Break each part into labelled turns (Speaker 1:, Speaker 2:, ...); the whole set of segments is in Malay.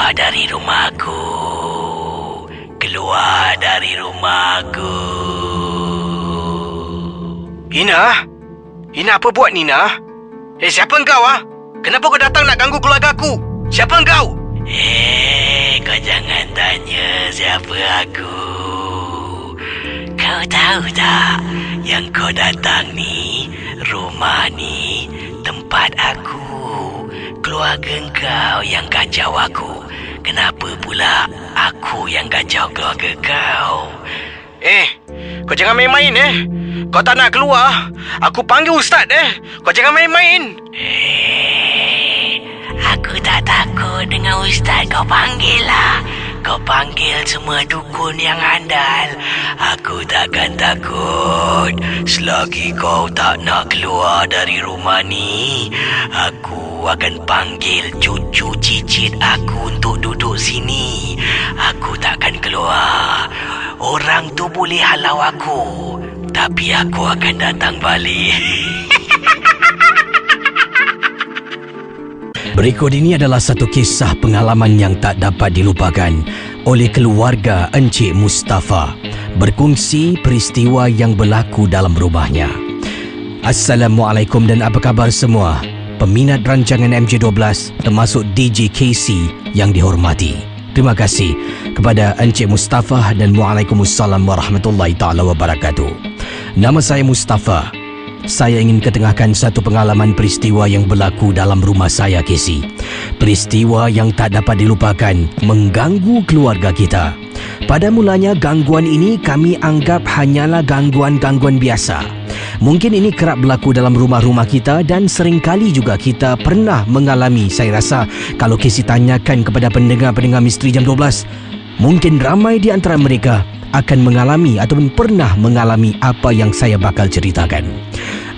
Speaker 1: keluar dari rumahku. Keluar dari rumahku.
Speaker 2: Ina? Ina, apa buat Nina? Siapa engkau Kenapa kau datang nak ganggu keluarga aku? Siapa engkau?
Speaker 1: Kau jangan tanya siapa aku. Kau tahu tak, yang kau datang ni, rumah ni, tempat aku. Keluarga kau yang kacau aku. Kenapa pula aku yang kacau keluarga kau?
Speaker 2: Kau jangan main-main Kau tak nak keluar, aku panggil ustaz Kau jangan main-main.
Speaker 1: Aku tak takut dengan ustaz. Kau panggil lah. Kau panggil semua dukun yang andal. Aku takkan takut. Selagi kau tak nak keluar dari rumah ni, aku akan panggil cucu cicit aku untuk duduk sini. Aku takkan keluar. Orang tu boleh halau aku, tapi aku akan datang balik.
Speaker 3: Berikut ini adalah satu kisah pengalaman yang tak dapat dilupakan oleh keluarga Encik Mustafa berkongsi peristiwa yang berlaku dalam rumahnya. Assalamualaikum dan apa khabar semua peminat rancangan MJ12 termasuk DJ KC yang dihormati. Terima kasih kepada Encik Mustafa dan Waalaikumsalam warahmatullahi taala wabarakatuh. Nama saya Mustafa. Saya ingin ketengahkan satu pengalaman peristiwa yang berlaku dalam rumah saya, Casey. Peristiwa yang tak dapat dilupakan mengganggu keluarga kita. Pada mulanya gangguan ini kami anggap hanyalah gangguan-gangguan biasa. Mungkin ini kerap berlaku dalam rumah-rumah kita dan seringkali juga kita pernah mengalami. Saya rasa kalau Casey tanyakan kepada pendengar-pendengar Misteri Jam 12, mungkin ramai di antara mereka akan mengalami ataupun pernah mengalami apa yang saya bakal ceritakan.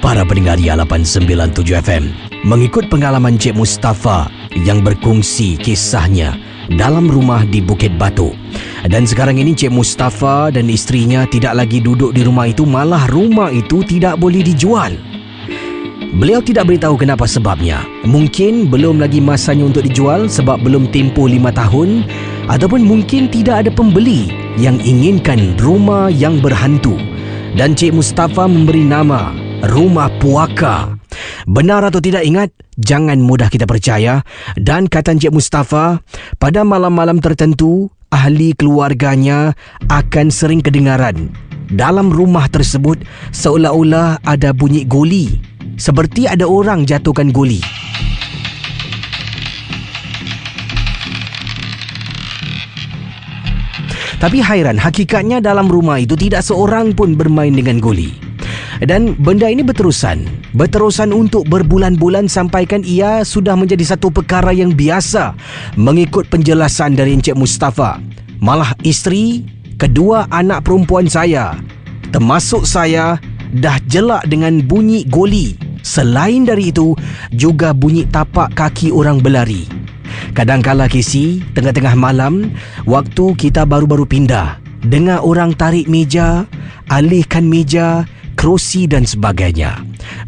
Speaker 3: Para pendengar Ria 897 FM, mengikut pengalaman Cik Mustafa yang berkongsi kisahnya dalam rumah di Bukit Batu. Dan sekarang ini Cik Mustafa dan isterinya tidak lagi duduk di rumah itu, malah rumah itu tidak boleh dijual. Beliau tidak beritahu kenapa sebabnya. Mungkin belum lagi masanya untuk dijual sebab belum tempoh 5 tahun, ataupun mungkin tidak ada pembeli yang inginkan rumah yang berhantu. Dan Cik Mustafa memberi nama Rumah Puaka. Benar atau tidak ingat, jangan mudah kita percaya. Dan kata Cik Mustafa, pada malam-malam tertentu ahli keluarganya akan sering kedengaran dalam rumah tersebut seolah-olah ada bunyi goli, seperti ada orang jatuhkan goli. Tapi hairan, hakikatnya dalam rumah itu tidak seorang pun bermain dengan goli. Dan benda ini berterusan untuk berbulan-bulan sampaikan ia sudah menjadi satu perkara yang biasa mengikut penjelasan dari Encik Mustafa. Malah isteri, kedua anak perempuan saya, termasuk saya, dah jelak dengan bunyi goli. Selain dari itu, juga bunyi tapak kaki orang berlari. Kadang-kala Casey, tengah-tengah malam, waktu kita baru-baru pindah, dengar orang tarik meja, alihkan meja, kerusi dan sebagainya.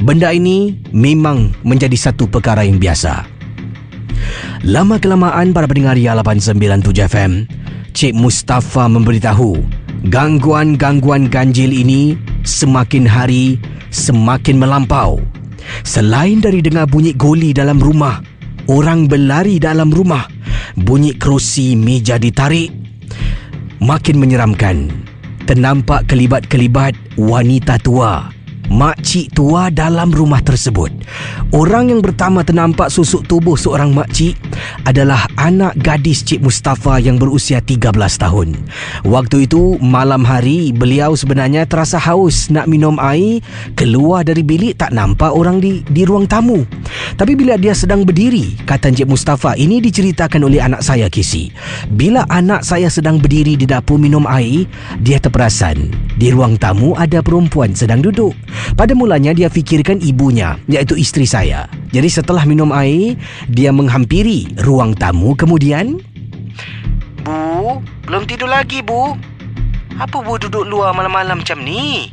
Speaker 3: Benda ini memang menjadi satu perkara yang biasa. Lama-kelamaan para pendengar Ria 897 FM, Cik Mustafa memberitahu gangguan-gangguan ganjil ini semakin hari semakin melampau. Selain dari dengar bunyi goli dalam rumah, orang berlari dalam rumah, bunyi kerusi meja ditarik, makin menyeramkan. Ternampak kelibat-kelibat wanita tua, makcik tua dalam rumah tersebut. Orang yang pertama ternampak susuk tubuh seorang makcik adalah anak gadis Cik Mustafa yang berusia 13 tahun. Waktu itu malam hari, beliau sebenarnya terasa haus nak minum air. Keluar dari bilik tak nampak orang di ruang tamu. Tapi bila dia sedang berdiri, kata Cik Mustafa, ini diceritakan oleh anak saya Casey, bila anak saya sedang berdiri di dapur minum air, dia terperasan di ruang tamu ada perempuan sedang duduk. Pada mulanya dia fikirkan ibunya, iaitu isteri saya. Jadi setelah minum air, dia menghampiri ruang tamu. Kemudian,
Speaker 2: Bu, belum tidur lagi Bu? Apa Bu duduk luar malam-malam macam ni?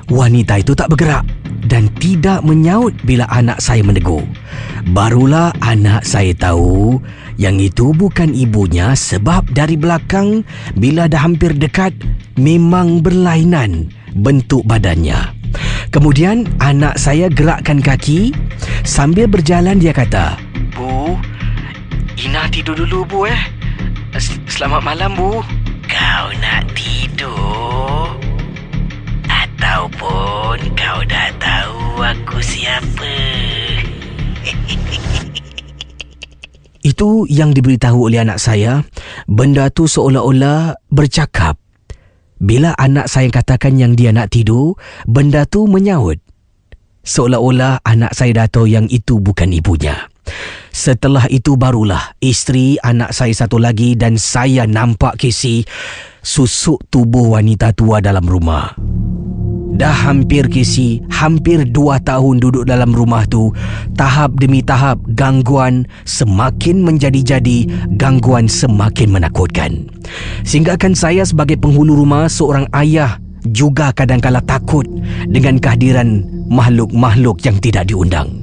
Speaker 3: Wanita itu tak bergerak dan tidak menyaut bila anak saya menegur. Barulah anak saya tahu yang itu bukan ibunya sebab dari belakang bila dah hampir dekat memang berlainan bentuk badannya. Kemudian anak saya gerakkan kaki. Sambil berjalan dia kata,
Speaker 2: Bu, Ina tidur dulu Bu Selamat malam Bu.
Speaker 1: Kau nak tidur? Ataupun kau dah tahu aku siapa?
Speaker 3: itu yang diberitahu oleh anak saya. Benda tu seolah-olah bercakap. Bila anak saya katakan yang dia nak tidur, benda tu menyaut. Seolah-olah anak saya dah tahu yang itu bukan ibunya. Setelah itu barulah isteri, anak saya satu lagi dan saya nampak Casey susuk tubuh wanita tua dalam rumah. Dah hampir Casey, hampir 2 tahun duduk dalam rumah tu. Tahap demi tahap gangguan semakin menjadi-jadi, gangguan semakin menakutkan. Sehinggakan saya sebagai penghulu rumah, seorang ayah, juga kadang-kala takut dengan kehadiran makhluk-makhluk yang tidak diundang.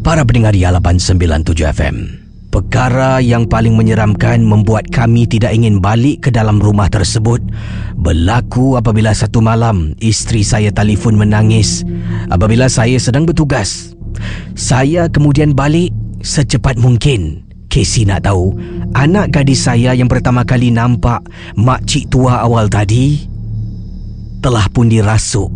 Speaker 3: Para pendengar Yala 97 FM, perkara yang paling menyeramkan membuat kami tidak ingin balik ke dalam rumah tersebut berlaku apabila satu malam isteri saya telefon menangis apabila saya sedang bertugas. Saya kemudian balik secepat mungkin. Casey nak tahu, anak gadis saya yang pertama kali nampak makcik tua awal tadi telah pun dirasuk.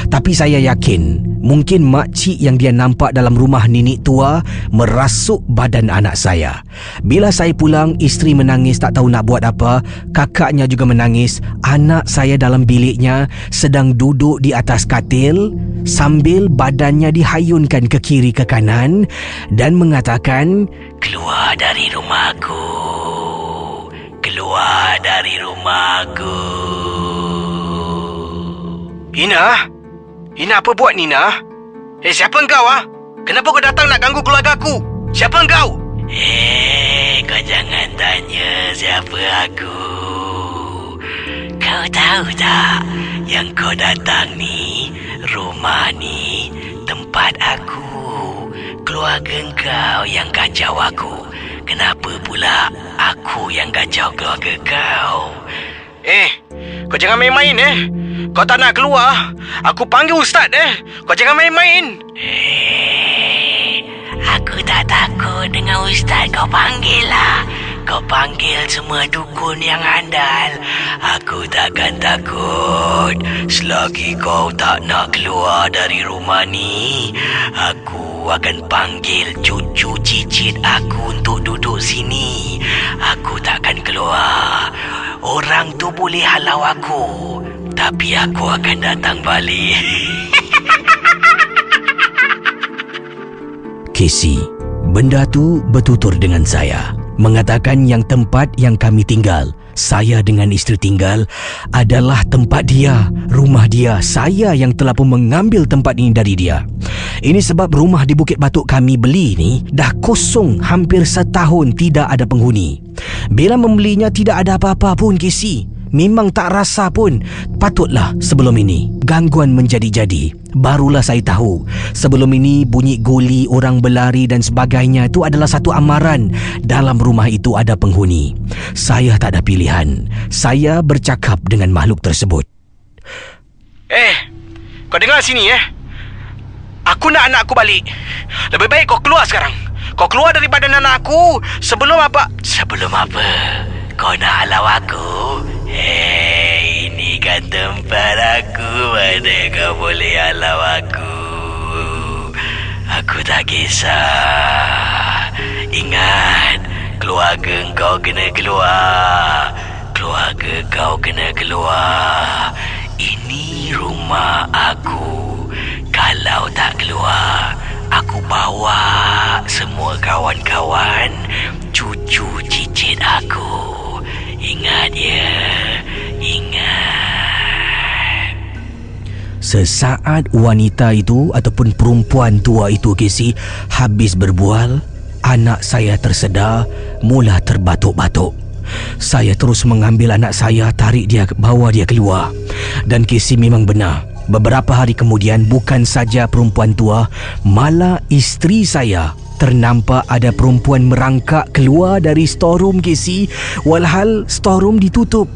Speaker 3: Tapi saya yakin mungkin makcik yang dia nampak dalam rumah nenek tua merasuk badan anak saya. Bila saya pulang, isteri menangis tak tahu nak buat apa. Kakaknya juga menangis. Anak saya dalam biliknya sedang duduk di atas katil sambil badannya dihayunkan ke kiri ke kanan dan mengatakan,
Speaker 1: "Keluar dari rumahku. Keluar dari rumahku."
Speaker 2: Ina apa buat Nina? Siapa engkau Kenapa kau datang nak ganggu keluarga aku? Siapa engkau?
Speaker 1: Kau jangan tanya siapa aku. Kau tahu tak, yang kau datang ni, rumah ni, tempat aku. Keluarga kau yang kacau aku. Kenapa pula aku yang kacau keluarga kau?
Speaker 2: Kau jangan main-main Kau tak nak keluar, aku panggil ustaz Kau jangan main-main.
Speaker 1: Aku tak takut dengan ustaz. Kau panggil lah. Kau panggil semua dukun yang andal. Aku takkan takut. Selagi kau tak nak keluar dari rumah ni, aku akan panggil cucu cicit aku untuk duduk sini. Aku takkan keluar. Orang tu boleh halau aku, tapi aku akan datang balik.
Speaker 3: Casey, benda tu bertutur dengan saya, mengatakan yang tempat yang kami tinggal, saya dengan isteri tinggal, adalah tempat dia, rumah dia. Saya yang telah pun mengambil tempat ini dari dia. Ini sebab rumah di Bukit Batok kami beli ni dah kosong hampir setahun, tidak ada penghuni. Bila membelinya tidak ada apa-apa pun, Casey. Memang tak rasa pun. Patutlah sebelum ini gangguan menjadi-jadi. Barulah saya tahu sebelum ini bunyi guli, orang berlari dan sebagainya itu adalah satu amaran. Dalam rumah itu ada penghuni. Saya tak ada pilihan. Saya bercakap dengan makhluk tersebut.
Speaker 2: Kau dengar sini Aku nak anak aku balik. Lebih baik kau keluar sekarang. Kau keluar dari badan anak aku sebelum apa?
Speaker 1: Sebelum apa? Kau nak halau aku? Ini kan tempat aku. Mana kau boleh halau aku? Aku tak kisah. Ingat, keluarga kau kena keluar. Keluarga kau kena keluar. Ini rumah aku. Kalau tak keluar, aku bawa semua kawan-kawan, cucu cicit aku. Ingat ya, ingat.
Speaker 3: Sesaat wanita itu ataupun perempuan tua itu, Casey, habis berbual, anak saya tersedar, mula terbatuk-batuk. Saya terus mengambil anak saya, tarik dia, bawa dia keluar. Dan Casey, memang benar, Beberapa hari kemudian, bukan saja perempuan tua, malah isteri saya ternampak ada perempuan merangkak keluar dari storeroom Casey, walhal storeroom ditutup.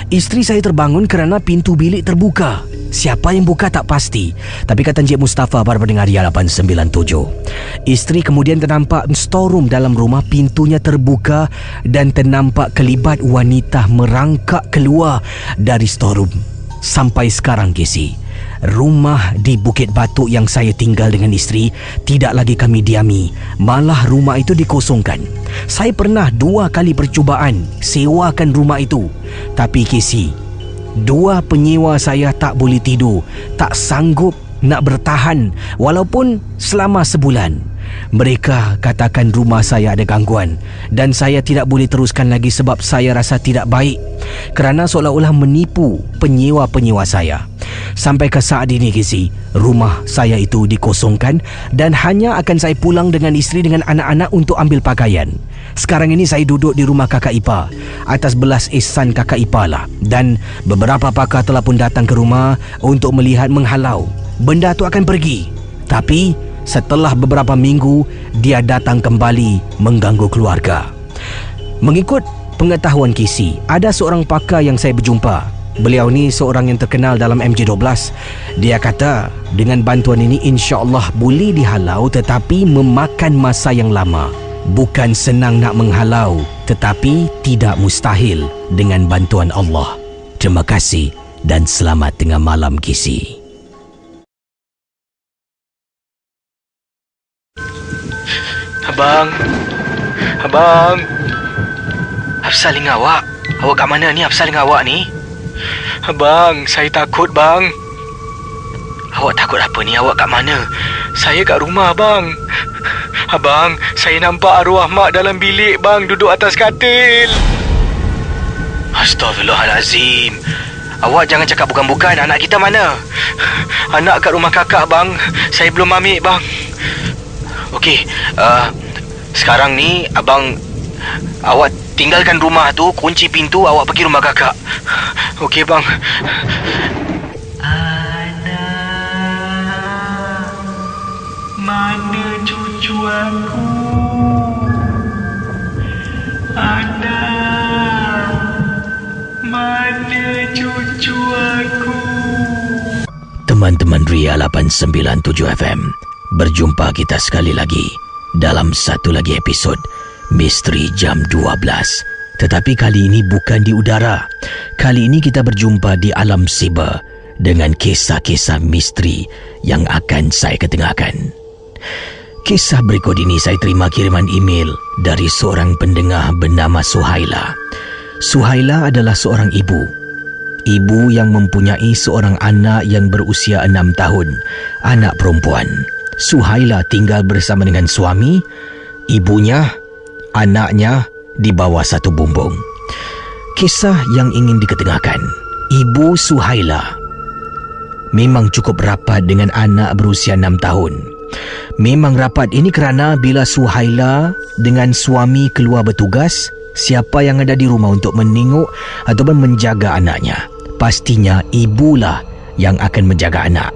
Speaker 3: Isteri saya terbangun kerana pintu bilik terbuka. Siapa yang buka tak pasti, tapi kata Encik Mustafa para pendengar Ria 897. Isteri kemudian ternampak storeroom dalam rumah pintunya terbuka dan ternampak kelibat wanita merangkak keluar dari storeroom. Sampai sekarang Casey, rumah di Bukit Batuk yang saya tinggal dengan isteri tidak lagi kami diami, malah rumah itu dikosongkan. Saya pernah 2 kali percubaan sewakan rumah itu, tapi Casey, 2 penyewa saya tak boleh tidur, tak sanggup nak bertahan walaupun selama sebulan. Mereka katakan rumah saya ada gangguan dan saya tidak boleh teruskan lagi sebab saya rasa tidak baik kerana seolah-olah menipu penyewa-penyewa saya. Sampai ke saat ini Casey, rumah saya itu dikosongkan dan hanya akan saya pulang dengan isteri dengan anak-anak untuk ambil pakaian. Sekarang ini saya duduk di rumah kakak ipar atas belas ihsan kakak ipar lah, dan beberapa pakar telah pun datang ke rumah untuk melihat menghalau benda tu akan pergi. Tapi setelah beberapa minggu, dia datang kembali mengganggu keluarga. Mengikut pengetahuan Casey, ada seorang pakar yang saya berjumpa. Beliau ni seorang yang terkenal dalam MJ12. Dia kata dengan bantuan ini insya-Allah boleh dihalau, tetapi memakan masa yang lama. Bukan senang nak menghalau, tetapi tidak mustahil dengan bantuan Allah. Terima kasih dan selamat tengah malam Casey.
Speaker 2: Abang, Hafsal dengan awak. Awak kat mana ni? Hafsal dengan awak ni? Abang, saya takut bang. Awak takut apa ni? Awak kat mana? Saya kat rumah bang. Abang, saya nampak arwah mak dalam bilik bang, duduk atas katil. Astaghfirullahalazim. Awak jangan cakap bukan-bukan. Anak kita mana? Anak kat rumah kakak bang. Saya belum ambil bang. Okey, sekarang ni abang, awak tinggalkan rumah tu, kunci pintu, awak pergi rumah kakak. Okey bang. Anak, mana cucu aku? Anak, mana cucu aku?
Speaker 3: Teman-teman Ria 897 FM, berjumpa kita sekali lagi dalam satu lagi episod Misteri Jam 12. Tetapi kali ini bukan di udara. Kali ini kita berjumpa di alam siber dengan kisah-kisah misteri yang akan saya ketengahkan. Kisah berikut ini saya terima kiriman email dari seorang pendengar bernama Suhaila. Suhaila adalah seorang ibu. Ibu yang mempunyai seorang anak yang berusia 6 tahun, anak perempuan. Suhaila tinggal bersama dengan suami, ibunya, anaknya di bawah satu bumbung. Kisah yang ingin diketengahkan, ibu Suhaila memang cukup rapat dengan anak berusia 6 tahun. Memang rapat ini kerana bila Suhaila dengan suami keluar bertugas, siapa yang ada di rumah untuk menengok ataupun menjaga anaknya? Pastinya ibulah yang akan menjaga anak.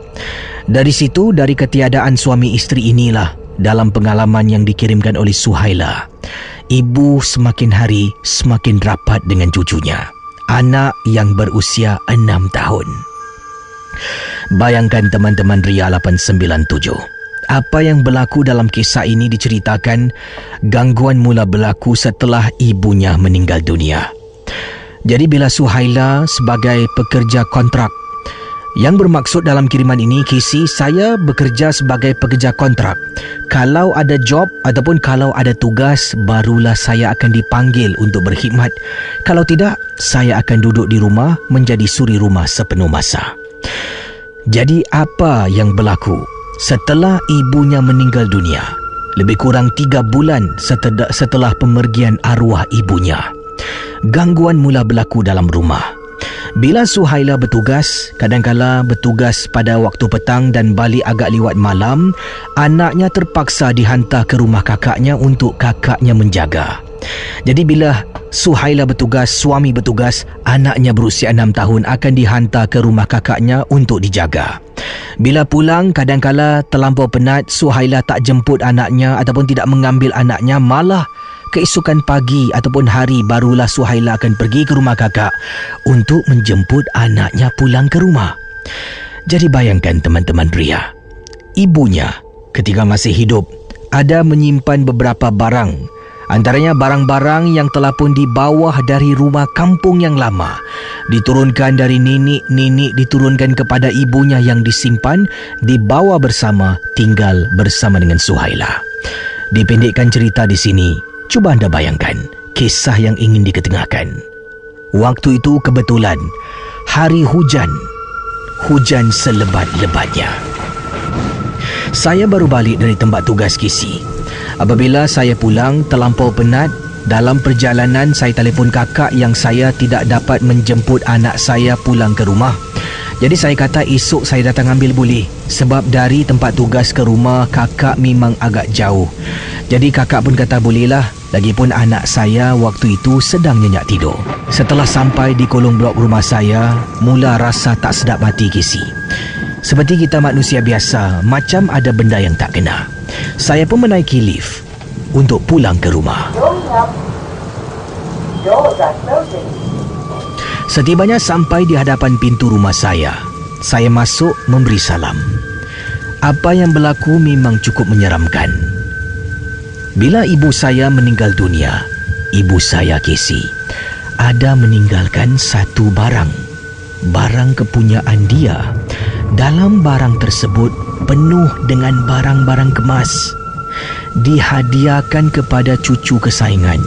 Speaker 3: Dari situ, dari ketiadaan suami isteri inilah, dalam pengalaman yang dikirimkan oleh Suhaila, ibu semakin hari semakin rapat dengan cucunya, anak yang berusia 6 tahun. Bayangkan teman-teman Ria 897, apa yang berlaku dalam kisah ini diceritakan gangguan mula berlaku setelah ibunya meninggal dunia. Jadi bila Suhaila sebagai pekerja kontrak, yang bermaksud dalam kiriman ini, Casey, saya bekerja sebagai pekerja kontrak. Kalau ada job ataupun kalau ada tugas, barulah saya akan dipanggil untuk berkhidmat. Kalau tidak, saya akan duduk di rumah menjadi suri rumah sepenuh masa. Jadi apa yang berlaku setelah ibunya meninggal dunia? Lebih kurang 3 bulan setelah pemergian arwah ibunya, gangguan mula berlaku dalam rumah. Bila Suhaila bertugas, kadangkala bertugas pada waktu petang dan balik agak lewat malam, anaknya terpaksa dihantar ke rumah kakaknya untuk kakaknya menjaga. Jadi bila Suhaila bertugas, suami bertugas, anaknya berusia 6 tahun akan dihantar ke rumah kakaknya untuk dijaga. Bila pulang, kadangkala terlampau penat, Suhaila tak jemput anaknya ataupun tidak mengambil anaknya, malah keesokan pagi ataupun hari barulah Suhaila akan pergi ke rumah kakak untuk menjemput anaknya pulang ke rumah. Jadi bayangkan teman-teman pria, ibunya ketika masih hidup ada menyimpan beberapa barang. Antaranya barang-barang yang telah pun dibawa dari rumah kampung yang lama, diturunkan dari nenek diturunkan kepada ibunya yang disimpan, dibawa bersama, tinggal bersama dengan Suhaila. Dipendekkan cerita di sini, cuba anda bayangkan kisah yang ingin diketengahkan. Waktu itu kebetulan hari hujan selebat-lebatnya. Saya baru balik dari tempat tugas KC. Apabila saya pulang terlampau penat, dalam perjalanan saya telefon kakak yang saya tidak dapat menjemput anak saya pulang ke rumah. Jadi saya kata esok saya datang ambil boleh, sebab dari tempat tugas ke rumah kakak memang agak jauh. Jadi kakak pun kata bolehlah, lagipun anak saya waktu itu sedang nyenyak tidur. Setelah sampai di kolong blok rumah saya, mula rasa tak sedap hati KC. Seperti kita manusia biasa, macam ada benda yang tak kena. Saya pun menaiki lift untuk pulang ke rumah. Setibanya sampai di hadapan pintu rumah saya masuk memberi salam. Apa yang berlaku memang cukup menyeramkan. Bila ibu saya meninggal dunia, ibu saya KC ada meninggalkan satu barang kepunyaan dia. Dalam barang tersebut penuh dengan barang-barang kemas, dihadiahkan kepada cucu kesayangan.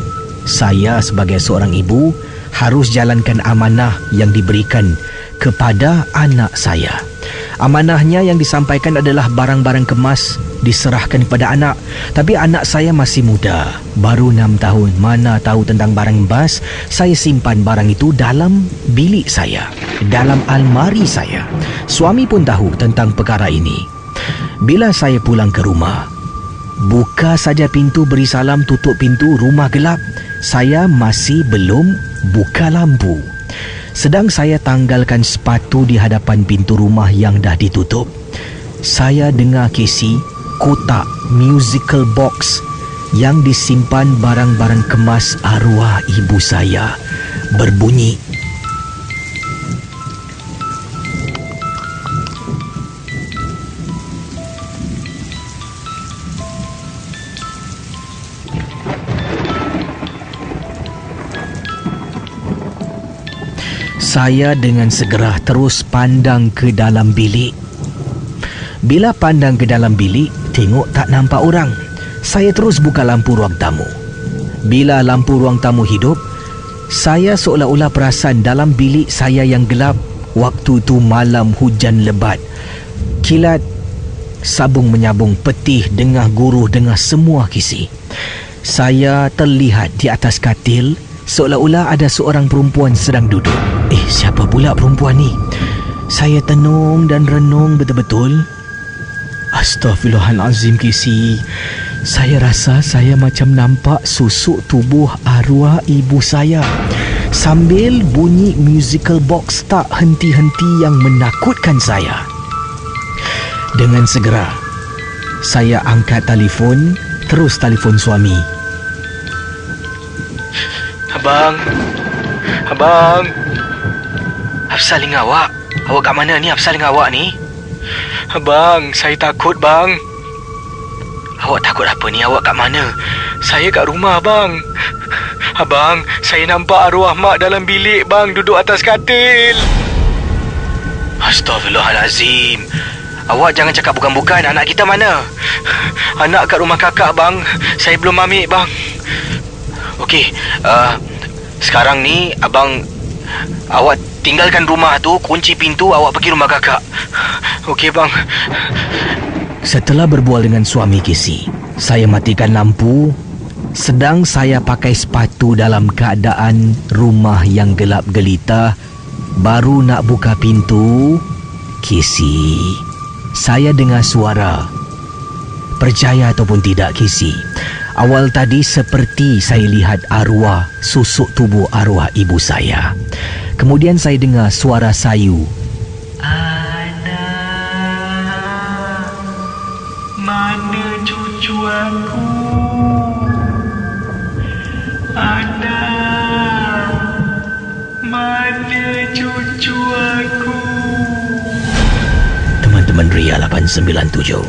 Speaker 3: Saya sebagai seorang ibu harus jalankan amanah yang diberikan kepada anak saya. Amanahnya yang disampaikan adalah barang-barang kemas diserahkan kepada anak. Tapi anak saya masih muda, baru 6 tahun. Mana tahu tentang barang bas. Saya simpan barang itu dalam bilik saya, dalam almari saya. Suami pun tahu tentang perkara ini. Bila saya pulang ke rumah, buka saja pintu, beri salam, tutup pintu, rumah gelap. Saya masih belum buka lampu. Sedang saya tanggalkan sepatu di hadapan pintu rumah yang dah ditutup, saya dengar KC kotak musical box yang disimpan barang-barang kemas arwah ibu saya berbunyi. Saya dengan segera terus pandang ke dalam bilik. Bila pandang ke dalam bilik, tengok tak nampak orang. Saya terus buka lampu ruang tamu. Bila lampu ruang tamu hidup, saya seolah-olah perasan dalam bilik saya yang gelap. Waktu itu malam hujan lebat. Kilat, sabung menyabung, petih, dengah guruh, dengah semua KC. Saya terlihat di atas katil, seolah-olah ada seorang perempuan sedang duduk. Siapa pula perempuan ni? Saya tenung dan renung betul-betul. Astaghfirullahalazim KC. Saya rasa saya macam nampak susuk tubuh arwah ibu saya. Sambil bunyi musical box tak henti-henti yang menakutkan saya. Dengan segera, saya angkat telefon, terus telefon suami.
Speaker 2: Abang, Hafsal dengan awak. Awak kat mana ni? Hafsal dengan awak ni? Abang, saya takut bang. Awak takut apa ni? Awak kat mana? Saya kat rumah bang. Abang, saya nampak arwah mak dalam bilik bang, duduk atas katil. Astaghfirullahalazim. Awak jangan cakap bukan-bukan. Anak kita mana? Anak kat rumah kakak bang. Saya belum ambil bang. Okey, sekarang ni abang, awak tinggalkan rumah tu, kunci pintu, awak pergi rumah kakak. Okey bang.
Speaker 3: Setelah berbual dengan suami KC, saya matikan lampu. Sedang saya pakai sepatu dalam keadaan rumah yang gelap gelita. Baru nak buka pintu, KC, saya dengar suara. Percaya ataupun tidak KC, Awal tadi seperti saya lihat arwah susuk tubuh arwah ibu saya. Kemudian saya dengar suara sayu.
Speaker 2: Anak, mana cucu aku? Anak, mana cucu aku?
Speaker 3: Teman-teman Ria 897.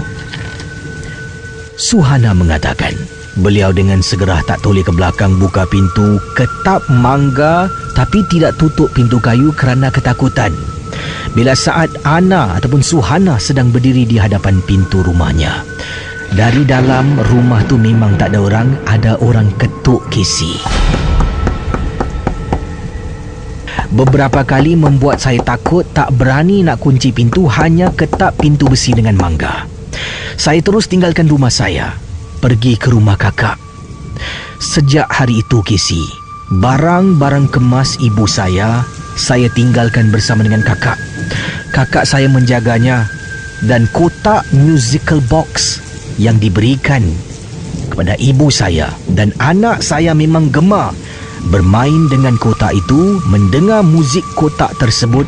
Speaker 3: Suhana mengatakan, beliau dengan segera tak toleh ke belakang buka pintu ketap mangga tapi tidak tutup pintu kayu kerana ketakutan. Bila saat Ana ataupun Suhana sedang berdiri di hadapan pintu rumahnya, dari dalam rumah tu memang tak ada orang ketuk Casey. Beberapa kali membuat saya takut, tak berani nak kunci pintu, hanya ketap pintu besi dengan mangga. Saya terus tinggalkan rumah saya, pergi ke rumah kakak. Sejak hari itu Casey, barang-barang kemas ibu saya tinggalkan bersama dengan kakak. Kakak saya menjaganya, dan kotak musical box yang diberikan kepada ibu saya dan anak saya memang gemar bermain dengan kotak itu, mendengar muzik kotak tersebut.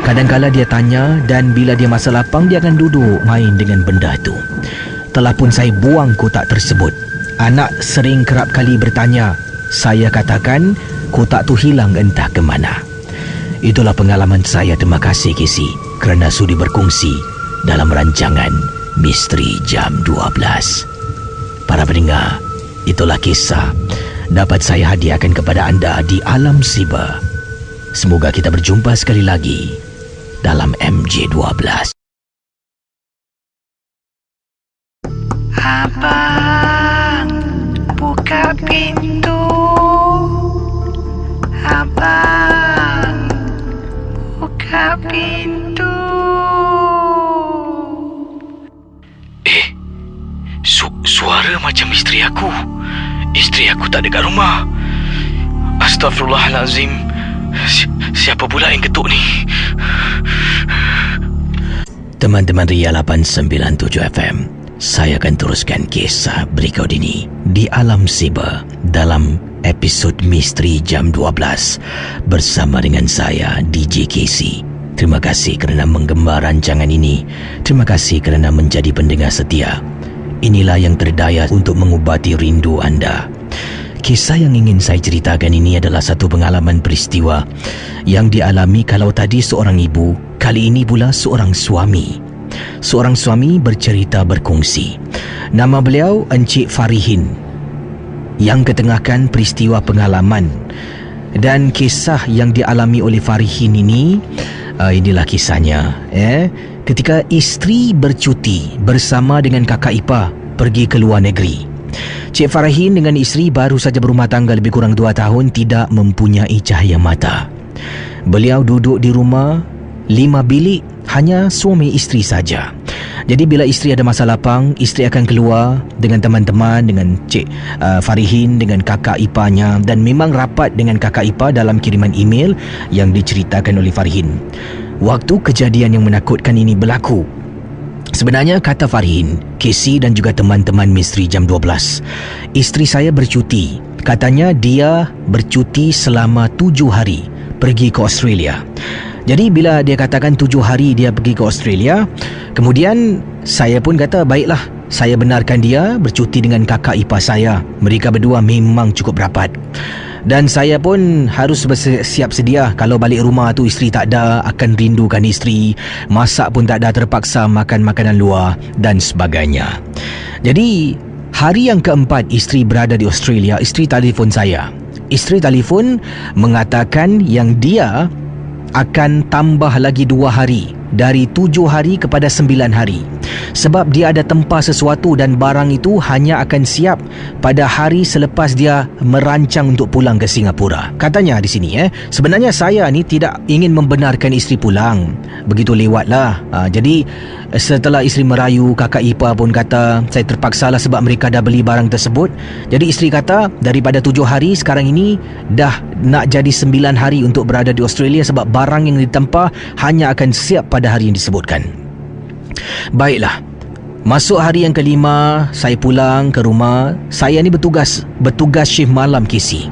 Speaker 3: Kadang-kala dia tanya, dan bila dia masa lapang dia akan duduk main dengan benda itu. Telah pun saya buang kotak tersebut. Anak sering kerap kali bertanya. Saya katakan kotak tu hilang entah ke mana. Itulah pengalaman saya. Terima kasih Casey kerana sudi berkongsi dalam rancangan Misteri Jam 12. Para pendengar, itulah kisah dapat saya hadiahkan kepada anda di alam siber. Semoga kita berjumpa sekali lagi dalam MJ12.
Speaker 1: Abang, buka pintu. Abang, buka pintu.
Speaker 2: Suara macam isteri aku. Isteri aku tak ada kat rumah. Astaghfirullahalazim. Siapa pula yang ketuk ni?
Speaker 3: Teman-teman Ria 897 FM, saya akan teruskan kisah berikut ini di alam siber dalam episod Misteri Jam 12 bersama dengan saya DJ Casey. Terima kasih kerana menggembar rancangan ini. Terima kasih kerana menjadi pendengar setia. Inilah yang terdaya untuk mengubati rindu anda. Kisah yang ingin saya ceritakan ini adalah satu pengalaman peristiwa yang dialami kalau tadi seorang ibu, kali ini pula seorang suami. Seorang suami bercerita berkongsi. Nama beliau Encik Farihin yang ketengahkan peristiwa pengalaman. Dan kisah yang dialami oleh Farihin ini, inilah kisahnya. Ketika isteri bercuti bersama dengan kakak ipar pergi ke luar negeri. Cik Farihin dengan isteri baru saja berumah tangga lebih kurang 2 tahun, tidak mempunyai cahaya mata. Beliau duduk di rumah 5 bilik, hanya suami isteri saja. Jadi bila isteri ada masa lapang, isteri akan keluar dengan teman-teman, dengan Cik Farihin, dengan kakak iparnya, dan memang rapat dengan kakak ipar dalam kiriman email yang diceritakan oleh Farihin. Waktu kejadian yang menakutkan ini berlaku, sebenarnya kata Farihin, Casey dan juga teman-teman Misteri Jam 12, isteri saya bercuti. Katanya dia bercuti selama 7 hari pergi ke Australia. Jadi bila dia katakan 7 hari dia pergi ke Australia, kemudian saya pun kata baiklah, saya benarkan dia bercuti dengan kakak ipar saya. Mereka berdua memang cukup rapat. Dan saya pun harus bersiap sedia kalau balik rumah tu isteri tak ada, akan rindukan isteri. Masak pun tak ada, terpaksa makan makanan luar dan sebagainya. Jadi hari yang keempat isteri berada di Australia, isteri telefon saya. Isteri telefon mengatakan yang dia akan tambah lagi 2 hari, dari 7 hari kepada 9 hari. Sebab dia ada tempah sesuatu dan barang itu hanya akan siap pada hari selepas dia merancang untuk pulang ke Singapura. Katanya di sini sebenarnya saya ni tidak ingin membenarkan isteri pulang. Begitu lewatlah. Jadi setelah isteri merayu, kakak ipar pun kata saya terpaksalah sebab mereka dah beli barang tersebut. Jadi isteri kata daripada 7 hari sekarang ini dah nak jadi 9 hari untuk berada di Australia sebab barang yang ditempah hanya akan siap pada hari yang disebutkan. Baiklah, Masuk hari yang kelima, saya pulang ke rumah. Saya ni bertugas shift malam KC.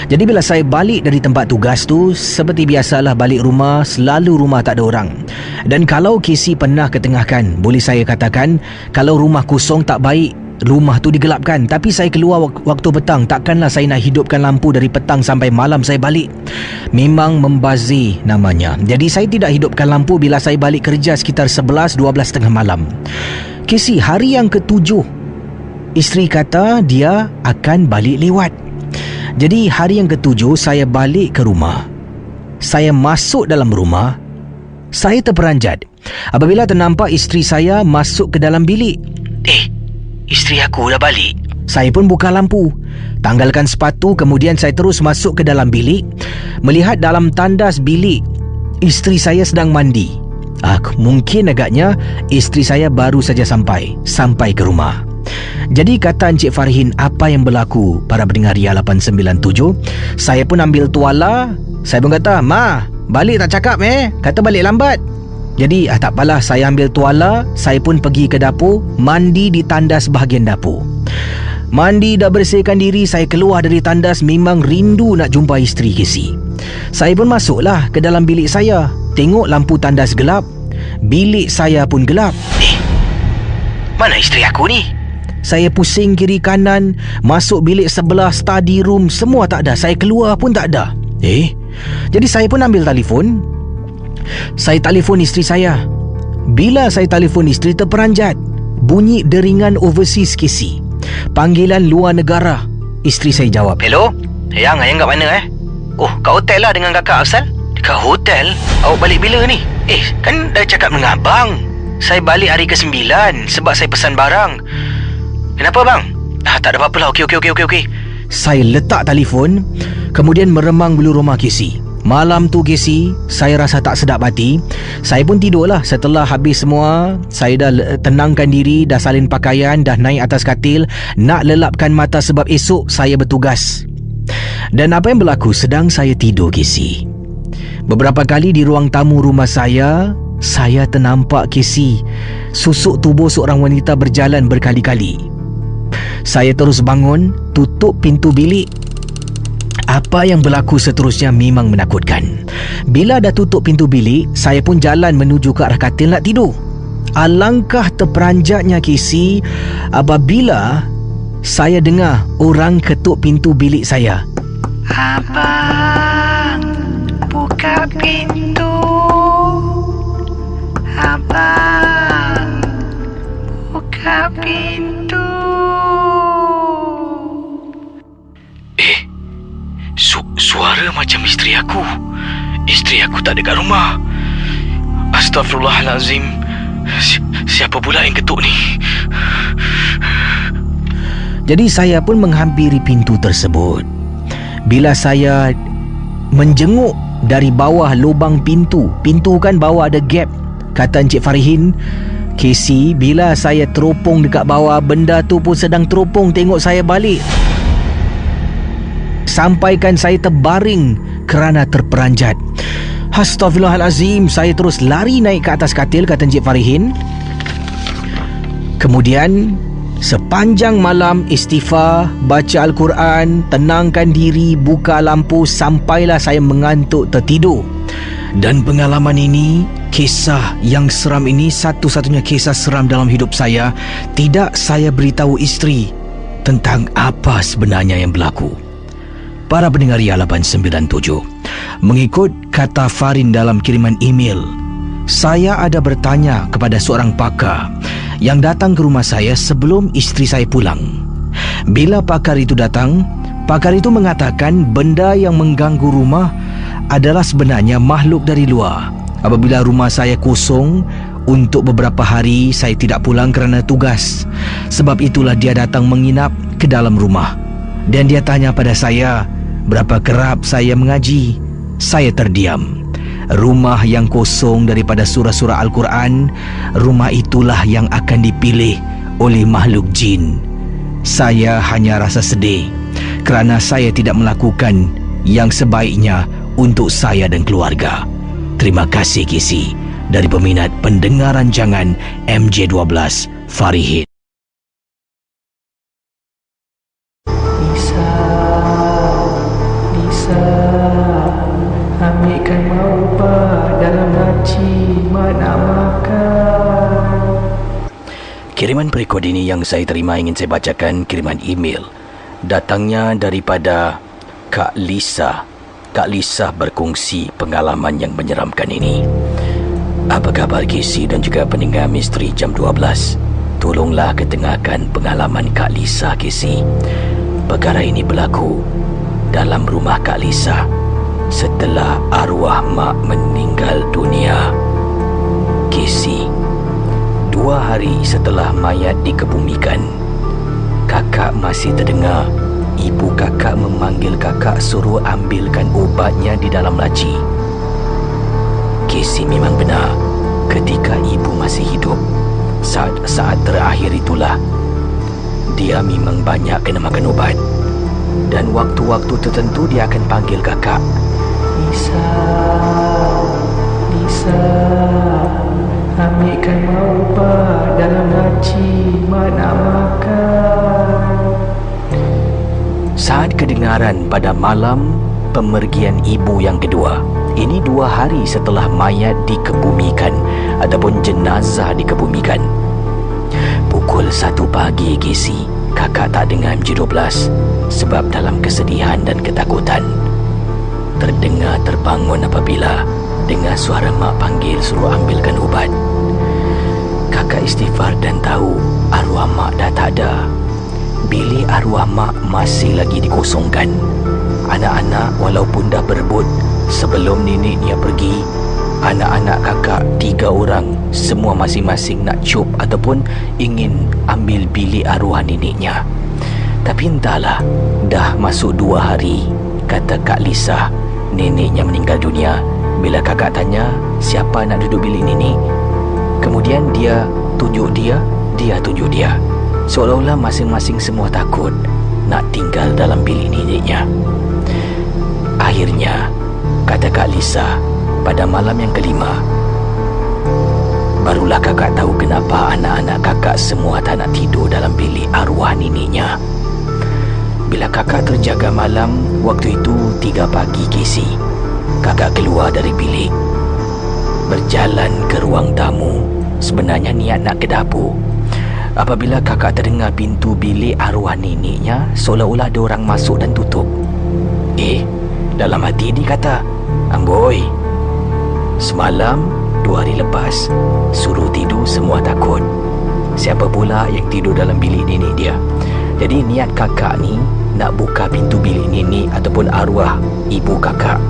Speaker 3: Jadi bila saya balik dari tempat tugas tu, seperti biasalah balik rumah, selalu rumah tak ada orang. Dan kalau KC pernah ketengahkan, boleh saya katakan, kalau rumah kosong tak baik, rumah tu digelapkan. Tapi saya keluar waktu petang, takkanlah saya nak hidupkan lampu dari petang sampai malam saya balik. Memang membazir namanya. Jadi saya tidak hidupkan lampu bila saya balik kerja sekitar 11-12 tengah malam. KC, hari yang ke-7, isteri kata dia akan balik lewat. Jadi hari yang ke-7 saya balik ke rumah. Saya masuk dalam rumah, saya terperanjat apabila ternampak isteri saya masuk ke dalam bilik.
Speaker 2: Isteri aku dah balik.
Speaker 3: Saya pun buka lampu, tanggalkan sepatu, kemudian saya terus masuk ke dalam bilik. Melihat dalam tandas bilik, isteri saya sedang mandi. Mungkin agaknya isteri saya baru saja sampai ke rumah. Jadi kata Encik Farhin, apa yang berlaku para pendengar Ria 897? Saya pun ambil tuala. Saya pun kata, "Ma, balik tak cakap kata balik lambat." Jadi tak apalah, saya ambil tuala. Saya pun pergi ke dapur, mandi di tandas bahagian dapur. Mandi dah bersihkan diri, saya keluar dari tandas. Memang rindu nak jumpa isteri KC. Saya pun masuklah ke dalam bilik saya. Tengok lampu tandas gelap, bilik saya pun gelap.
Speaker 2: Mana isteri aku ni?
Speaker 3: Saya pusing kiri kanan, masuk bilik sebelah, study room, semua tak ada. Saya keluar pun tak ada. Jadi saya pun ambil telefon. Saya telefon isteri saya. Bila saya telefon isteri, terperanjat. Bunyi deringan overseas KC, panggilan luar negara. Isteri saya jawab,
Speaker 2: "Hello? Ayang kat mana Oh, kat hotel lah dengan kakak Afsal." "Dekat hotel? Awak balik bila ni?" Kan dah cakap dengan abang, saya balik hari ke-9 sebab saya pesan barang." "Kenapa bang?" Tak ada apa-apa lah. Okey.
Speaker 3: Saya letak telefon, kemudian meremang bulu rumah KC. Malam tu KC, saya rasa tak sedap hati. Saya pun tidurlah. Setelah habis semua, saya dah tenangkan diri, dah salin pakaian, dah naik atas katil, nak lelapkan mata sebab esok saya bertugas. Dan apa yang berlaku sedang saya tidur KC, beberapa kali di ruang tamu rumah saya ternampak KC, susuk tubuh seorang wanita berjalan berkali-kali. Saya terus bangun, tutup pintu bilik. Apa yang berlaku seterusnya memang menakutkan. Bila dah tutup pintu bilik, saya pun jalan menuju ke arah katil nak tidur. Alangkah terperanjatnya KC apabila saya dengar orang ketuk pintu bilik saya.
Speaker 1: "Abang, buka pintu. Abang, buka pintu."
Speaker 2: Suara macam isteri aku. Isteri aku tak ada kat rumah. Astaghfirullahalazim. Siapa pula yang ketuk ni?
Speaker 3: Jadi saya pun menghampiri pintu tersebut. Bila saya menjenguk dari bawah lubang pintu kan bawah ada gap, kata Encik Farihin, "KC, bila saya teropong dekat bawah, benda tu pun sedang teropong tengok saya balik. Sampaikan saya terbaring kerana terperanjat." Astaghfirullahalazim. Saya terus lari naik ke atas katil, kata Encik Farihin. Kemudian sepanjang malam istighfar, baca Al-Quran, tenangkan diri, buka lampu sampailah saya mengantuk tertidur. Dan pengalaman ini, kisah yang seram ini, satu-satunya kisah seram dalam hidup saya. Tidak saya beritahu isteri tentang apa sebenarnya yang berlaku. Para pendengar Ria 897, mengikut kata Farin dalam kiriman email, saya ada bertanya kepada seorang pakar yang datang ke rumah saya sebelum isteri saya pulang. Bila pakar itu datang, pakar itu mengatakan benda yang mengganggu rumah adalah sebenarnya makhluk dari luar. Apabila rumah saya kosong, untuk beberapa hari saya tidak pulang kerana tugas. Sebab itulah dia datang menginap ke dalam rumah. Dan dia tanya pada saya, berapa kerap saya mengaji. Saya terdiam. Rumah yang kosong daripada surah-surah Al-Quran, rumah itulah yang akan dipilih oleh makhluk jin. Saya hanya rasa sedih kerana saya tidak melakukan yang sebaiknya untuk saya dan keluarga. Terima kasih KC dari peminat pendengar rancangan MJ12 Farihin.
Speaker 2: Lisa, ambilkan maupa dalam laci, mak nak makan.
Speaker 3: Kiriman berikut ini yang saya terima ingin saya bacakan kiriman email. Datangnya daripada Kak Lisa. Kak Lisa berkongsi pengalaman yang menyeramkan ini. Apa khabar Casey dan juga pendengar misteri jam 12? Tolonglah ketengahkan pengalaman Kak Lisa, Casey. Perkara ini berlaku dalam rumah Kak Lisa setelah arwah mak meninggal dunia. Casey, 2 hari setelah mayat dikebumikan, kakak masih terdengar ibu kakak memanggil kakak suruh ambilkan ubatnya di dalam laci. Casey, memang benar, ketika ibu masih hidup, saat terakhir itulah dia memang banyak kena makan ubat. Dan waktu-waktu tertentu dia akan panggil kakak.
Speaker 2: Lisa, ambilkan maupa dalam laci, mak nak makan.
Speaker 3: Saat kedengaran pada malam pemergian ibu yang kedua, ini 2 hari setelah mayat dikebumikan ataupun jenazah dikebumikan. Pukul 1 pagi, Casey, kakak tak dengar MJ12 sebab dalam kesedihan dan ketakutan. Terdengar terbangun apabila dengar suara mak panggil suruh ambilkan ubat. Kakak istighfar dan tahu arwah mak dah tak ada. Bilik arwah mak masih lagi dikosongkan. Anak-anak walaupun dah berebut sebelum neneknya pergi, anak-anak kakak 3 orang semua masing-masing nak cup ataupun ingin ambil bilik arwah neneknya. Tapi entahlah, dah masuk 2 hari, kata Kak Lisa, neneknya meninggal dunia. Bila kakak tanya siapa nak duduk bilik nenek, kemudian dia tunjuk dia tunjuk dia. Seolah-olah masing-masing semua takut nak tinggal dalam bilik neneknya. Akhirnya, kata Kak Lisa, pada malam yang kelima, barulah kakak tahu kenapa anak-anak kakak semua tak nak tidur dalam bilik arwah neneknya. Bila kakak terjaga malam, waktu itu 3 pagi, Casey, kakak keluar dari bilik, berjalan ke ruang tamu. Sebenarnya niat nak ke dapur. Apabila kakak terdengar pintu bilik arwah neneknya seolah-olah ada orang masuk dan tutup. Dalam hati dia kata, amboi, semalam 2 hari lepas suruh tidur semua takut. Siapa pula yang tidur dalam bilik nenek dia? Jadi niat kakak ni nak buka pintu bilik nenek ataupun arwah ibu kakak.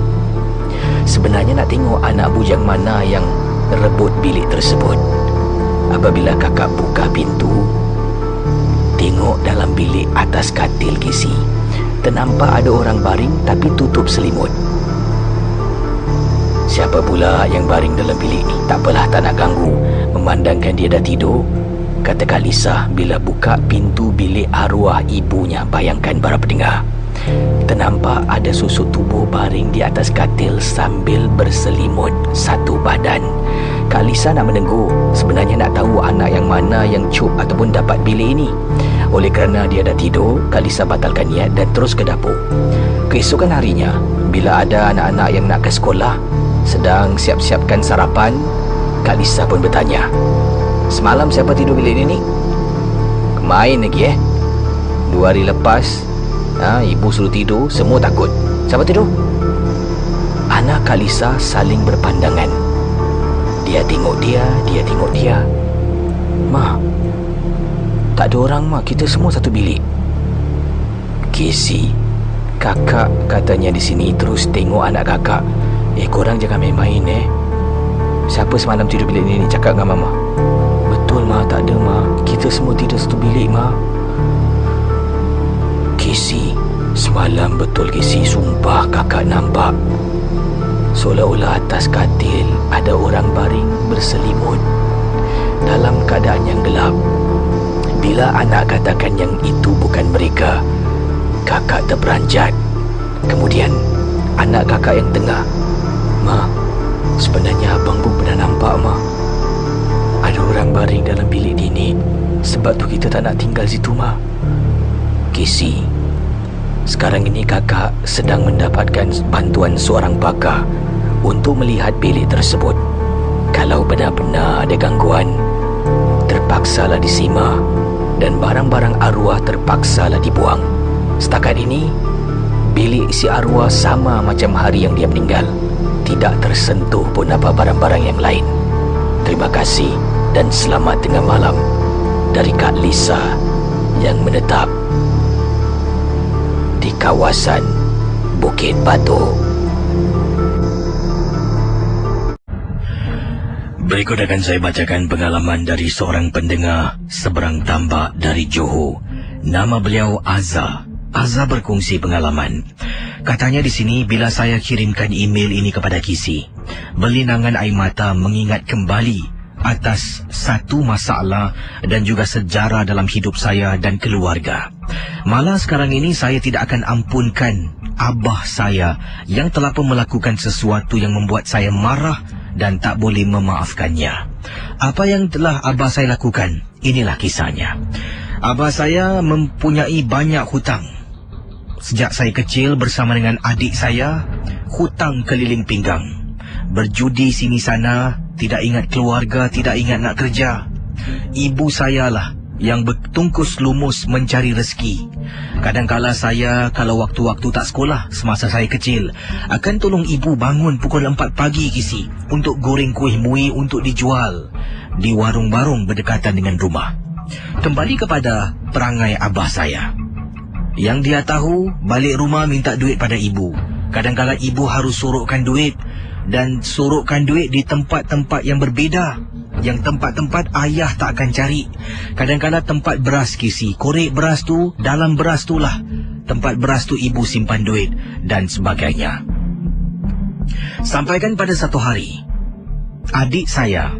Speaker 3: Sebenarnya nak tengok anak bujang mana yang rebut bilik tersebut. Apabila kakak buka pintu, tengok dalam bilik atas katil, Casey, ternampak ada orang baring tapi tutup selimut. Siapa pula yang baring dalam bilik ni? Tak apalah, tak nak ganggu. Memandangkan dia dah tidur, kata Kak Lisa bila buka pintu bilik arwah ibunya. Bayangkan para pendengar, ternampak ada susuk tubuh baring di atas katil sambil berselimut satu badan. Kak Lisa nak menegur, sebenarnya nak tahu anak yang mana yang cup ataupun dapat bilik ini. Oleh kerana dia dah tidur, Kak Lisa batalkan niat dan terus ke dapur. Keesokan harinya, bila ada anak-anak yang nak ke sekolah, sedang siap-siapkan sarapan, Kak Lisa pun bertanya, semalam siapa tidur bilik ini? Kemain lagi 2 hari lepas, ibu suruh tidur, semua takut. Siapa tidur? Anak Kak Lisa saling berpandangan. Dia tengok dia tengok dia. Ma, tak ada orang, Ma, kita semua satu bilik. Casey, kakak katanya di sini terus tengok anak kakak. Korang jangan main-main Siapa semalam tidur bilik ni cakap dengan Mama? Betul, Ma, tak ada, Ma. Kita semua tidur satu bilik, Ma. Casey, semalam betul, Casey. Sumpah kakak nampak seolah-olah atas katil ada orang baring berselimut dalam keadaan yang gelap. Bila anak katakan yang itu bukan mereka, kakak terperanjat. Kemudian anak kakak yang tengah, Ma, Sebenarnya abang pun pernah nampak, Mak. Ada orang baring dalam bilik Dini. Sebab tu kita tak nak tinggal situ, Mak. Casey, sekarang ini kakak sedang mendapatkan bantuan seorang pakar untuk melihat bilik tersebut. Kalau benar-benar ada gangguan, terpaksalah disima dan barang-barang arwah terpaksalah dibuang. Setakat ini, bilik si arwah sama macam hari yang dia meninggal. Tidak tersentuh pun apa barang-barang yang lain. Terima kasih dan selamat tengah malam dari Kak Lisa yang menetap di kawasan Bukit Batu. Berikut akan saya bacakan pengalaman dari seorang pendengar seberang tambak dari Johor. Nama beliau Azza. Azza berkongsi pengalaman. Katanya di sini, bila saya kirimkan email ini kepada Kisi, berlinangan air mata mengingat kembali atas satu masalah dan juga sejarah dalam hidup saya dan keluarga. Malah sekarang ini saya tidak akan ampunkan abah saya yang telah pun melakukan sesuatu yang membuat saya marah dan tak boleh memaafkannya. Apa yang telah abah saya lakukan? Inilah kisahnya. Abah saya mempunyai banyak hutang. Sejak saya kecil bersama dengan adik saya, hutang keliling pinggang. Berjudi sini sana, tidak ingat keluarga, tidak ingat nak kerja. Ibu saya lah yang bertungkus lumus mencari rezeki. Kadang-kala saya, kalau waktu-waktu tak sekolah, semasa saya kecil, akan tolong ibu bangun pukul 4 pagi Kisi untuk goreng kuih muih untuk dijual di warung-warung berdekatan dengan rumah. Kembali kepada perangai abah saya. Yang dia tahu, balik rumah minta duit pada ibu. Kadang-kala ibu harus sorokkan duit, dan sorokkan duit di tempat-tempat yang berbeza. Yang tempat-tempat ayah tak akan cari. Kadang-kala tempat beras Kisi, korek beras tu, dalam beras tu lah tempat beras tu ibu simpan duit dan sebagainya. Sampaikan pada satu hari, adik saya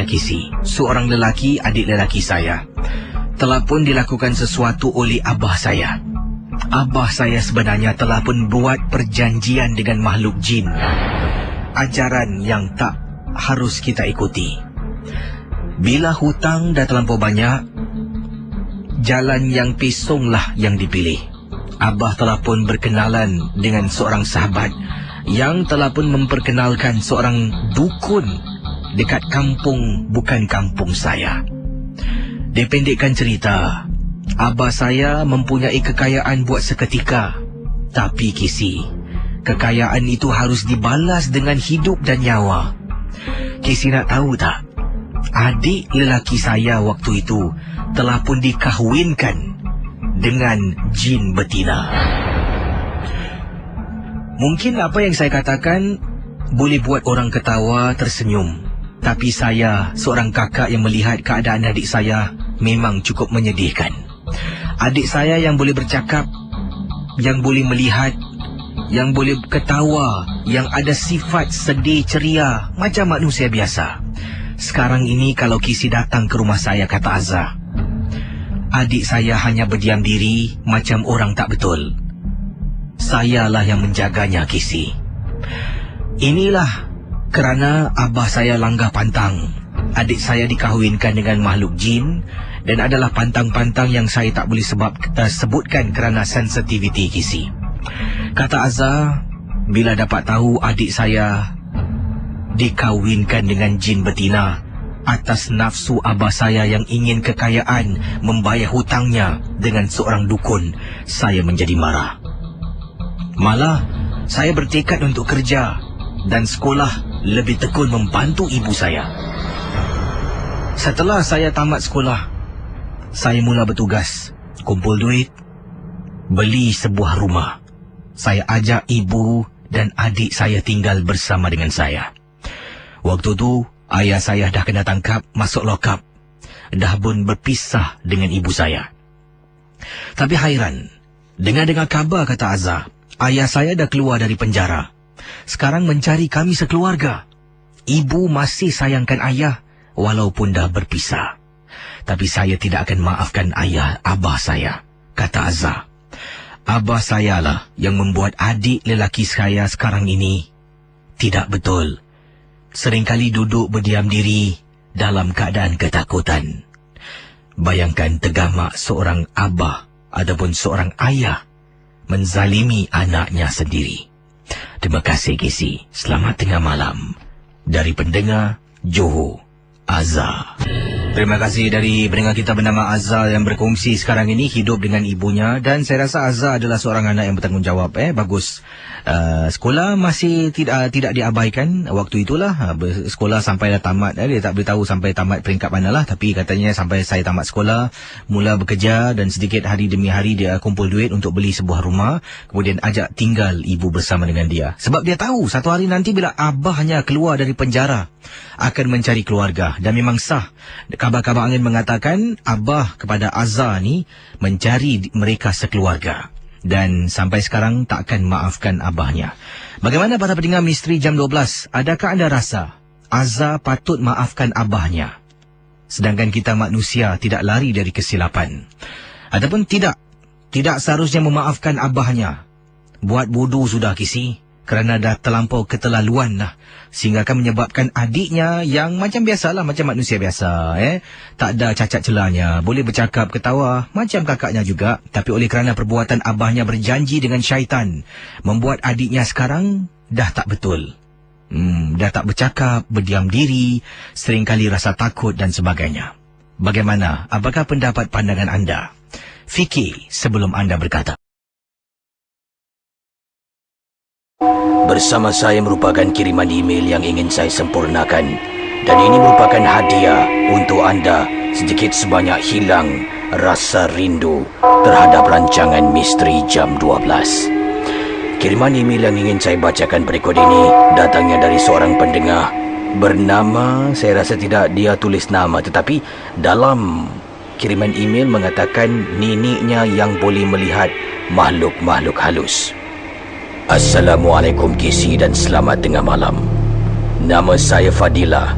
Speaker 3: Kisi, seorang lelaki, adik lelaki saya, telah pun dilakukan sesuatu oleh abah saya. Abah saya sebenarnya telah pun buat perjanjian dengan makhluk jin. Ajaran yang tak harus kita ikuti. Bila hutang dah terlampau banyak, jalan yang pisonglah yang dipilih. Abah telah pun berkenalan dengan seorang sahabat yang telah pun memperkenalkan seorang dukun dekat kampung bukan kampung saya. Dipendekkan cerita, abah saya mempunyai kekayaan buat seketika. Tapi Kisi, kekayaan itu harus dibalas dengan hidup dan nyawa. Kisi nak tahu tak? Adik lelaki saya waktu itu telah pun dikahwinkan dengan jin betina. Mungkin apa yang saya katakan boleh buat orang ketawa, tersenyum. Tapi saya, seorang kakak yang melihat keadaan adik saya, memang cukup menyedihkan. Adik saya yang boleh bercakap, yang boleh melihat, yang boleh ketawa, yang ada sifat sedih ceria macam manusia biasa. Sekarang ini kalau Kisi datang ke rumah saya, kata Azza, adik saya hanya berdiam diri macam orang tak betul. Sayalah yang menjaganya, Kisi. Inilah kerana abah saya langgar pantang. Adik saya dikahwinkan dengan makhluk jin dan adalah pantang-pantang yang saya tak boleh sebutkan kerana sensitiviti Kisi. Kata Azza, bila dapat tahu adik saya dikahwinkan dengan jin betina atas nafsu abah saya yang ingin kekayaan membayar hutangnya dengan seorang dukun, saya menjadi marah. Malah, saya bertekad untuk kerja dan sekolah lebih tekun membantu ibu saya. Setelah saya tamat sekolah, saya mula bertugas, kumpul duit, beli sebuah rumah. Saya ajak ibu dan adik saya tinggal bersama dengan saya. Waktu tu, ayah saya dah kena tangkap, masuk lokap. Dah pun berpisah dengan ibu saya. Tapi hairan, dengar-dengar kabar, kata Azza, ayah saya dah keluar dari penjara. Sekarang mencari kami sekeluarga. Ibu masih sayangkan ayah walaupun dah berpisah. Tapi saya tidak akan maafkan abah saya, kata Azza. abah sayalah yang membuat adik lelaki saya sekarang ini. Tidak betul. Seringkali duduk berdiam diri dalam keadaan ketakutan. Bayangkan tegamak seorang abah ataupun seorang ayah menzalimi anaknya sendiri. Terima kasih, Kisi. Selamat tengah malam. Dari pendengar Johor, Azhar. Terima kasih dari pendengar kita bernama Azhar yang berkongsi sekarang ini hidup dengan ibunya, dan saya rasa Azhar adalah seorang anak yang bertanggungjawab. Bagus. Sekolah masih tidak diabaikan. Waktu itulah sekolah sampai dah tamat. Dia tak beritahu sampai tamat peringkat manalah, tapi katanya sampai saya tamat sekolah, mula bekerja, dan sedikit hari demi hari dia kumpul duit untuk beli sebuah rumah, kemudian ajak tinggal ibu bersama dengan dia. Sebab dia tahu satu hari nanti bila abahnya keluar dari penjara akan mencari keluarga. Dan memang sah. Kabar-kabar angin mengatakan abah kepada Azhar ni mencari mereka sekeluarga. Dan sampai sekarang takkan maafkan abahnya. Bagaimana para pendengar Misteri Jam 12? Adakah anda rasa Azhar patut maafkan abahnya? Sedangkan kita manusia tidak lari dari kesilapan. Ataupun tidak seharusnya memaafkan abahnya. Buat bodoh sudah, Kisi. Kerana dah terlampau keterlaluan lah. Sehingga akan menyebabkan adiknya yang macam biasalah, macam manusia biasa. Tak ada cacat celahnya. Boleh bercakap, ketawa, macam kakaknya juga. Tapi oleh kerana perbuatan abahnya berjanji dengan syaitan, membuat adiknya sekarang dah tak betul. Dah tak bercakap, berdiam diri, seringkali rasa takut dan sebagainya. Bagaimana? Apakah pendapat pandangan anda? Fikir sebelum anda berkata. Bersama saya merupakan kiriman email yang ingin saya sempurnakan, dan ini merupakan hadiah untuk anda sedikit sebanyak hilang rasa rindu terhadap rancangan Misteri Jam 12. Kiriman email yang ingin saya bacakan berikut ini datangnya dari seorang pendengar bernama, saya rasa tidak dia tulis nama, tetapi dalam kiriman email mengatakan nenek-nya yang boleh melihat makhluk-makhluk halus. Assalamualaikum, Kisi, dan selamat tengah malam. Nama saya Fadilah.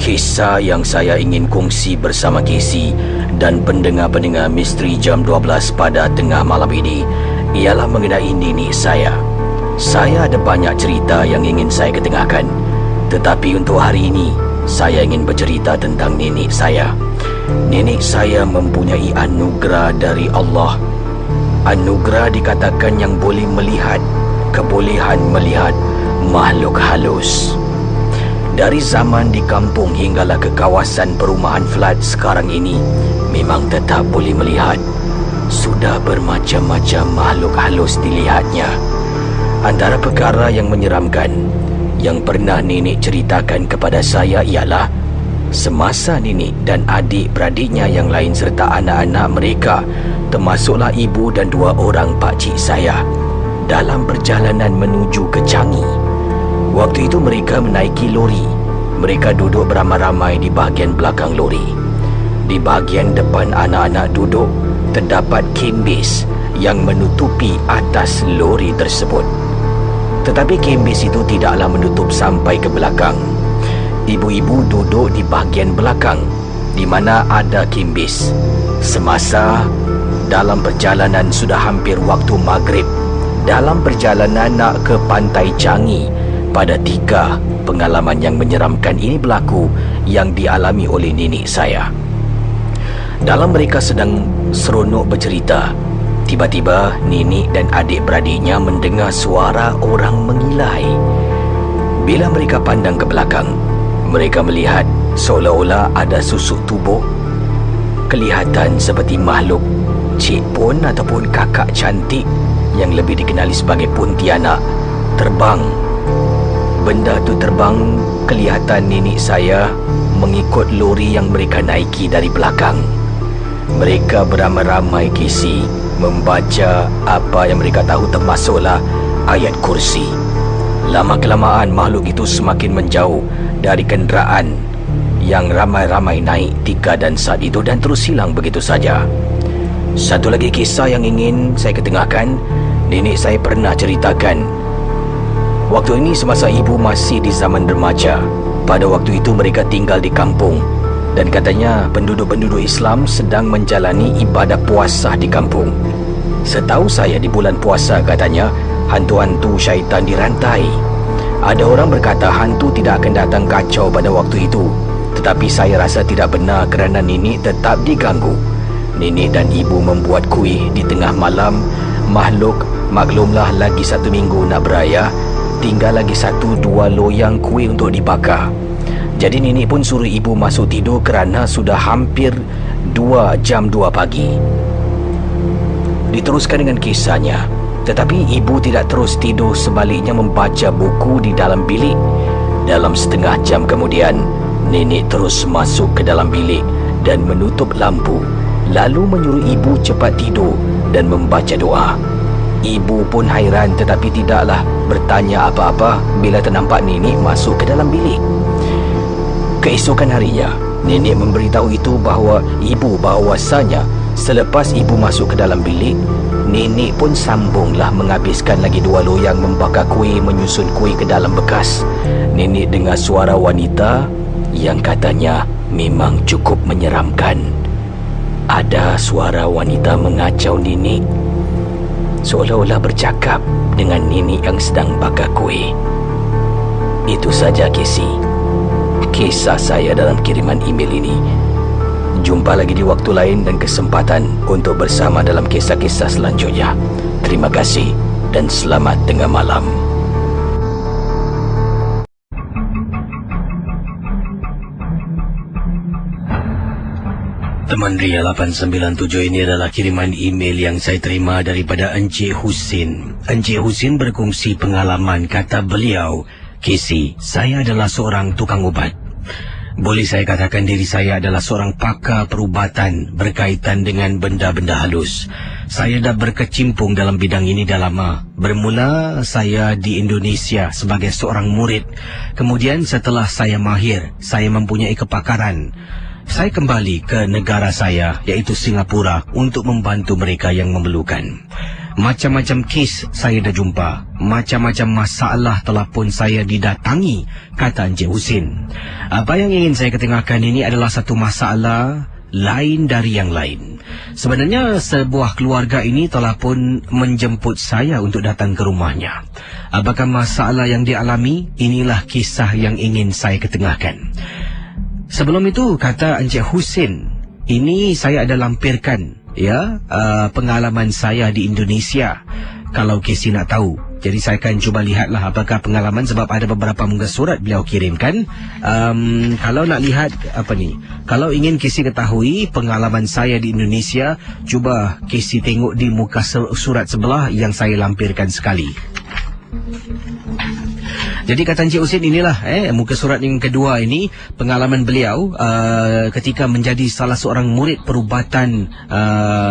Speaker 3: Kisah yang saya ingin kongsi bersama Kisi dan pendengar-pendengar Misteri Jam 12 pada tengah malam ini ialah mengenai nenek saya. Saya ada banyak cerita yang ingin saya ketengahkan, tetapi untuk hari ini saya ingin bercerita tentang nenek saya. Nenek saya mempunyai anugerah dari Allah. Anugerah dikatakan yang boleh melihat, kebolehan melihat makhluk halus. Dari zaman di kampung hinggalah ke kawasan perumahan flat sekarang ini, memang tetap boleh melihat. Sudah bermacam-macam makhluk halus dilihatnya. Antara perkara yang menyeramkan yang pernah nenek ceritakan kepada saya ialah semasa nenek dan adik-beradiknya yang lain serta anak-anak mereka, termasuklah ibu dan 2 orang pakcik saya, dalam perjalanan menuju ke Changi. Waktu itu mereka menaiki lori. Mereka duduk beramai-ramai di bahagian belakang lori. Di bahagian depan anak-anak duduk, terdapat kembis yang menutupi atas lori tersebut. Tetapi kembis itu tidaklah menutup sampai ke belakang. Ibu-ibu duduk di bahagian belakang, di mana ada kembis. Semasa dalam perjalanan sudah hampir waktu maghrib, dalam perjalanan nak ke pantai Changi, pada 3 pengalaman yang menyeramkan ini berlaku yang dialami oleh nenek saya. Dalam mereka sedang seronok bercerita, tiba-tiba nenek dan adik-beradiknya mendengar suara orang mengilai. Bila mereka pandang ke belakang, mereka melihat seolah-olah ada susuk tubuh. Kelihatan seperti makhluk Cik Pon ataupun kakak cantik yang lebih dikenali sebagai Pontianak terbang. Benda tu terbang, kelihatan nenek saya mengikut lori yang mereka naiki dari belakang. Mereka beramai-ramai, Kisi, membaca apa yang mereka tahu termasuklah ayat kursi. Lama-kelamaan makhluk itu semakin menjauh dari kenderaan yang ramai-ramai naik 3 dan saat itu dan terus hilang begitu saja. Satu lagi kisah yang ingin saya ketengahkan, nenek saya pernah ceritakan. Waktu ini semasa ibu masih di zaman remaja. Pada waktu itu mereka tinggal di kampung, dan katanya penduduk-penduduk Islam sedang menjalani ibadah puasa di kampung. Setahu saya di bulan puasa katanya, hantu-hantu syaitan dirantai. Ada orang berkata hantu tidak akan datang kacau pada waktu itu. Tetapi saya rasa tidak benar kerana nenek tetap diganggu. Nenek dan ibu membuat kuih di tengah malam. Maklumlah lagi 1 minggu nak beraya. Tinggal lagi 1-2 loyang kuih untuk dibakar. Jadi nenek pun suruh ibu masuk tidur kerana sudah hampir 2 pagi. Diteruskan dengan kisahnya. Tetapi ibu tidak terus tidur, sebaliknya membaca buku di dalam bilik. Dalam setengah jam kemudian, nenek terus masuk ke dalam bilik dan menutup lampu, lalu menyuruh ibu cepat tidur dan membaca doa. Ibu pun hairan tetapi tidaklah bertanya apa-apa bila ternampak nenek masuk ke dalam bilik. Keesokan harinya, nenek memberitahu itu bahawa bahawasanya selepas ibu masuk ke dalam bilik, nenek pun sambunglah menghabiskan lagi 2 loyang membakar kuih, menyusun kuih ke dalam bekas. Nenek dengar suara wanita yang katanya memang cukup menyeramkan. Ada suara wanita mengacau nenek, seolah-olah bercakap dengan nenek yang sedang bakar kuih. Itu saja kisah saya dalam kiriman email ini. Jumpa lagi di waktu lain dan kesempatan untuk bersama dalam kisah-kisah selanjutnya. Terima kasih dan selamat tengah malam. Teman Ria 897, ini adalah kiriman email yang saya terima daripada Encik Husin. Encik Husin berkongsi pengalaman. Kata beliau, Casey, saya adalah seorang tukang ubat. Boleh saya katakan diri saya adalah seorang pakar perubatan berkaitan dengan benda-benda halus. Saya dah berkecimpung dalam bidang ini dah lama. Bermula saya di Indonesia sebagai seorang murid. Kemudian setelah saya mahir, saya mempunyai kepakaran. Saya kembali ke negara saya, iaitu Singapura, untuk membantu mereka yang memerlukan. Macam-macam kes saya dah jumpa. Macam-macam masalah telah pun saya didatangi, kata Encik Husin. Apa yang ingin saya ketengahkan ini adalah satu masalah lain dari yang lain. Sebenarnya sebuah keluarga ini telah pun menjemput saya untuk datang ke rumahnya. Apakah masalah yang dialami? Inilah kisah yang ingin saya ketengahkan. Sebelum itu, kata Encik Husin, ini saya ada lampirkan pengalaman saya di Indonesia. Kalau Casey nak tahu, jadi saya akan cuba lihatlah apakah pengalaman, sebab ada beberapa muka surat beliau kirimkan. Kalau nak lihat kalau ingin Casey ketahui pengalaman saya di Indonesia, cuba Casey tengok di muka surat sebelah yang saya lampirkan sekali. Jadi kata Encik Husin, inilah muka surat yang kedua ini, pengalaman beliau ketika menjadi salah seorang murid perubatan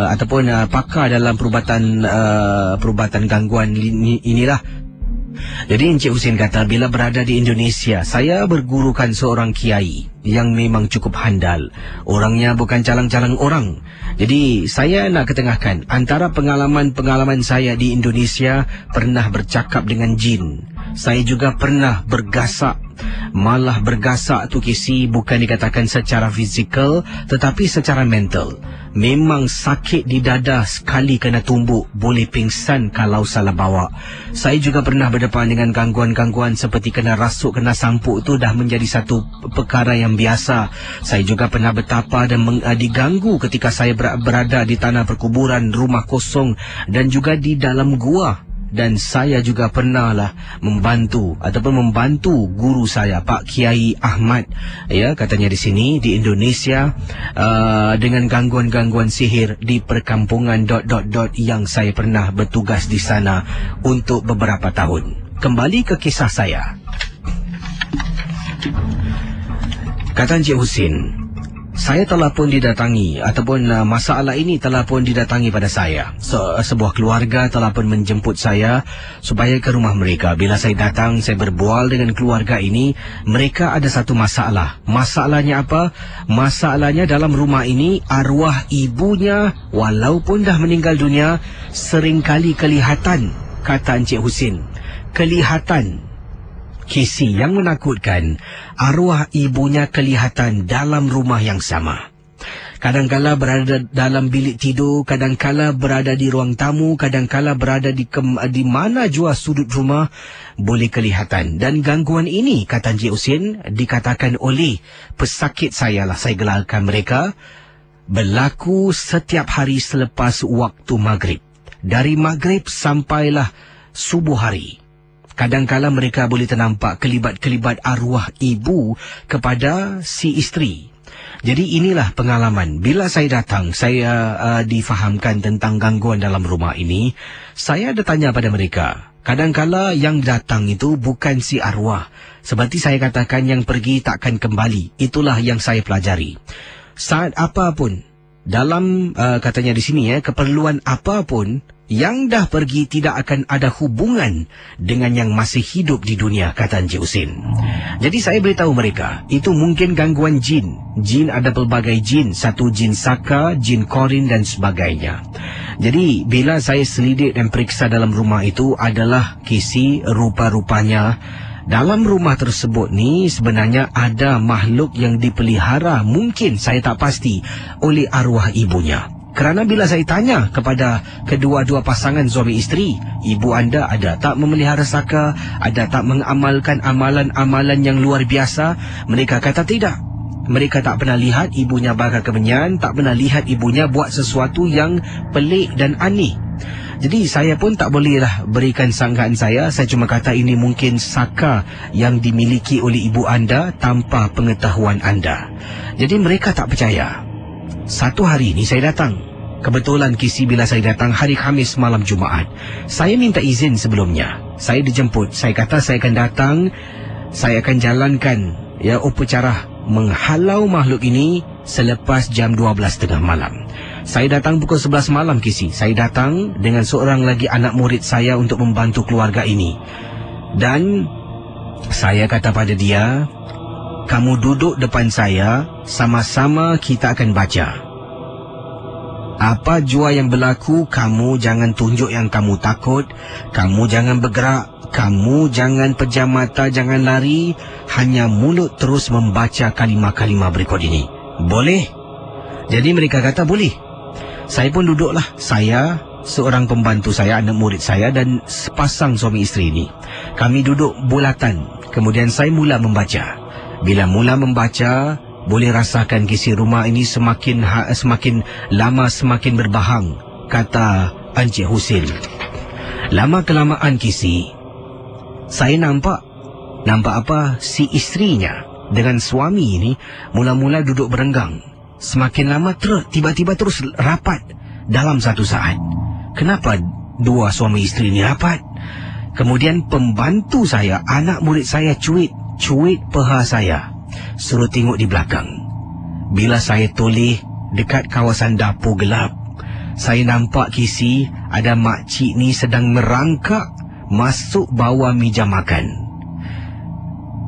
Speaker 3: ataupun pakar dalam perubatan gangguan inilah. Jadi Encik Husin kata, bila berada di Indonesia, saya bergurukan seorang kiai yang memang cukup handal. Orangnya bukan calang-calang orang. Jadi saya nak ketengahkan antara pengalaman-pengalaman saya di Indonesia, pernah bercakap dengan jin. Saya juga pernah bergasak. Malah bergasak tu Casey bukan dikatakan secara fizikal, tetapi secara mental. Memang sakit di dada sekali kena tumbuk, boleh pingsan kalau salah bawa. Saya juga pernah berdepan dengan gangguan-gangguan seperti kena rasuk, kena sampuk, tu dah menjadi satu perkara yang biasa. Saya juga pernah bertapa dan diganggu ketika saya berada di tanah perkuburan, rumah kosong dan juga di dalam gua. Dan saya juga pernahlah membantu guru saya, Pak Kiai Ahmad, katanya di sini di Indonesia, dengan gangguan-gangguan sihir di perkampungan ... yang saya pernah bertugas di sana untuk beberapa tahun. Kembali ke kisah saya. Kata Encik Husin, saya telah pun didatangi ataupun masalah ini telah pun didatangi pada saya. Sebuah keluarga telah pun menjemput saya supaya ke rumah mereka. Bila saya datang, saya berbual dengan keluarga ini. Mereka ada satu masalah. Masalahnya apa? Masalahnya dalam rumah ini, arwah ibunya walaupun dah meninggal dunia, seringkali kelihatan, kata Encik Husin. Kelihatan. Casey, yang menakutkan, arwah ibunya kelihatan dalam rumah yang sama. Kadangkala berada dalam bilik tidur, kadangkala berada di ruang tamu, kadangkala berada di mana jua sudut rumah boleh kelihatan. Dan gangguan ini, kata Encik Husin, dikatakan oleh pesakit saya lah, saya gelarkan mereka, berlaku setiap hari selepas waktu maghrib. Dari maghrib sampailah subuh hari. Kadangkala mereka boleh ternampak kelibat-kelibat arwah ibu kepada si isteri. Jadi inilah pengalaman. Bila saya datang, saya difahamkan tentang gangguan dalam rumah ini. Saya ada tanya pada mereka. Kadangkala yang datang itu bukan si arwah. Seperti saya katakan, yang pergi takkan kembali. Itulah yang saya pelajari. Saat apapun, dalam katanya di sini keperluan apapun, yang dah pergi tidak akan ada hubungan dengan yang masih hidup di dunia, kata Encik Husin. Jadi saya beritahu mereka, itu mungkin gangguan jin. Jin ada pelbagai jin, satu jin saka, jin korin dan sebagainya. Jadi bila saya selidik dan periksa dalam rumah itu, adalah kisi rupa-rupanya dalam rumah tersebut ni sebenarnya ada makhluk yang dipelihara, mungkin saya tak pasti, oleh arwah ibunya. Kerana bila saya tanya kepada kedua-dua pasangan suami isteri, ibu anda ada tak memelihara saka, ada tak mengamalkan amalan-amalan yang luar biasa? Mereka kata tidak. Mereka tak pernah lihat ibunya bakar kemenyan, tak pernah lihat ibunya buat sesuatu yang pelik dan aneh. Jadi saya pun tak bolehlah berikan sangkaan saya cuma kata ini mungkin saka yang dimiliki oleh ibu anda tanpa pengetahuan anda. Jadi mereka tak percaya. Satu hari ini saya datang. Kebetulan kisi bila saya datang hari Khamis malam Jumaat. Saya minta izin sebelumnya. Saya dijemput. Saya kata saya akan datang. Saya akan jalankan upacara menghalau makhluk ini selepas jam 12:30 malam. Saya datang pukul 11 malam kisi. Saya datang dengan seorang lagi anak murid saya untuk membantu keluarga ini. Dan saya kata pada dia, kamu duduk depan saya, sama-sama kita akan baca. Apa jua yang berlaku, kamu jangan tunjuk yang kamu takut, kamu jangan bergerak, kamu jangan pejam mata, jangan lari, hanya mulut terus membaca kalimah-kalimah berikut ini. Boleh? Jadi mereka kata boleh. Saya pun duduklah, saya, seorang pembantu saya, anak murid saya dan sepasang suami isteri ini. Kami duduk bulatan, kemudian saya mula membaca. Bila mula membaca, boleh rasakan kisi rumah ini semakin lama semakin berbahang, kata Encik Husin. Lama-kelamaan kisi, saya nampak apa? Si isterinya dengan suami ini mula-mula duduk berenggang. Semakin lama tiba-tiba terus rapat dalam satu saat. Kenapa dua suami isteri ini rapat? Kemudian pembantu saya, anak murid saya cuit peha saya, suruh tengok di belakang. Bila saya toleh dekat kawasan dapur gelap, saya nampak kisi ada makcik ni sedang merangkak masuk bawah meja makan.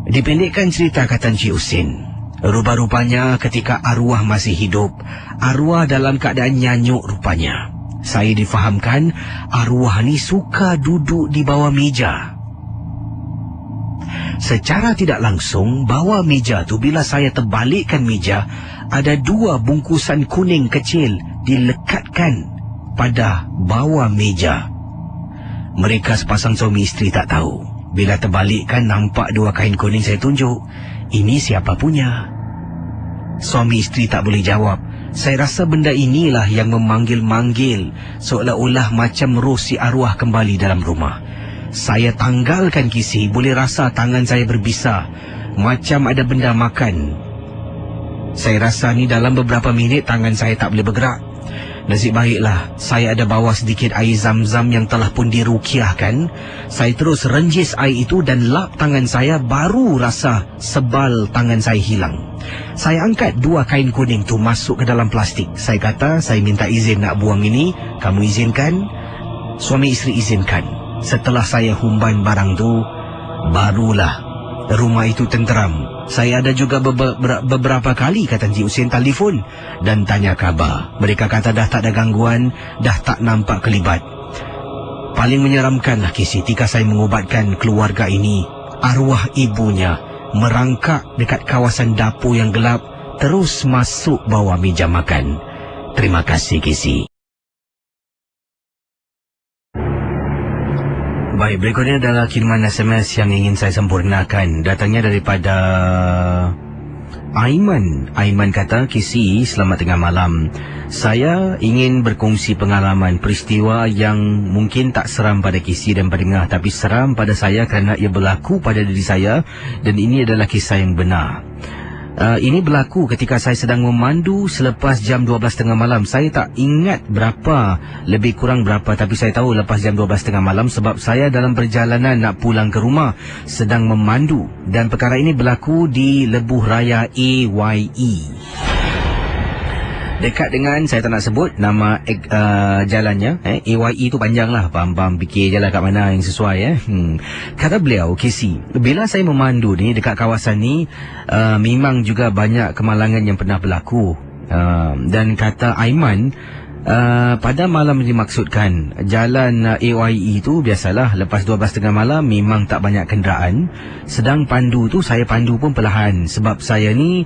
Speaker 3: Dipendekkan cerita, kata Encik Husin, rupa-rupanya ketika arwah masih hidup, arwah dalam keadaan nyanyuk rupanya. Saya difahamkan arwah ni suka duduk di bawah meja. Secara tidak langsung, bawah meja tu bila saya terbalikkan meja, ada dua bungkusan kuning kecil dilekatkan pada bawah meja. Mereka sepasang suami isteri tak tahu. Bila terbalikkan nampak dua kain kuning, saya tunjuk, ini siapa punya? Suami isteri tak boleh jawab. Saya rasa benda inilah yang memanggil-manggil, seolah-olah macam roh si arwah kembali dalam rumah. Saya tanggalkan kisi, boleh rasa tangan saya berbisa, macam ada benda makan. Saya rasa ni dalam beberapa minit tangan saya tak boleh bergerak. Nasib baiklah, saya ada bawa sedikit air zam-zam yang telah pun dirukiahkan. Saya terus renjis air itu dan lap tangan saya, baru rasa sebal tangan saya hilang. Saya angkat dua kain kuning tu masuk ke dalam plastik. Saya kata, saya minta izin nak buang ini, kamu izinkan? Suami isteri izinkan. Setelah saya humban barang tu, barulah rumah itu tenteram. Saya ada juga beberapa kali, kata Encik Husin, telefon dan tanya khabar. Mereka kata dah tak ada gangguan, dah tak nampak kelibat. Paling menyeramkanlah kisi ketika saya mengubatkan keluarga ini. Arwah ibunya merangkak dekat kawasan dapur yang gelap, terus masuk bawah meja makan. Terima kasih, Casey. Baik, berikutnya adalah kiriman SMS yang ingin saya sempurnakan. Datangnya daripada Aiman. Aiman kata, Casey, selamat tengah malam. Saya ingin berkongsi pengalaman peristiwa yang mungkin tak seram pada Casey dan pendengar, tapi seram pada saya kerana ia berlaku pada diri saya dan ini adalah kisah yang benar. Ini berlaku ketika saya sedang memandu selepas jam 12.30 malam. Saya tak ingat berapa, lebih kurang berapa, tapi saya tahu lepas jam 12.30 malam sebab saya dalam perjalanan nak pulang ke rumah sedang memandu. Dan perkara ini berlaku di Lebuh Raya AYE. Dekat dengan, saya tak nak sebut nama jalannya. AYE tu panjang lah. Pam-pam fikir je lah kat mana yang sesuai. Kata beliau, Casey, bila saya memandu ni dekat kawasan ni, memang juga banyak kemalangan yang pernah berlaku. Dan kata Aiman, pada malam dimaksudkan, jalan AYE tu biasalah lepas 12.30 malam memang tak banyak kenderaan. Sedang pandu tu, saya pandu pun perlahan sebab saya ni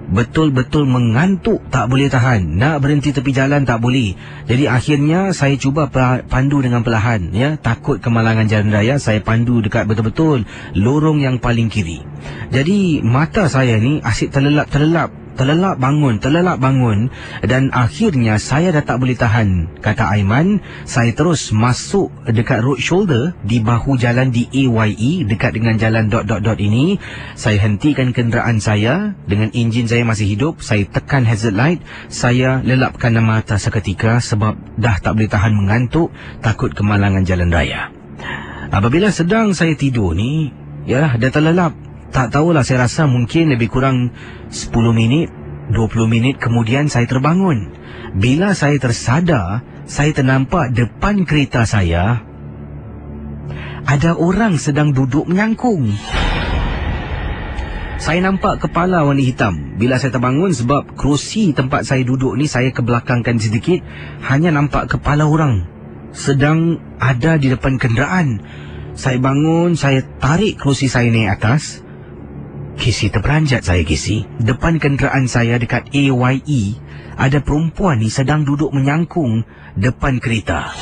Speaker 3: betul-betul mengantuk, tak boleh tahan. Nak berhenti tepi jalan tak boleh. Jadi akhirnya saya cuba pandu dengan perlahan, ya. Takut kemalangan jalan raya, saya pandu dekat betul-betul lorong yang paling kiri. Jadi mata saya ni asyik terlelap bangun dan akhirnya saya dah tak boleh tahan. Kata Aiman, saya terus masuk dekat road shoulder di bahu jalan di AYE dekat dengan jalan ... ini. Saya hentikan kenderaan saya dengan enjin saya masih hidup. Saya tekan hazard light. Saya lelapkan mata seketika sebab dah tak boleh tahan mengantuk, takut kemalangan jalan raya. Apabila sedang saya tidur ni, yalah, dah terlelap. Tak tahulah, saya rasa mungkin lebih kurang 10 minit, 20 minit kemudian saya terbangun. Bila saya tersadar, saya ternampak depan kereta saya ada orang sedang duduk menyangkung. Saya nampak kepala warna hitam. Bila saya terbangun, sebab kerusi tempat saya duduk ni saya kebelakangkan sedikit, hanya nampak kepala orang sedang ada di depan kenderaan. Saya bangun, saya tarik kerusi saya naik atas. Casey, terperanjat saya, Casey. Depan kenderaan saya dekat AYE, ada perempuan ni sedang duduk menyangkung depan kereta.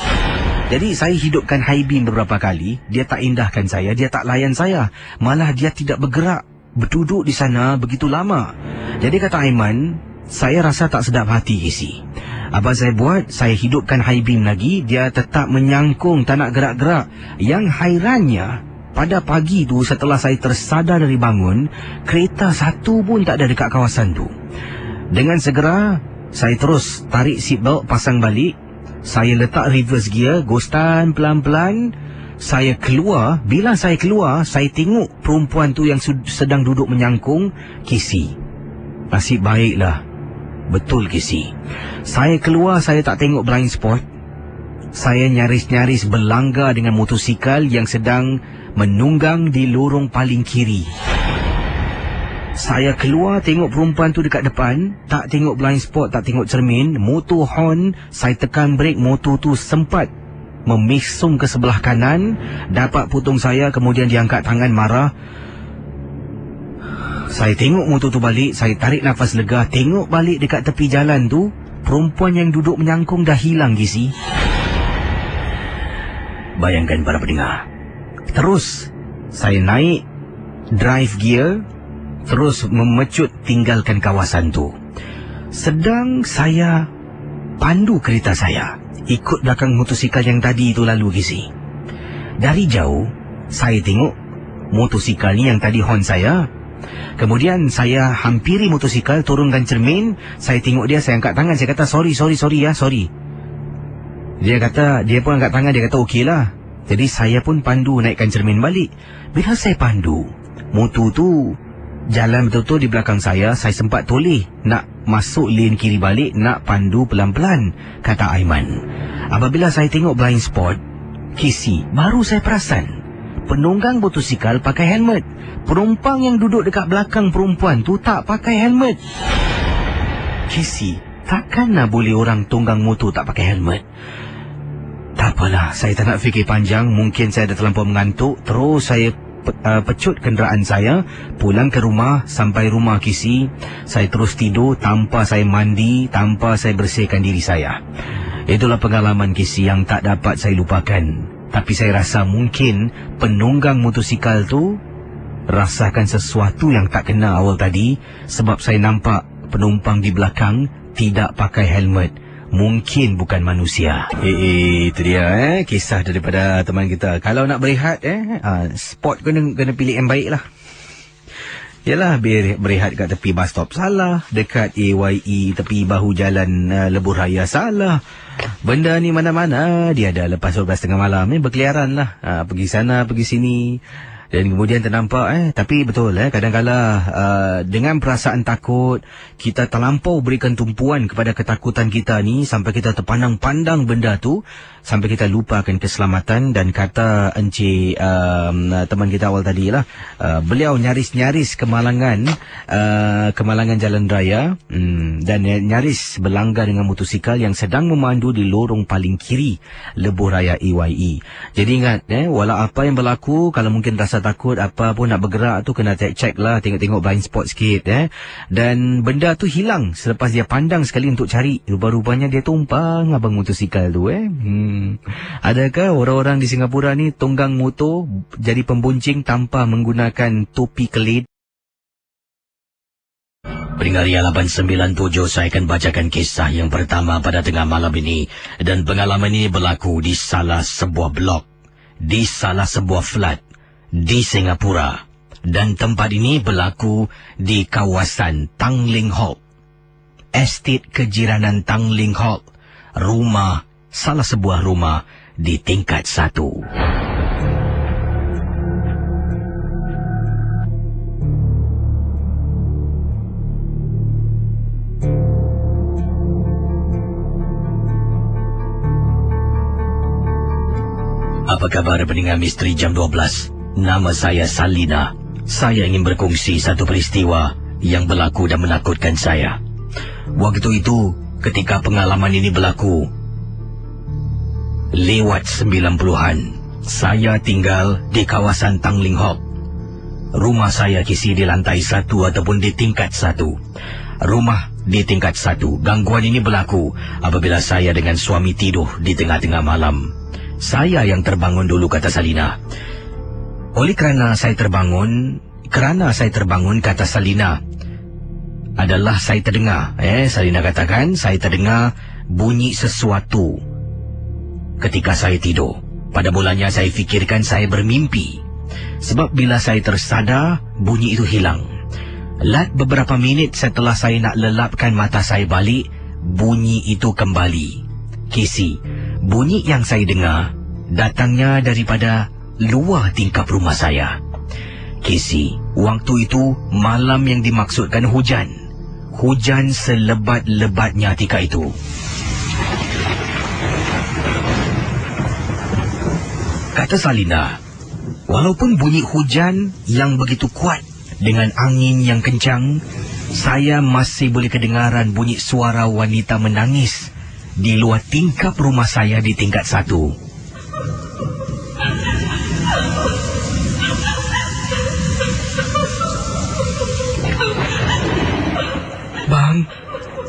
Speaker 3: Jadi saya hidupkan high beam beberapa kali. Dia tak indahkan saya, dia tak layan saya. Malah dia tidak bergerak, berduduk di sana begitu lama. Jadi kata Aiman, saya rasa tak sedap hati, Casey. Apa saya buat? Saya hidupkan high beam lagi. Dia tetap menyangkung, tak nak gerak-gerak. Yang hairannya, pada pagi tu setelah saya tersadar dari bangun, kereta satu pun tak ada dekat kawasan tu. Dengan segera, saya terus tarik seatbelt, pasang balik. Saya letak reverse gear, ghostan pelan-pelan. Saya keluar. Bila saya keluar, saya tengok perempuan tu yang sedang duduk menyangkung. Casey, nasib baiklah. Betul, Casey. Saya keluar, saya tak tengok blind spot. Saya nyaris-nyaris berlanggar dengan motosikal yang sedang menunggang di lorong paling kiri. Saya keluar, tengok perempuan tu dekat depan, tak tengok blind spot, tak tengok cermin, motor horn, saya tekan brek, motor tu sempat memisung ke sebelah kanan, dapat potong saya, kemudian dia angkat tangan marah. Saya tengok motor tu balik, saya tarik nafas lega, tengok balik dekat tepi jalan tu, perempuan yang duduk menyangkung dah hilang, Casey. Bayangkan para pendengar. Terus saya naik drive gear, terus memecut tinggalkan kawasan tu. Sedang saya pandu kereta saya, ikut belakang motosikal yang tadi itu lalu, Casey. Dari jauh saya tengok motosikal ni yang tadi horn saya. Kemudian saya hampiri motosikal, turunkan cermin. Saya tengok dia, saya angkat tangan, saya kata sorry ya, sorry. Dia pun angkat tangan, dia kata okey lah. Jadi saya pun pandu naikkan cermin balik. Bila saya pandu, motor tu jalan betul-betul di belakang saya sempat toleh nak masuk lane kiri balik, nak pandu pelan-pelan, kata Aiman. Apabila saya tengok blind spot, Casey, baru saya perasan penunggang motosikal pakai helmet. Penumpang yang duduk dekat belakang perempuan tu tak pakai helmet. Casey, takkan nak boleh orang tunggang motor tak pakai helmet? Tak apalah, saya tak nak fikir panjang. Mungkin saya dah terlampau mengantuk. Terus saya pecut kenderaan saya, pulang ke rumah. Sampai rumah Kisi, saya terus tidur tanpa saya mandi, tanpa saya bersihkan diri saya. Itulah pengalaman Kisi yang tak dapat saya lupakan. Tapi saya rasa mungkin penunggang motosikal tu rasakan sesuatu yang tak kena awal tadi, sebab saya nampak penumpang di belakang tidak pakai helmet. Mungkin bukan manusia. Itu dia kisah daripada teman kita. Kalau nak berehat spot kena pilih yang baik lah. Yalah, berehat kat tepi bus stop salah, dekat AYE tepi bahu jalan Lebuh Raya salah. Benda ni mana-mana dia ada lepas 12.30 malam berkeliaran lah, pergi sana pergi sini. Dan kemudian ternampak tapi betul kadang-kala dengan perasaan takut kita terlampau berikan tumpuan kepada ketakutan kita ni sampai kita terpandang-pandang benda tu sampai kita lupakan keselamatan. Dan kata Encik teman kita awal tadi lah, beliau nyaris-nyaris kemalangan jalan raya dan nyaris berlanggar dengan motosikal yang sedang memandu di lorong paling kiri Lebuh Raya AYE. Jadi ingat walau apa yang berlaku, kalau mungkin rasa takut apa pun nak bergerak tu kena check lah, tengok-tengok blind spot sikit Dan benda tu hilang selepas dia pandang sekali untuk cari. Rupa-rupanya dia tumpang abang motosikal tu Adakah orang-orang di Singapura ni tunggang motor jadi pembuncing tanpa menggunakan topi keled? Pendengar Ria 897, saya akan bacakan kisah yang pertama pada tengah malam ini. Dan pengalaman ini berlaku di salah sebuah blok, di salah sebuah flat di Singapura. Dan tempat ini berlaku di kawasan Tanglin Halt, estate kejiranan Tanglin Halt, salah sebuah rumah di tingkat 1. Apa kabar pendengar Misteri Jam 12? Nama saya Salina. Saya ingin berkongsi satu peristiwa yang berlaku dan menakutkan saya. Waktu itu, ketika pengalaman ini berlaku, lewat 90-an, saya tinggal di kawasan Tanglin Halt. Rumah saya Kisi di lantai 1 ataupun di tingkat 1. Rumah di tingkat 1. Gangguan ini berlaku apabila saya dengan suami tidur di tengah-tengah malam. Saya yang terbangun dulu, kata Salina. Kerana saya terbangun, kata Salina, adalah saya terdengar, Salina katakan, saya terdengar bunyi sesuatu ketika saya tidur. Pada mulanya saya fikirkan saya bermimpi, sebab bila saya tersadar, bunyi itu hilang. Beberapa minit setelah saya nak lelapkan mata saya balik, bunyi itu kembali. Kisi, bunyi yang saya dengar datangnya daripada luar tingkap rumah saya. Kisi, waktu itu malam yang dimaksudkan hujan. Hujan selebat-lebatnya ketika itu. Kata Salina, walaupun bunyi hujan yang begitu kuat dengan angin yang kencang, saya masih boleh kedengaran bunyi suara wanita menangis di luar tingkap rumah saya di tingkat 1.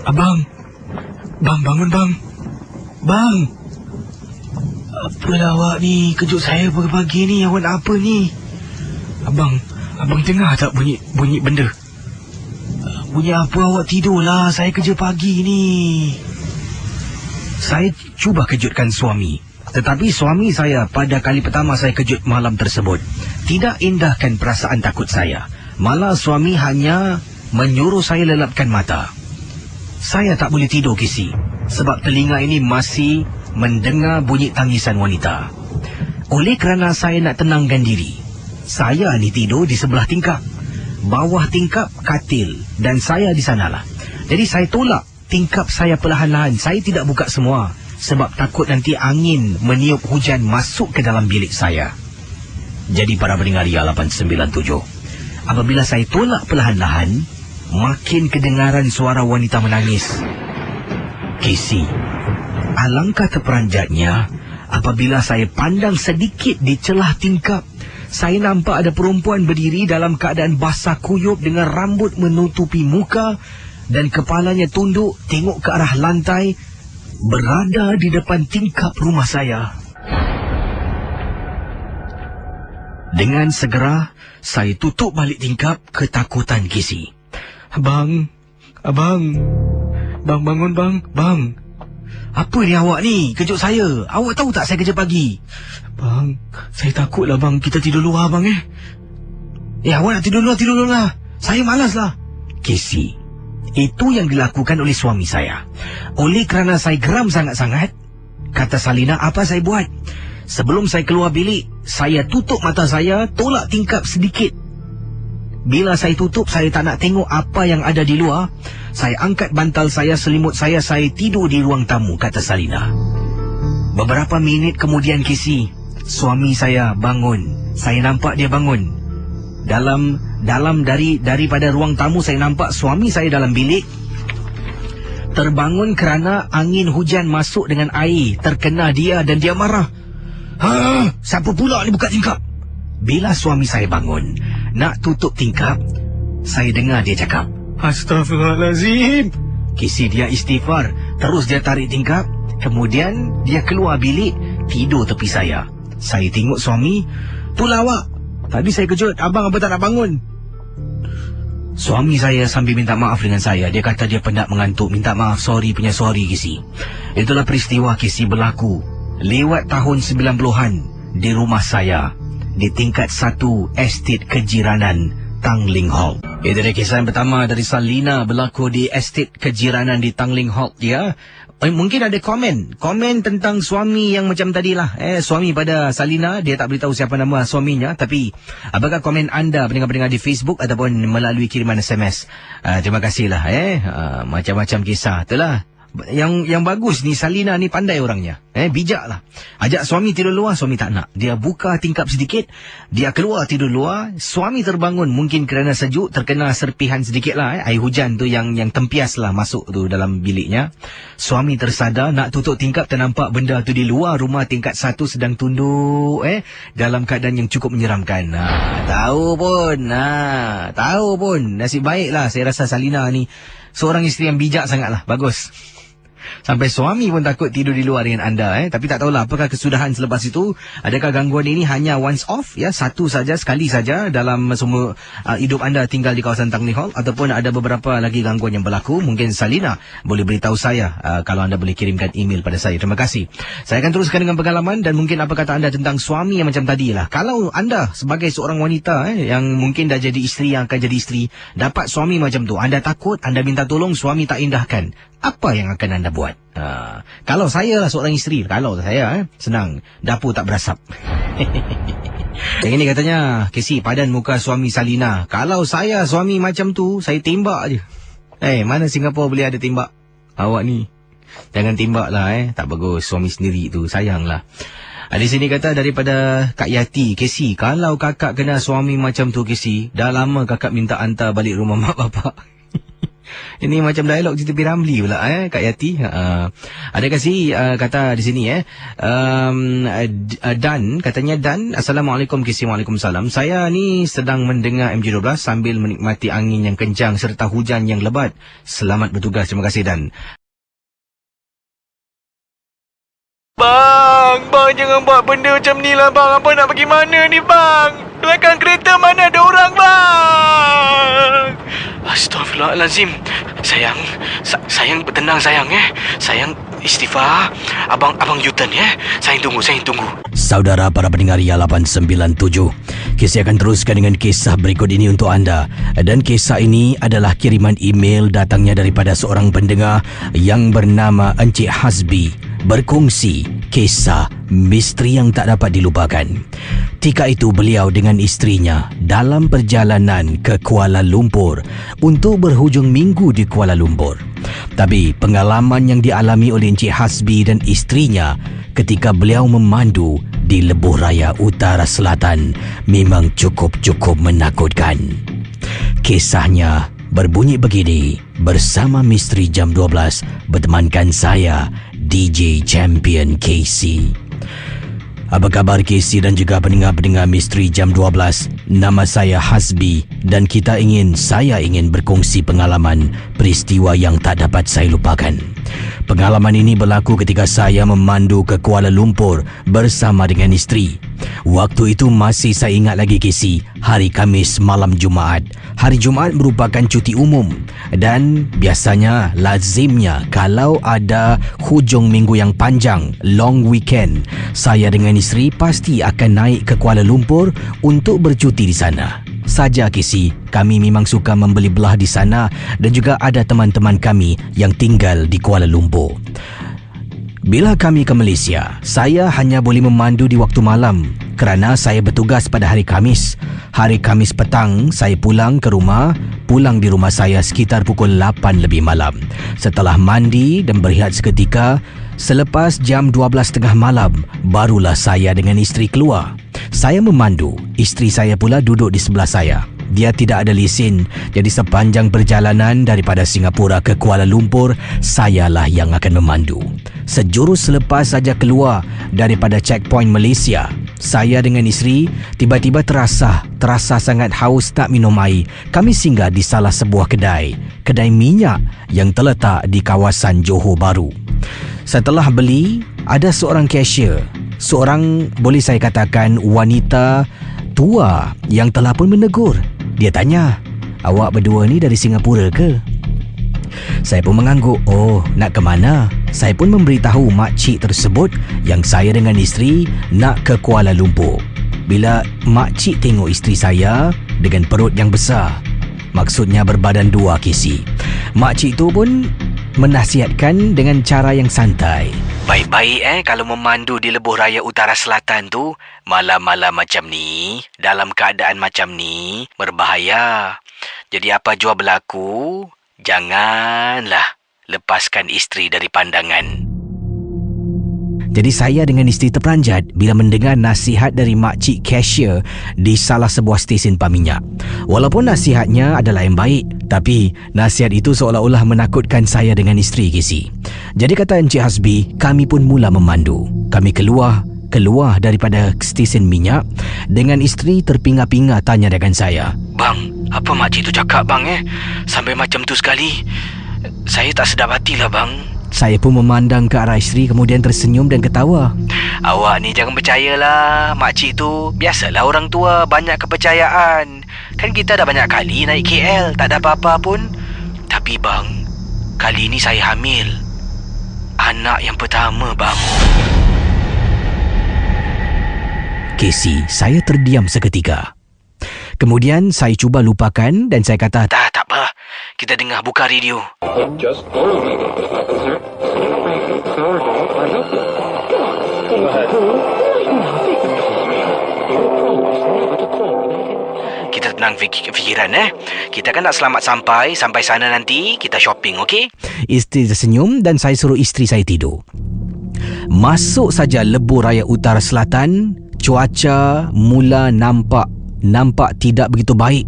Speaker 3: Bang, bangun bang. Bang, apalah awak ni, kejut saya pagi-pagi ni. Awak nak apa ni? Abang dengar tak bunyi benda? Bunyi apa? Awak tidurlah, saya kerja pagi ni. Saya cuba kejutkan suami, tetapi suami saya pada kali pertama saya kejut malam tersebut tidak indahkan perasaan takut saya. Malah suami hanya menyuruh saya lelapkan mata. Saya tak boleh tidur Kisi, sebab telinga ini masih mendengar bunyi tangisan wanita. Oleh kerana saya nak tenangkan diri, saya ni tidur di sebelah tingkap, bawah tingkap katil, dan saya di sanalah. Jadi saya tolak tingkap saya perlahan-lahan. Saya tidak buka semua, sebab takut nanti angin meniup hujan masuk ke dalam bilik saya. Jadi para pendengar Ria 897, apabila saya tolak perlahan-lahan, makin kedengaran suara wanita menangis. Kisi, alangkah terperanjatnya apabila saya pandang sedikit di celah tingkap, saya nampak ada perempuan berdiri dalam keadaan basah kuyup dengan rambut menutupi muka dan kepalanya tunduk tengok ke arah lantai, berada di depan tingkap rumah saya. Dengan segera, saya tutup balik tingkap ketakutan Casey. Abang, bangun bang. Apa ni awak ni? Kejut saya. Awak tahu tak saya kerja pagi? Bang, saya takutlah bang. Kita tidur luar bang awak nak tidur luar. Saya malas lah. Casey, itu yang dilakukan oleh suami saya. Oleh kerana saya geram sangat-sangat, kata Salina, apa saya buat? Sebelum saya keluar bilik, saya tutup mata saya, tolak tingkap sedikit. Bila saya tutup, saya tak nak tengok apa yang ada di luar. Saya angkat bantal saya, selimut saya tidur di ruang tamu, kata Salina. Beberapa minit kemudian Casey, suami saya bangun. Saya nampak dia bangun. Daripada ruang tamu saya nampak suami saya dalam bilik. Terbangun kerana angin hujan masuk dengan air terkena dia dan dia marah. Siapa pula ni buka tingkap? Bila suami saya bangun nak tutup tingkap, saya dengar dia cakap, Astaghfirullahalazim. Kisi dia istighfar. Terus dia tarik tingkap. Kemudian dia keluar bilik, tidur tepi saya. Saya tengok suami, "Itulah awak. Tadi saya kejut, abang apa tak nak bangun?" Suami saya sambil minta maaf dengan saya. Dia kata dia penat mengantuk. Minta maaf, sorry Kisi. Itulah peristiwa Kisi berlaku lewat tahun 90-an di rumah saya, di tingkat 1 estate kejiranan Tanglin Halt. Itu adalah kisah yang pertama dari Salina berlaku di estate kejiranan di Tanglin Halt dia. Mungkin ada komen tentang suami yang macam tadilah. Suami pada Salina, dia tak beritahu siapa nama suaminya. Tapi apakah komen anda pendengar-pendengar di Facebook ataupun melalui kiriman SMS? Terima kasihlah. Macam-macam kisah. Itulah. Yang bagus ni, Salina ni pandai orangnya. Bijak lah. Ajak suami tidur luar, suami tak nak. Dia buka tingkap sedikit, dia keluar tidur luar. Suami terbangun mungkin kerana sejuk, terkena serpihan sedikit lah. Air hujan tu yang tempias lah masuk tu dalam biliknya. Suami tersadar, nak tutup tingkap, ternampak benda tu di luar rumah tingkat 1 sedang tunduk dalam keadaan yang cukup menyeramkan. Tahu pun. Nasib baiklah saya rasa Salina ni seorang isteri yang bijak sangatlah. Bagus. Sampai suami pun takut tidur di luar dengan anda. Tapi tak tahulah apakah kesudahan selepas itu. Adakah gangguan ini hanya once off, satu saja, sekali saja dalam semua hidup anda tinggal di kawasan Tanglin Halt, ataupun ada beberapa lagi gangguan yang berlaku. Mungkin Salina boleh beritahu saya kalau anda boleh kirimkan email pada saya. Terima kasih. Saya akan teruskan dengan pengalaman dan mungkin apa kata anda tentang suami yang macam tadilah. Kalau anda sebagai seorang wanita yang mungkin dah jadi isteri, yang akan jadi isteri, dapat suami macam tu, anda takut, anda minta tolong, suami tak indahkan, apa yang akan anda buat? Kalau saya lah seorang isteri, kalau saya senang, dapur tak berasap. Yang ini katanya, Casey, padan muka suami Salina. Kalau saya suami macam tu, saya tembak je. Mana Singapura boleh ada tembak? Awak ni jangan tembak lah. Tak bagus, suami sendiri tu, sayang lah. Di sini kata daripada Kak Yati, Casey, kalau kakak kena suami macam tu, Casey, dah lama kakak minta hantar balik rumah mak bapak. Ini macam dialog cerita Piramli pula, Kak Yati. Ada kasih kata di sini, Dan, katanya Dan, Assalamualaikum Casey. Waalaikumsalam. Saya ni sedang mendengar MJ12 sambil menikmati angin yang kencang serta hujan yang lebat. Selamat bertugas. Terima kasih Dan.
Speaker 2: Bang, jangan buat benda macam ni lah bang. Apa nak pergi mana ni bang? Belakang kereta mana ada orang bang? Astaghfirullahalazim. Sayang bertenang sayang Sayang istighfar. Abang U-turn Sayang tunggu.
Speaker 3: Saudara para pendengar Ria 897, Casey akan teruskan dengan kisah berikut ini untuk anda. Dan kisah ini adalah kiriman email datangnya daripada seorang pendengar yang bernama Encik Hasbi, berkongsi kisah misteri yang tak dapat dilupakan. Ketika itu beliau dengan isterinya dalam perjalanan ke Kuala Lumpur untuk berhujung minggu di Kuala Lumpur. Tapi pengalaman yang dialami oleh Encik Hasbi dan isterinya ketika beliau memandu di Lebuh Raya Utara Selatan memang cukup menakutkan. Kisahnya berbunyi begini, bersama Misteri Jam 12 bertemankan saya, DJ Champion Casey. Apa khabar KC dan juga pendengar-pendengar Misteri Jam 12? Nama saya Hasbi dan saya ingin berkongsi pengalaman peristiwa yang tak dapat saya lupakan. Pengalaman ini berlaku ketika saya memandu ke Kuala Lumpur bersama dengan isteri. Waktu itu masih saya ingat lagi KC, hari Khamis malam Jumaat. Hari Jumaat merupakan cuti umum dan biasanya lazimnya kalau ada hujung minggu yang panjang, long weekend, saya dengan isteri pasti akan naik ke Kuala Lumpur untuk bercuti di sana. Saja KC, kami memang suka membeli belah di sana dan juga ada teman-teman kami yang tinggal di Kuala Lumpur. Bila kami ke Malaysia, saya hanya boleh memandu di waktu malam kerana saya bertugas pada hari Khamis. Hari Khamis petang, saya pulang di rumah saya sekitar pukul 8 lebih malam. Setelah mandi dan berehat seketika, selepas jam 12.30 malam, barulah saya dengan isteri keluar. Saya memandu, isteri saya pula duduk di sebelah saya. Dia tidak ada lesen, jadi sepanjang perjalanan daripada Singapura ke Kuala Lumpur, sayalah yang akan memandu. Sejurus selepas saja keluar daripada checkpoint Malaysia, saya dengan isteri tiba-tiba terasa sangat haus tak minum air. Kami singgah di salah sebuah kedai minyak yang terletak di kawasan Johor Bahru. Setelah beli, ada seorang cashier, seorang boleh saya katakan wanita tua yang telah pun menegur. Dia tanya, "Awak berdua ni dari Singapura ke?" Saya pun mengangguk. "Oh, nak ke mana?" Saya pun memberitahu makcik tersebut yang saya dengan isteri nak ke Kuala Lumpur. Bila makcik tengok isteri saya dengan perut yang besar, maksudnya berbadan dua KC, makcik tu pun menasihatkan dengan cara yang santai. "Baik-baik kalau memandu di lebuh raya utara selatan tu, malam-malam macam ni, dalam keadaan macam ni, berbahaya. Jadi apa jua berlaku, janganlah lepaskan isteri dari pandangan." Jadi saya dengan isteri terperanjat bila mendengar nasihat dari makcik cashier di salah sebuah stesen minyak. Walaupun nasihatnya adalah yang baik, tapi nasihat itu seolah-olah menakutkan saya dengan isteri KC. Jadi kata Encik Hasbi, kami pun mula memandu. Kami keluar daripada stesen minyak dengan isteri terpinga-pinga tanya dengan saya, "Bang, apa makcik tu cakap bang Sampai macam tu sekali. Saya tak sedap hatilah bang." Saya pun memandang ke arah isteri kemudian tersenyum dan ketawa. "Awak ni jangan percayalah makcik tu. Biasalah orang tua banyak kepercayaan. Kan kita dah banyak kali naik KL, tak ada apa-apa pun. Tapi bang, kali ni saya hamil. Anak yang pertama bang." KC, saya terdiam seketika. Kemudian saya cuba lupakan dan saya kata, Tak apa. Kita dengar buka radio." Kita tenang fikiran Kita kan nak selamat sampai sana nanti kita shopping, okey? Isteri tersenyum dan saya suruh isteri saya tidur. Masuk saja lebuh raya utara selatan, cuaca mula nampak tidak begitu baik.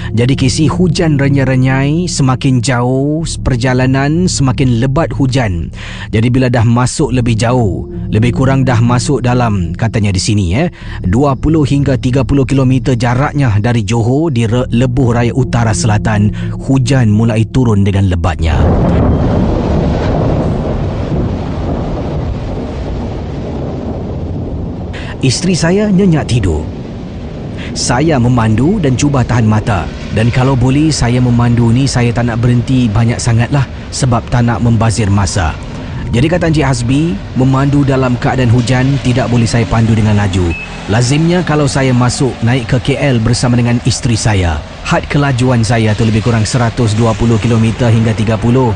Speaker 3: Jadi KC, hujan renyai-renyai, semakin jauh perjalanan semakin lebat hujan. Jadi bila dah masuk lebih jauh, lebih kurang dah masuk dalam, katanya di sini 20 hingga 30 km jaraknya dari Johor di lebuh raya utara selatan, hujan mulai turun dengan lebatnya. Isteri saya nyenyak tidur. Saya memandu dan cuba tahan mata. Dan kalau boleh saya memandu ni saya tak nak berhenti banyak sangatlah sebab tak nak membazir masa. Jadi kata Encik Hasbi, memandu dalam keadaan hujan tidak boleh saya pandu dengan laju. Lazimnya kalau saya masuk naik ke KL bersama dengan isteri saya, had kelajuan saya tu lebih kurang 120 km hingga 30.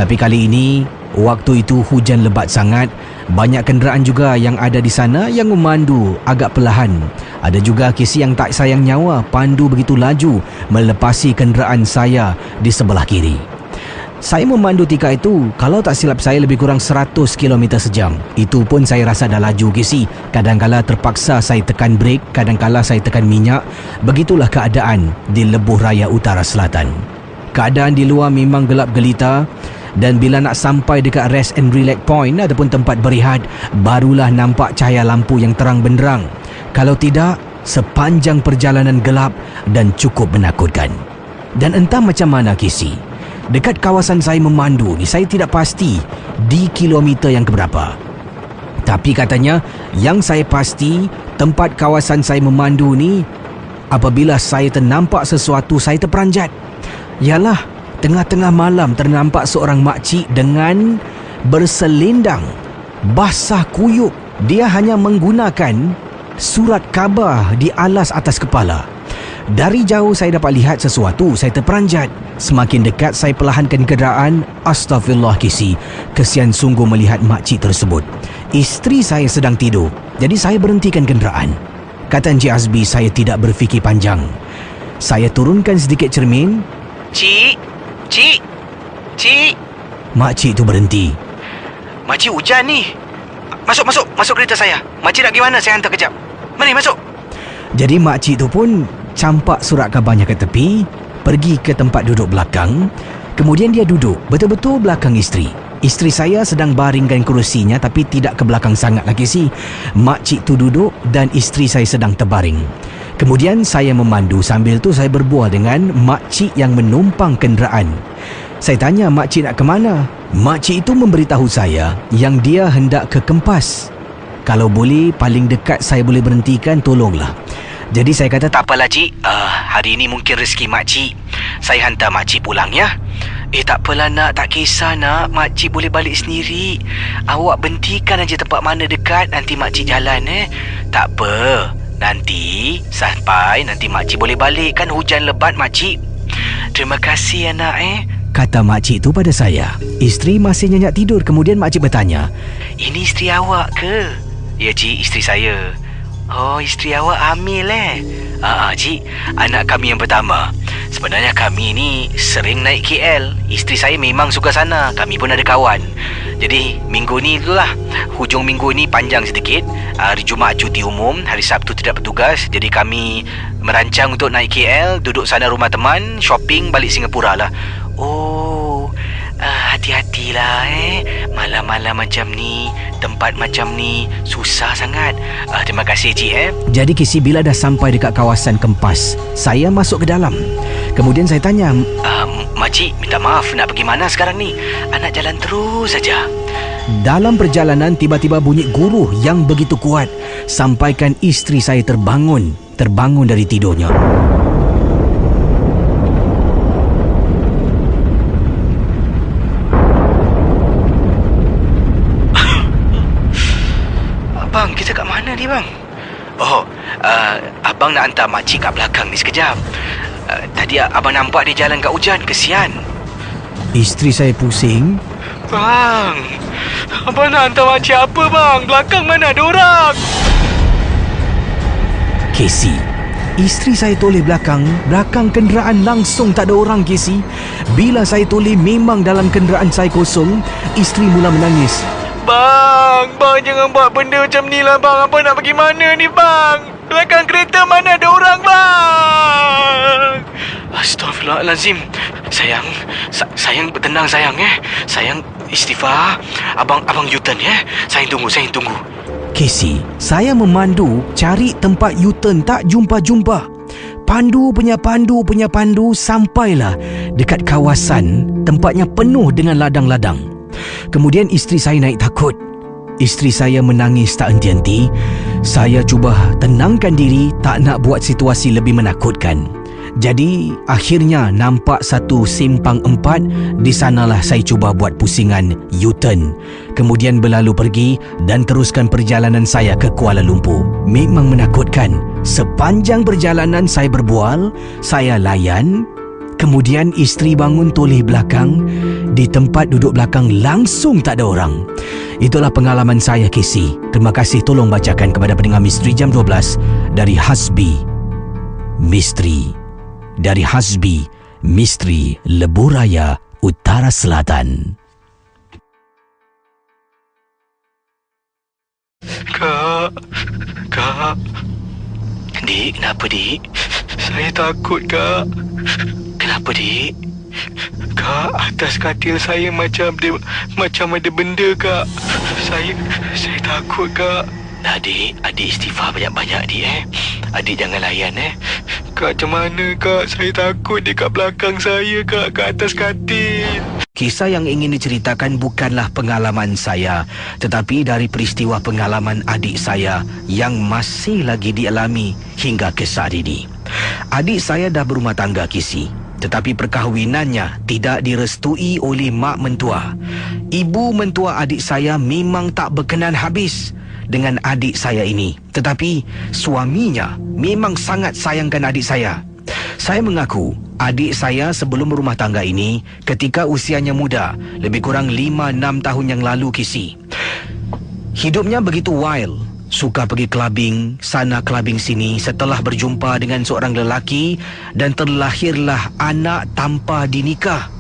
Speaker 3: Tapi kali ini, waktu itu hujan lebat sangat. Banyak kenderaan juga yang ada di sana yang memandu agak perlahan. Ada juga KC yang tak sayang nyawa, pandu begitu laju melepasi kenderaan saya di sebelah kiri. Saya memandu ketika itu, kalau tak silap saya lebih kurang 100 km sejam. Itu pun saya rasa dah laju KC. Kadang-kala terpaksa saya tekan brek, kadang-kala saya tekan minyak. Begitulah keadaan di lebuh raya utara selatan. Keadaan di luar memang gelap gelita Dan bila nak sampai dekat rest and relax point ataupun tempat berehat, barulah nampak cahaya lampu yang terang benderang. Kalau tidak, sepanjang perjalanan gelap dan cukup menakutkan. Dan entah macam mana Casey, dekat kawasan saya memandu ni, saya tidak pasti di kilometer yang keberapa. Tapi katanya, yang saya pasti, tempat kawasan saya memandu ni, apabila saya ternampak sesuatu, saya terperanjat. Yalah, tengah-tengah malam ternampak seorang makcik dengan berselendang basah kuyup. Dia hanya menggunakan surat khabar di alas atas kepala. Dari jauh saya dapat lihat sesuatu, saya terperanjat. Semakin dekat saya perlahankan kenderaan. Astaghfirullah Casey, kesian sungguh melihat makcik tersebut. Isteri saya sedang tidur, jadi saya berhentikan kenderaan. Kata Encik Azbi, saya tidak berfikir panjang. Saya turunkan sedikit cermin.
Speaker 2: Cik, Cik, Cik.
Speaker 3: Makcik tu berhenti.
Speaker 2: Makcik hujan ni. Masuk kereta saya. Makcik nak pergi mana? Saya hantar kejap. Mari masuk.
Speaker 3: Jadi makcik tu pun campak surat khabarnya ke tepi, pergi ke tempat duduk belakang. Kemudian dia duduk betul-betul belakang isteri. Isteri saya sedang baringkan kerusinya, tapi tidak ke belakang sangat lagi sih. Makcik tu duduk dan isteri saya sedang terbaring. Kemudian saya memandu, sambil tu saya berbual dengan makcik yang menumpang kenderaan. Saya tanya, makcik nak ke mana? Makcik itu memberitahu saya yang dia hendak ke Kempas. Kalau boleh, paling dekat saya boleh berhentikan, tolonglah. Jadi saya kata,
Speaker 2: Tak apalah cik, hari ini mungkin rezeki makcik. Saya hantar makcik pulang ya. Tak apalah nak, tak kisah nak. Makcik boleh balik sendiri. Awak berhentikan aja tempat mana dekat, nanti makcik jalan Tak apa, nanti sampai nanti makcik boleh balik. Kan hujan lebat makcik. Terima kasih anak
Speaker 3: kata makcik tu pada saya. Isteri masih nyenyak tidur. Kemudian makcik bertanya,
Speaker 2: Ini isteri awak ke? Ya cik, isteri saya. Oh, isteri awak hamil cik, anak kami yang pertama. Sebenarnya kami ni sering naik KL. Isteri saya memang suka sana. Kami pun ada kawan. Jadi minggu ni itulah, hujung minggu ni panjang sedikit. Hari Jumaat cuti umum, hari Sabtu tidak bertugas. Jadi kami merancang untuk naik KL, duduk sana rumah teman, shopping, balik Singapura lah. Oh, hati-hatilah malam-malam macam ni, tempat macam ni susah sangat. Terima kasih cik
Speaker 3: Jadi Casey, bila dah sampai dekat kawasan Kempas, saya masuk ke dalam. Kemudian saya tanya,
Speaker 2: Makcik, minta maaf, nak pergi mana sekarang ni? Anak jalan terus saja.
Speaker 3: dalam perjalanan tiba-tiba bunyi guruh yang begitu kuat sampaikan isteri saya terbangun dari tidurnya.
Speaker 2: Abang, kita kat mana ni bang? Oh, abang nak hantar makcik kat belakang ni sekejap. Tadi abang nampak dia jalan kat hujan, kesian.
Speaker 3: Isteri saya pusing.
Speaker 2: Bang, abang nak hantar makcik apa bang? Belakang mana ada orang?
Speaker 3: Casey, isteri saya toleh belakang kenderaan langsung tak ada orang Casey. Bila saya toleh memang dalam kenderaan saya kosong. Isteri mula menangis.
Speaker 2: Bang jangan buat benda macam ni lah bang. Abang nak pergi mana ni bang? Belakang kereta mana ada orang bang? Astaghfirullahalazim. Sayang bertenang sayang Sayang istighfar. Abang U-turn Sayang tunggu.
Speaker 3: Casey, saya memandu cari tempat U-turn tak jumpa-jumpa. Pandu punya pandu sampailah dekat kawasan tempatnya penuh dengan ladang-ladang. Kemudian isteri saya naik takut. Isteri saya menangis tak henti-henti. Saya cuba tenangkan diri, tak nak buat situasi lebih menakutkan. Jadi akhirnya nampak satu simpang 4. Di sanalah saya cuba buat pusingan U-turn. Kemudian berlalu pergi dan teruskan perjalanan saya ke Kuala Lumpur. Memang menakutkan. Sepanjang perjalanan saya berbual, saya layan. Kemudian isteri bangun toleh belakang. Di tempat duduk belakang langsung tak ada orang. Itulah pengalaman saya Casey. Terima kasih, tolong bacakan kepada pendengar Misteri Jam 12 dari Hasbi Misteri. Dari Hasbi Misteri Lebuh Raya Utara Selatan.
Speaker 2: Kak. Dik, kenapa dik? Saya takut kak. Kenapa dik? Kak, atas katil saya macam ada benda, Kak. Saya takut, Kak.
Speaker 1: Adik istighfar banyak-banyak, adik. Adik jangan layan,
Speaker 2: Kak, macam mana, Kak? Saya takut dekat belakang saya, Kak, kat atas katil.
Speaker 3: Kisah yang ingin diceritakan bukanlah pengalaman saya, tetapi dari peristiwa pengalaman adik saya yang masih lagi dialami hingga ke saat ini. Adik saya dah berumah tangga, Kisi, tetapi perkahwinannya tidak direstui oleh mak mentua. Ibu mentua adik saya memang tak berkenan habis dengan adik saya ini, tetapi suaminya memang sangat sayangkan adik saya. Saya mengaku adik saya sebelum berumah tangga ini ketika usianya muda, lebih kurang 5-6 tahun yang lalu, Kisi. Hidupnya begitu wild, suka pergi clubbing sana clubbing sini setelah berjumpa dengan seorang lelaki dan terlahirlah anak tanpa dinikah.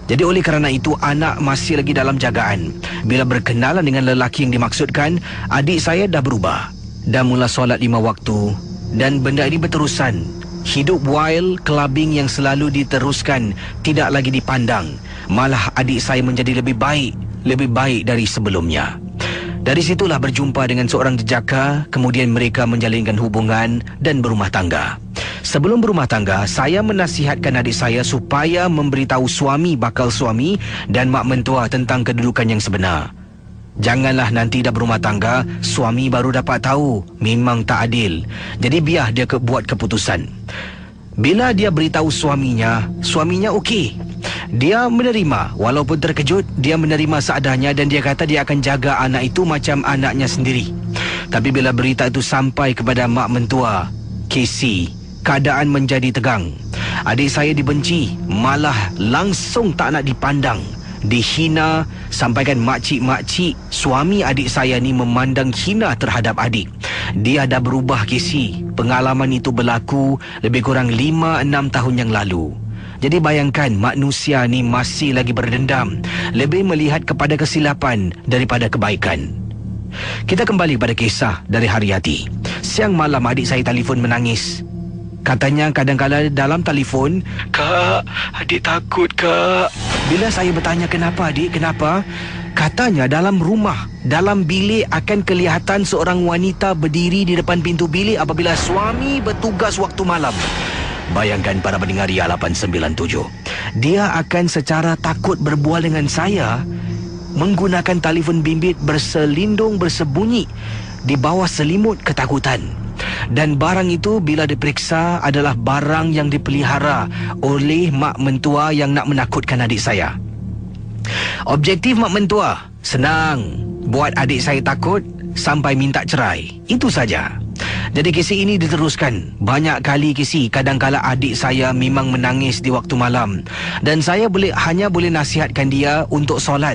Speaker 3: Jadi oleh kerana itu anak masih lagi dalam jagaan. Bila berkenalan dengan lelaki yang dimaksudkan, adik saya dah berubah, dah mula solat 5 waktu, dan benda ini berterusan. Hidup wild, clubbing yang selalu diteruskan tidak lagi dipandang. Malah adik saya menjadi lebih baik dari sebelumnya. Dari situlah berjumpa dengan seorang jejaka, kemudian mereka menjalinkan hubungan dan berumah tangga. Sebelum berumah tangga, saya menasihatkan adik saya supaya memberitahu bakal suami dan mak mentua tentang kedudukan yang sebenar. Janganlah nanti dah berumah tangga, suami baru dapat tahu. Memang tak adil. Jadi biar dia buat keputusan. Bila dia beritahu suaminya okey. Dia menerima. Walaupun terkejut, dia menerima seadanya dan dia kata dia akan jaga anak itu macam anaknya sendiri. Tapi bila berita itu sampai kepada mak mentua, Casey, keadaan menjadi tegang. Adik saya dibenci, malah langsung tak nak dipandang, dihina, sampaikan makcik-makcik suami adik saya ni memandang hina terhadap adik. Dia dah berubah, Casey. Pengalaman itu berlaku lebih kurang 5-6 tahun yang lalu. Jadi bayangkan, manusia ni masih lagi berdendam, lebih melihat kepada kesilapan daripada kebaikan. Kita kembali pada kisah dari Haryati. Siang malam adik saya telefon menangis. Katanya kadang-kadang dalam telefon,
Speaker 2: Kak, adik takut, Kak.
Speaker 3: Bila saya bertanya kenapa adik, kenapa? Katanya dalam rumah, dalam bilik akan kelihatan seorang wanita berdiri di depan pintu bilik apabila suami bertugas waktu malam. Bayangkan para pendengar Ria 897. Dia akan secara takut berbual dengan saya, menggunakan telefon bimbit berselindung bersembunyi di bawah selimut ketakutan. Dan barang itu bila diperiksa adalah barang yang dipelihara oleh mak mentua yang nak menakutkan adik saya. Objektif mak mentua senang, buat adik saya takut sampai minta cerai. Itu saja. Jadi kisah ini diteruskan banyak kali, Kisi. Kadang-kala adik saya memang menangis di waktu malam dan saya hanya boleh nasihatkan dia untuk solat.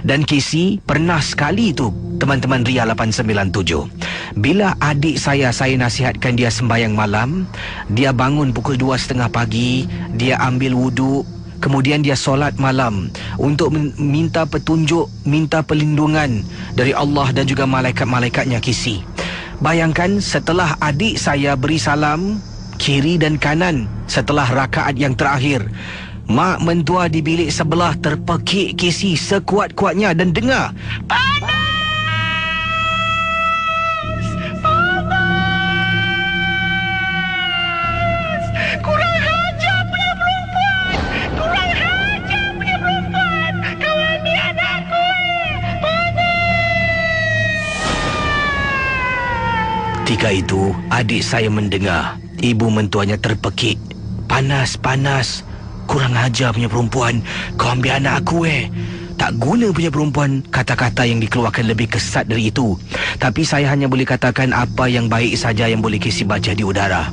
Speaker 3: Dan Kisi, pernah sekali tu teman-teman Ria 897, bila adik saya nasihatkan dia sembahyang malam, dia bangun pukul 2.30 pagi, dia ambil wuduk, kemudian dia solat malam untuk minta petunjuk, minta perlindungan dari Allah dan juga malaikat-malaikatnya, Kisi. Bayangkan setelah adik saya beri salam kiri dan kanan setelah rakaat yang terakhir, mak mentua di bilik sebelah terpekik, Kisi, sekuat-kuatnya dan dengar, "Panas! Panas! Kurang hajar punya perempuan! Kurang hajar punya perempuan! Kawan ni anakku! Panas!" Ketika itu adik saya mendengar ibu mentuanya terpekik. "Panas, panas. Kurang ajar punya perempuan. Kau ambil anak aku Tak guna punya perempuan." Kata-kata yang dikeluarkan lebih kesat dari itu. Tapi saya hanya boleh katakan apa yang baik saja yang boleh Kisi baca di udara.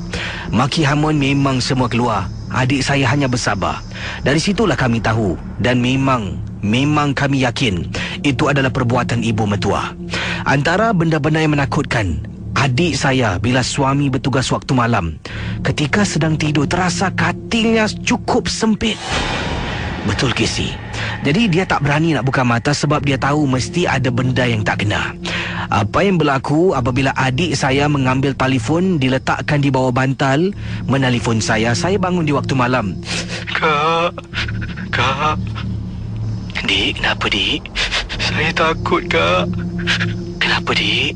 Speaker 3: Maki hamun memang semua keluar. Adik saya hanya bersabar. Dari situlah kami tahu. Dan memang kami yakin itu adalah perbuatan ibu mentua. Antara benda-benda yang menakutkan, adik saya bila suami bertugas waktu malam, ketika sedang tidur terasa katilnya cukup sempit. Betul, Kisi. Jadi dia tak berani nak buka mata sebab dia tahu mesti ada benda yang tak kena. Apa yang berlaku apabila adik saya mengambil telefon diletakkan di bawah bantal, menelefon saya bangun di waktu malam.
Speaker 2: Kak.
Speaker 3: Dik, kenapa dik?
Speaker 2: Saya takut, Kak.
Speaker 3: Kenapa dik?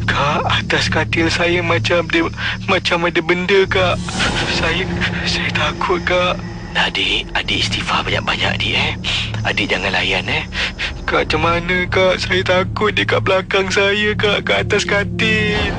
Speaker 2: Kak, atas katil saya macam ada benda, Kak. Saya takut, Kak.
Speaker 3: Nah dik, adik istighfar banyak-banyak dik Adik jangan layan
Speaker 2: Kak, macam mana, Kak? Saya takut dekat belakang saya, Kak. Kat atas katil.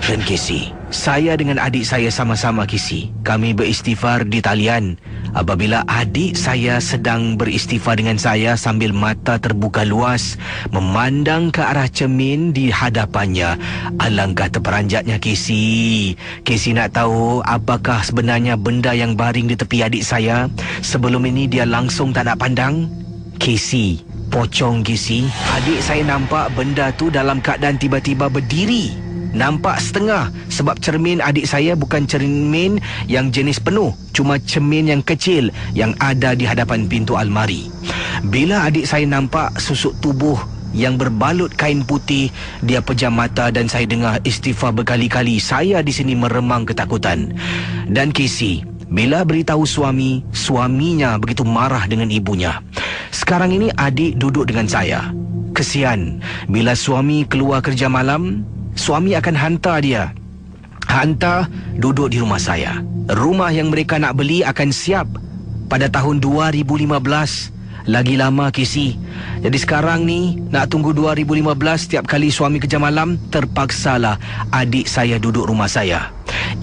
Speaker 3: Dan Casey, saya dengan adik saya sama-sama Casey, kami beristighfar di talian. Apabila adik saya sedang beristighfar dengan saya sambil mata terbuka luas memandang ke arah cermin di hadapannya, alangkah terperanjatnya Casey. Casey nak tahu apakah sebenarnya benda yang baring di tepi adik saya? Sebelum ini dia langsung tak nak pandang. Casey, pocong Casey, adik saya nampak benda tu dalam keadaan tiba-tiba berdiri. Nampak setengah sebab cermin adik saya bukan cermin yang jenis penuh, cuma cermin yang kecil yang ada di hadapan pintu almari. Bila adik saya nampak susuk tubuh yang berbalut kain putih, dia pejam mata dan saya dengar istighfar berkali-kali. Saya di sini meremang ketakutan. Dan Casey, bila beritahu suaminya begitu marah dengan ibunya. Sekarang ini adik duduk dengan saya. Kesian, bila suami keluar kerja malam, suami akan hantar duduk di rumah saya. Rumah yang mereka nak beli akan siap pada tahun 2015. Lagi lama Casey. Jadi sekarang ni nak tunggu 2015. Setiap kali suami kerja malam, terpaksalah adik saya duduk rumah saya.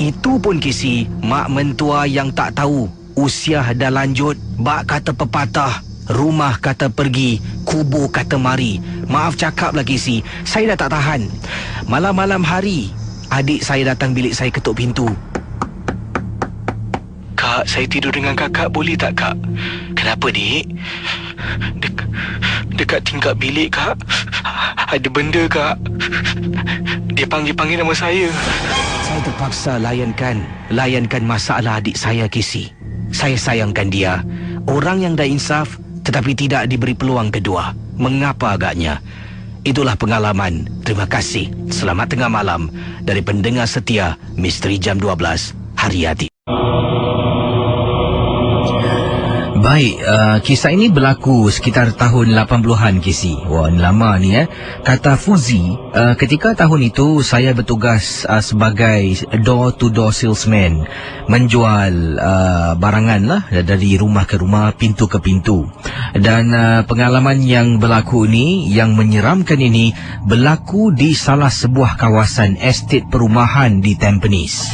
Speaker 3: Itu pun Casey, mak mentua yang tak tahu, usia dah lanjut, bak kata pepatah, rumah kata pergi, kubur kata mari. Maaf cakap lah Casey, saya dah tak tahan. Malam-malam hari, adik saya datang bilik saya, ketuk pintu.
Speaker 2: Kak, saya tidur dengan kakak boleh tak, Kak?
Speaker 3: Kenapa dik?
Speaker 2: Dekat tingkap bilik, Kak, ada benda, Kak. Dia panggil nama saya.
Speaker 3: Saya terpaksa layankan masalah adik saya Casey. Saya sayangkan dia, orang yang dah insaf tetapi tidak diberi peluang kedua. Mengapa agaknya? Itulah pengalaman. Terima kasih. Selamat tengah malam dari pendengar setia Misteri Jam 12, Haryati. Baik, kisah ini berlaku sekitar tahun 80-an Casey. Wah, lama ni Kata Fuzi, ketika tahun itu saya bertugas sebagai door-to-door salesman, menjual barangan lah dari rumah ke rumah, pintu ke pintu. Dan pengalaman yang berlaku ini, yang menyeramkan ini, berlaku di salah sebuah kawasan estate perumahan di Tampines.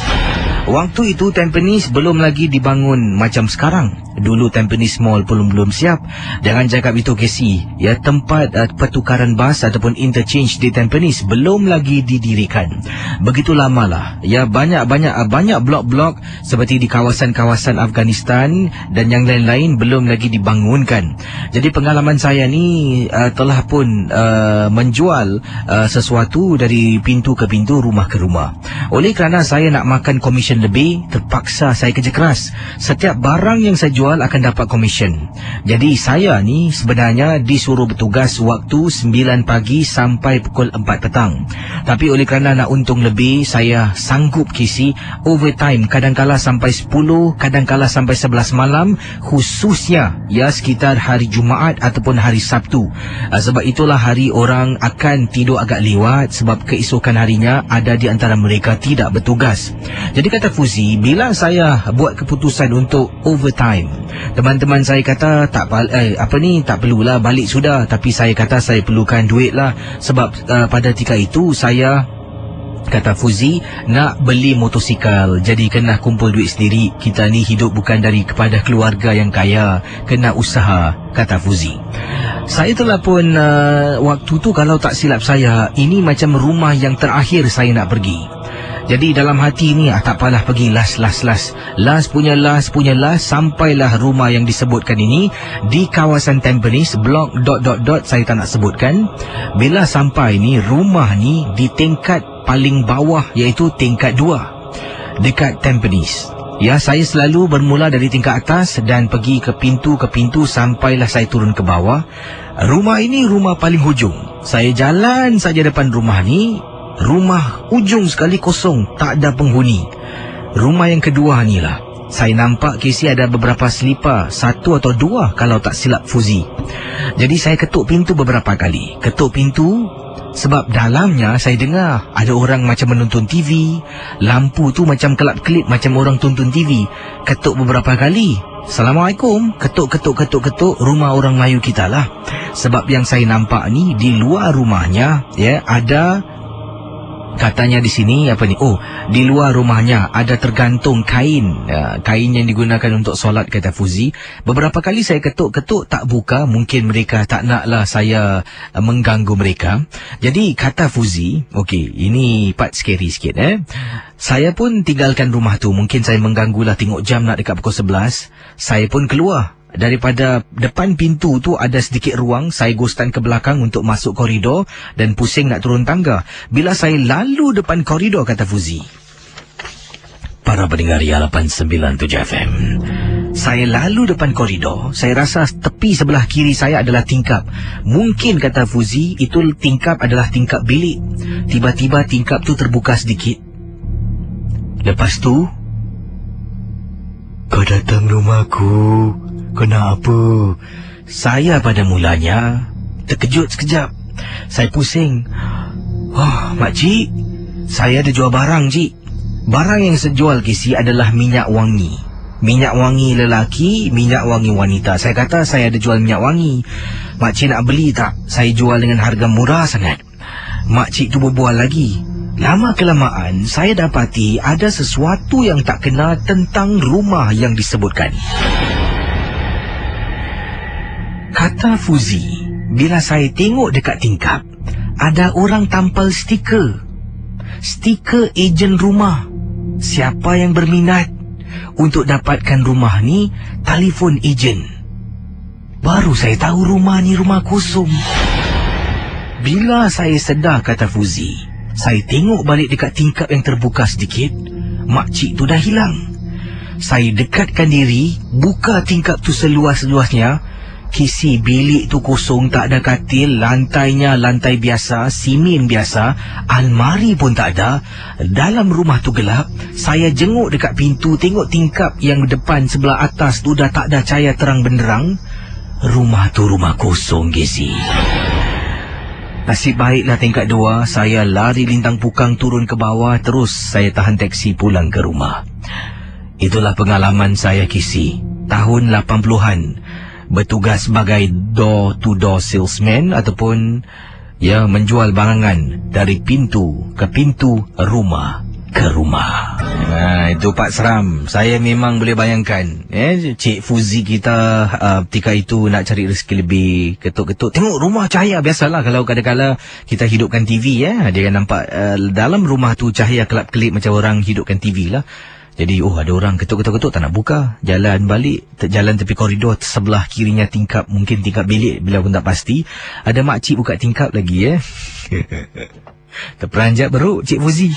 Speaker 3: Waktu itu Tampines belum lagi dibangun macam sekarang. Dulu Tampines Mall pun belum siap. Jangan cakap itu Casey, tempat pertukaran bas ataupun interchange di Tampines belum lagi didirikan. Begitu lamalah. Banyak blok-blok seperti di kawasan-kawasan Afghanistan dan yang lain-lain belum lagi dibangunkan. Jadi pengalaman saya ni telah pun menjual sesuatu dari pintu ke pintu, rumah ke rumah. Oleh kerana saya nak makan komisen lebih, terpaksa saya kerja keras. Setiap barang yang saya jual akan dapat komisen. Jadi saya ni sebenarnya disuruh bertugas waktu 9 pagi sampai pukul 4 petang. Tapi oleh kerana nak untung lebih, saya sanggup Casey overtime, kadang-kala sampai 10, kadang-kala sampai 11 malam, khususnya sekitar hari Jumaat ataupun hari Sabtu. Sebab itulah hari orang akan tidur agak lewat, sebab keesokan harinya ada di antara mereka tidak bertugas. Jadi kata Fuzi, bila saya buat keputusan untuk overtime, teman-teman saya kata tak perlulah, balik sudah. Tapi saya kata saya perlukan duit lah. Sebab pada ketika itu saya, kata Fuzi, nak beli motosikal. Jadi kena kumpul duit sendiri. Kita ni hidup bukan kepada keluarga yang kaya, kena usaha, kata Fuzi. Saya telah pun waktu tu, kalau tak silap saya, ini macam rumah yang terakhir saya nak pergi. Jadi dalam hati ni, tak apalah, pergi last punya last, sampailah rumah yang disebutkan ini di kawasan Tampines, blok ... saya tak nak sebutkan. Bila sampai ni, rumah ni di tingkat paling bawah, iaitu tingkat 2 dekat Tampines. Ya, saya selalu bermula dari tingkat atas dan pergi ke pintu sampailah saya turun ke bawah. Rumah ini rumah paling hujung. Saya jalan saja depan rumah ni, rumah ujung sekali kosong, tak ada penghuni. Rumah yang kedua ni lah, saya nampak Casey ada beberapa selipar, 1 atau 2 kalau tak silap Fuzi. Jadi saya ketuk pintu beberapa kali. Ketuk pintu sebab dalamnya saya dengar ada orang macam menonton TV. Lampu tu macam kelap-kelip macam orang tonton TV. Ketuk beberapa kali. Assalamualaikum. Ketuk. Rumah orang Melayu kita lah. Sebab yang saya nampak ni di luar rumahnya, ya, ada, katanya di sini apa ni? Oh, di luar rumahnya ada tergantung kain, kain yang digunakan untuk solat, kata Fuzi. Beberapa kali saya ketuk tak buka. Mungkin mereka tak naklah saya mengganggu mereka. Jadi kata Fuzi, okey, ini part scary sikit. Saya pun tinggalkan rumah tu. Mungkin saya mengganggulah, tengok jam nak dekat pukul 11. Saya pun keluar. Daripada depan pintu tu ada sedikit ruang. Saya ghostan ke belakang untuk masuk koridor dan pusing nak turun tangga. Bila saya lalu depan koridor, kata Fuzi. Para pendengar Ria 897 FM. Saya lalu depan koridor. Saya rasa tepi sebelah kiri saya adalah tingkap. Mungkin, kata Fuzi, itu tingkap adalah tingkap bilik. Tiba-tiba tingkap tu terbuka sedikit. Lepas tu, kau datang rumahku. Kenapa? Saya pada mulanya terkejut sekejap. Saya pusing. Oh, makcik, saya ada jual barang, cik. Barang yang saya jual, Casey, adalah minyak wangi. Minyak wangi lelaki, minyak wangi wanita. Saya kata saya ada jual minyak wangi. Makcik nak beli tak? Saya jual dengan harga murah sangat. Makcik tu berbual lagi. Lama-kelamaan, saya dapati ada sesuatu yang tak kena tentang rumah yang disebutkan. Kata Fuzi, bila saya tengok dekat tingkap, ada orang tampal stiker. Stiker ejen rumah. Siapa yang berminat untuk dapatkan rumah ni, telefon ejen. Baru saya tahu rumah ni rumah kosong. Bila saya sedar, kata Fuzi, saya tengok balik dekat tingkap yang terbuka sedikit. Makcik tu dah hilang. Saya dekatkan diri, buka tingkap tu seluas-luasnya. Kisi bilik tu kosong, tak ada katil, lantainya lantai biasa, simen biasa, almari pun tak ada. Dalam rumah tu gelap. Saya jenguk dekat pintu, tengok tingkap yang depan sebelah atas tu dah tak ada cahaya terang benderang. Rumah tu rumah kosong, Kisi. Nasib baiklah tingkat 2, saya lari lintang pukang turun ke bawah, terus saya tahan teksi pulang ke rumah. Itulah pengalaman saya, Kisi. Tahun 80-an. Bertugas sebagai door-to-door salesman ataupun menjual barangan dari pintu ke pintu, rumah ke rumah. Itu Pak Seram. Saya memang boleh bayangkan Cik Fuzi kita ketika itu nak cari rezeki lebih, ketuk-ketuk, tengok rumah cahaya. Biasalah kalau kadang-kadang kita hidupkan TV, dia akan nampak dalam rumah tu cahaya kelap-kelip macam orang hidupkan TV lah. Jadi, ada orang ketuk-ketuk tak nak buka. Jalan balik, jalan tepi koridor, sebelah kirinya tingkap, mungkin tingkap bilik, bila pun tak pasti. Ada makcik buka tingkap lagi, Terperanjat beruk Cik Fuzi.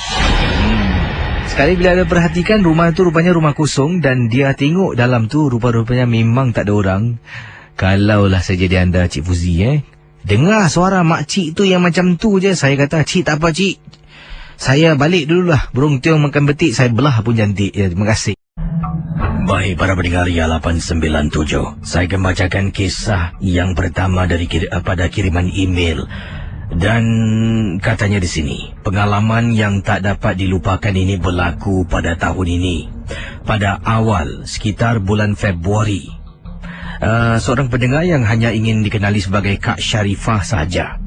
Speaker 3: Sekali bila ada perhatikan, rumah tu rupanya rumah kosong dan dia tengok dalam tu rupa-rupanya memang tak ada orang. Kalaulah saya jadi anda, Cik Fuzi, dengar suara makcik tu yang macam tu je, saya kata, cik tak apa cik, saya balik dululah, burung tiong makan betik, saya belah pun cantik. Terima kasih. Baik, para pendengar Ria 897, saya akan bacakan kisah yang pertama dari pada kiriman email. Dan katanya di sini, pengalaman yang tak dapat dilupakan ini berlaku pada tahun ini. Pada awal, sekitar bulan Februari. Seorang pendengar yang hanya ingin dikenali sebagai Kak Sharifah saja.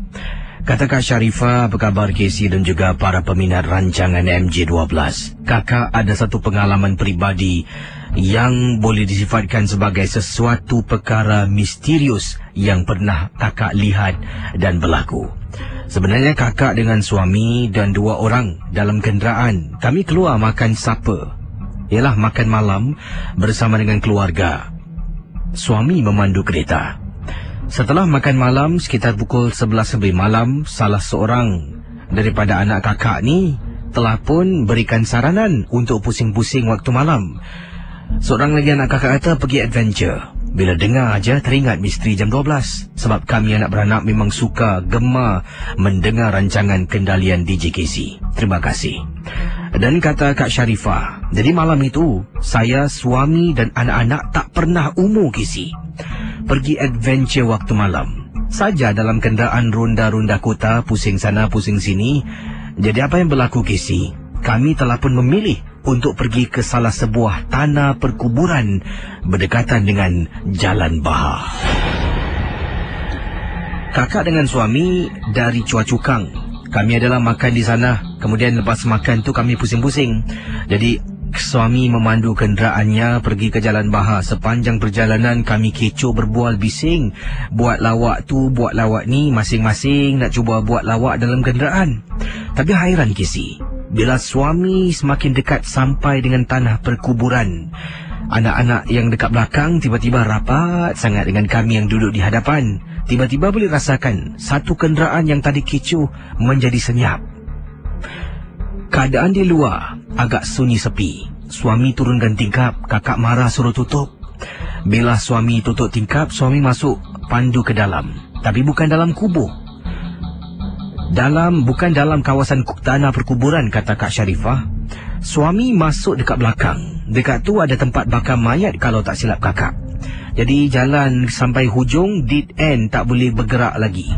Speaker 3: Kata Kak Sharifah, apa khabar Casey dan juga para peminat rancangan MJ12? Kakak ada satu pengalaman peribadi yang boleh disifatkan sebagai sesuatu perkara misterius yang pernah kakak lihat dan berlaku. Sebenarnya kakak dengan suami dan 2 orang dalam kenderaan. Kami keluar makan supper, ialah makan malam bersama dengan keluarga. Suami memandu kereta. Setelah makan malam sekitar pukul 11 malam, salah seorang daripada anak kakak ni telah pun berikan saranan untuk pusing-pusing waktu malam. Seorang lagi anak kakak kata pergi adventure. Bila dengar aja teringat misteri jam 12. Sebab kami anak beranak memang suka gemar mendengar rancangan kendalian DJ KC. Terima kasih. Dan kata Kak Sharifah, jadi malam itu saya, suami dan anak-anak tak pernah umur KC. Pergi adventure waktu malam. Saja dalam kenderaan ronda-ronda kota, pusing sana pusing sini. Jadi apa yang berlaku KC? Kami telah pun memilih untuk pergi ke salah sebuah tanah perkuburan berdekatan dengan Jalan Bahar. Kakak dengan suami dari Chua Chu Kang. Kami adalah makan di sana. Kemudian lepas makan tu kami pusing-pusing. Jadi suami memandu kenderaannya pergi ke Jalan Bahar. Sepanjang perjalanan kami kecoh berbual bising. Buat lawak tu, buat lawak ni, masing-masing nak cuba buat lawak dalam kenderaan. Tapi hairan Kisi, bila suami semakin dekat sampai dengan tanah perkuburan, anak-anak yang dekat belakang tiba-tiba rapat sangat dengan kami yang duduk di hadapan. Tiba-tiba boleh rasakan satu kenderaan yang tadi kecoh menjadi senyap. Keadaan di luar agak sunyi sepi. Suami turunkan tingkap, kakak marah suruh tutup. Bila suami tutup tingkap, suami masuk pandu ke dalam. Tapi bukan dalam kubur. Bukan dalam kawasan tanah perkuburan, kata Kak Sharifah. Suami masuk dekat belakang. Dekat tu ada tempat bakar mayat kalau tak silap kakak. Jadi jalan sampai hujung, dead end, tak boleh bergerak lagi.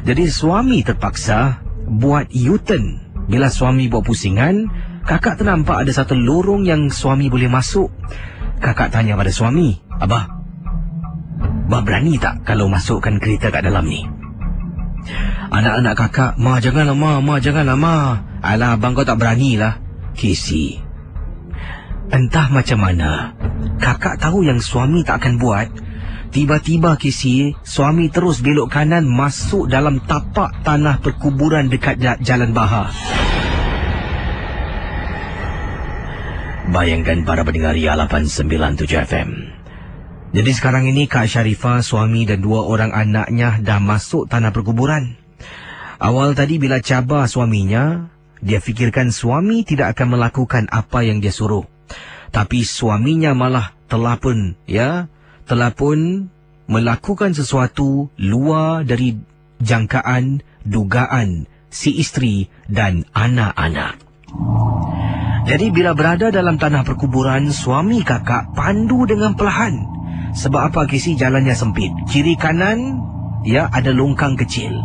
Speaker 3: Jadi suami terpaksa buat U-turn. Bila suami buat pusingan, kakak ternampak ada satu lorong yang suami boleh masuk. Kakak tanya pada suami, Abah berani tak kalau masukkan kereta kat dalam ni? Anak-anak kakak, Ma janganlah Ma. Alah, abang kau tak beranilah. Kisi, entah macam mana kakak tahu yang suami tak akan buat. Tiba-tiba Kisi, suami terus belok kanan masuk dalam tapak tanah perkuburan dekat Jalan Bahar. Bayangkan para pendengar Ria 897 FM. Jadi sekarang ini Kak Sharifah, suami dan 2 orang anaknya dah masuk tanah perkuburan. Awal tadi bila cabar suaminya, dia fikirkan suami tidak akan melakukan apa yang dia suruh. Tapi suaminya malah telah pun melakukan sesuatu luar dari jangkaan, dugaan si isteri dan anak-anak. Jadi bila berada dalam tanah perkuburan, suami kakak pandu dengan perlahan. Sebab apa Kisi? Jalannya sempit. Kiri kanan ada longkang kecil.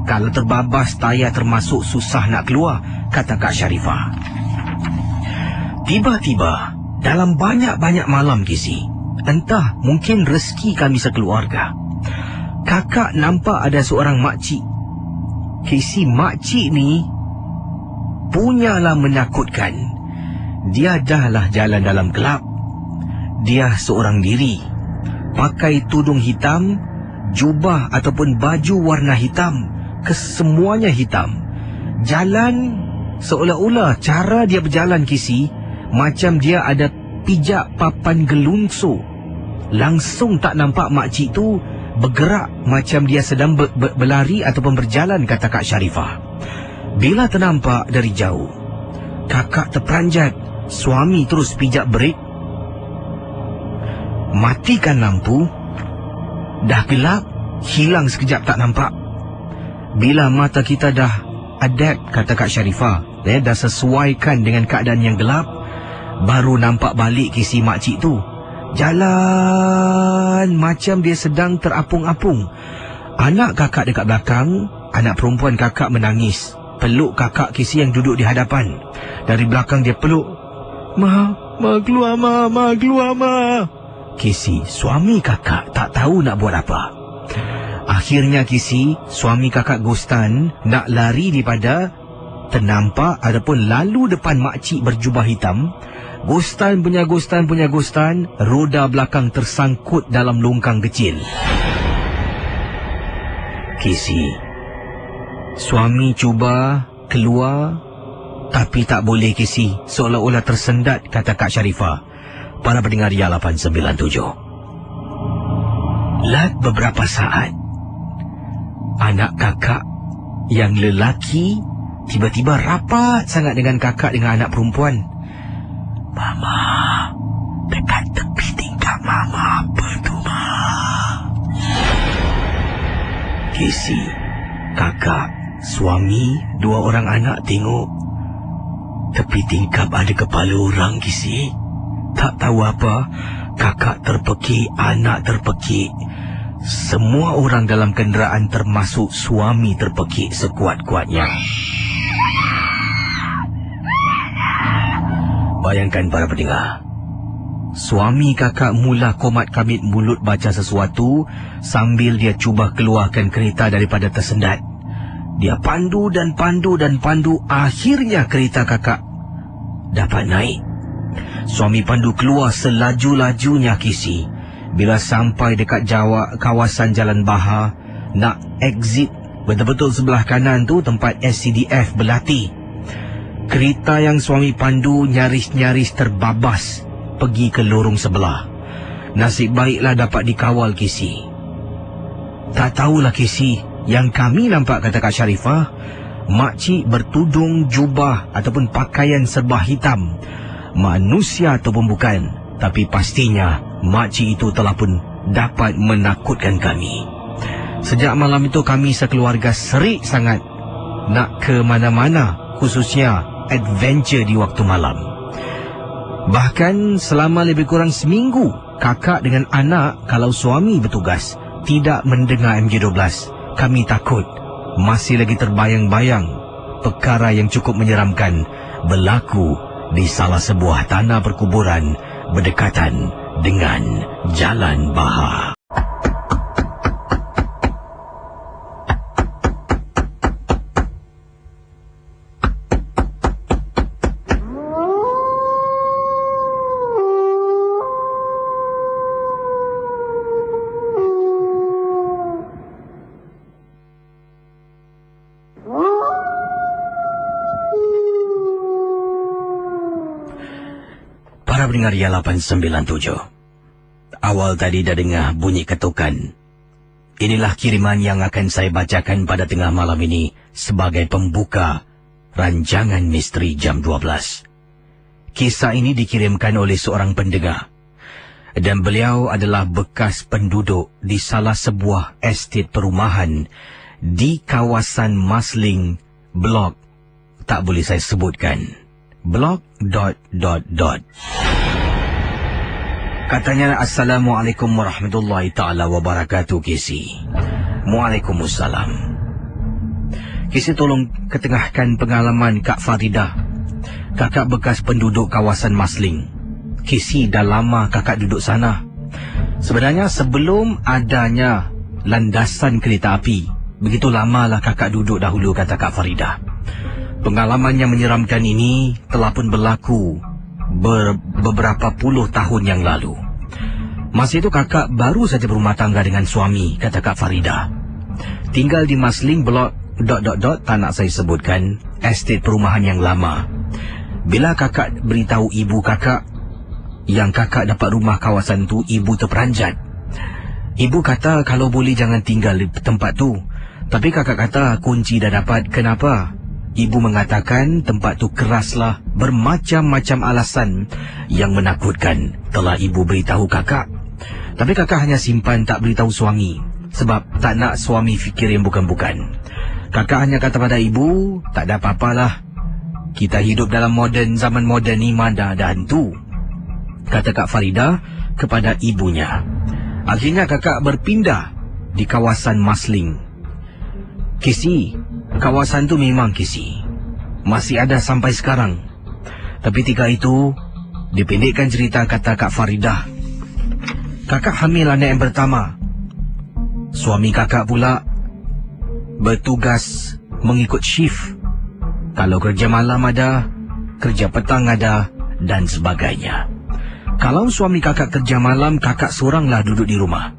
Speaker 3: Kalau terbabas tayar termasuk susah nak keluar, kata Kak Sharifah. Tiba-tiba dalam banyak-banyak malam Kisi, entah mungkin rezeki kami sekeluarga, kakak nampak ada seorang makcik. Kisi, makcik ni punyalah menakutkan. Dia dahlah jalan dalam gelap. Dia seorang diri, pakai tudung hitam, jubah ataupun baju warna hitam, kesemuanya hitam. Jalan seolah-olah cara dia berjalan Kisi, macam dia ada pijak papan gelungsu. Langsung tak nampak makcik tu bergerak macam dia sedang berlari ataupun berjalan, kata Kak Sharifah. Bila ternampak dari jauh, kakak terperanjat. Suami terus pijak brek, matikan lampu. Dah gelap, hilang sekejap tak nampak. Bila mata kita dah adapt, kata Kak Sharifah, dah sesuaikan dengan keadaan yang gelap, baru nampak balik Kisi makcik tu. Jalan macam dia sedang terapung-apung. Anak kakak dekat belakang, anak perempuan kakak menangis, peluk kakak Kisi yang duduk di hadapan. Dari belakang dia peluk, Ma keluar Ma. Kisi, suami kakak tak tahu nak buat apa. Akhirnya Kisi, suami kakak Gustan nak lari daripada ternampak ataupun lalu depan makcik berjubah hitam. Gustan punya Gustan, roda belakang tersangkut dalam longkang kecil. Kisi, suami cuba keluar, tapi tak boleh Kisi, seolah-olah tersendat, kata Kak Sharifah. Para pendengar Ria 897. Lat beberapa saat, anak kakak yang lelaki tiba-tiba rapat sangat dengan kakak dengan anak perempuan. Mama, dekat tepi tingkap Mama apa tu, Ma? Casey, kakak, suami, 2 orang anak tengok. Tepi tingkap ada kepala orang, Casey. Tak tahu apa, kakak terpekik, anak terpekik. Semua orang dalam kenderaan termasuk suami terpekik sekuat-kuatnya. Bayangkan para pendengar. Suami kakak mula komat kamit mulut baca sesuatu sambil dia cuba keluarkan kereta daripada tersendat. Dia pandu dan pandu dan pandu, akhirnya kereta kakak dapat naik. Suami pandu keluar selaju-lajunya, Casey. Bila sampai dekat kawasan Jalan Bahar, nak exit betul-betul sebelah kanan tu tempat SCDF berlatih. Kereta yang suami pandu nyaris-nyaris terbabas pergi ke lorong sebelah. Nasib baiklah dapat dikawal, Casey. Tak tahulah, Casey, yang kami nampak, kata Kak Sharifah, makcik bertudung jubah ataupun pakaian serba hitam. Manusia ataupun bukan, tapi pastinya makcik itu telah pun dapat menakutkan kami. Sejak malam itu kami sekeluarga serik sangat nak ke mana-mana, khususnya adventure di waktu malam. Bahkan selama lebih kurang seminggu, kakak dengan anak kalau suami bertugas tidak mendengar MJ12. Kami takut, masih lagi terbayang-bayang perkara yang cukup menyeramkan berlaku di salah sebuah tanah perkuburan berdekatan dengan Jalan Bahar. Para pendengar Ria 897, awal tadi dah dengar bunyi ketukan. Inilah kiriman yang akan saya bacakan pada tengah malam ini sebagai pembuka rancangan misteri jam 12. Kisah ini dikirimkan oleh seorang pendengar, dan beliau adalah bekas penduduk di salah sebuah estet perumahan di kawasan Masling, blok, tak boleh saya sebutkan, blok ... Katanya, Assalamualaikum warahmatullahi ta'ala wabarakatuh, Casey. Waalaikumsalam. Casey, tolong ketengahkan pengalaman Kak Faridah, kakak bekas penduduk kawasan Masling. Casey, dah lama kakak duduk sana. Sebenarnya sebelum adanya landasan kereta api, begitu lamalah kakak duduk dahulu, kata Kak Faridah. Pengalaman yang menyeramkan ini telah pun berlaku beberapa puluh tahun yang lalu. Masa itu kakak baru saja berumah tangga dengan suami, kata Kak Faridah. Tinggal di Masling blok ... tak nak saya sebutkan, estet perumahan yang lama. Bila kakak beritahu ibu kakak yang kakak dapat rumah kawasan tu, ibu terperanjat. Ibu kata kalau boleh jangan tinggal di tempat tu. Tapi kakak kata kunci dah dapat. Kenapa? Ibu mengatakan tempat tu keraslah, bermacam-macam alasan yang menakutkan telah ibu beritahu kakak. Tapi kakak hanya simpan, tak beritahu suami, sebab tak nak suami fikir yang bukan-bukan. Kakak hanya kata pada ibu, tak ada apa-apalah, kita hidup dalam zaman moden ni, mana ada hantu, kata Kak Faridah kepada ibunya. Akhirnya kakak berpindah di kawasan Masling. Casey, kawasan tu memang, Casey, masih ada sampai sekarang. Tapi ketika itu, dipendekkan cerita, kata Kak Faridah, kakak hamil anak yang pertama. Suami kakak pula bertugas mengikut shift. Kalau kerja malam ada, kerja petang ada, dan sebagainya. Kalau suami kakak kerja malam, kakak seoranglah duduk di rumah.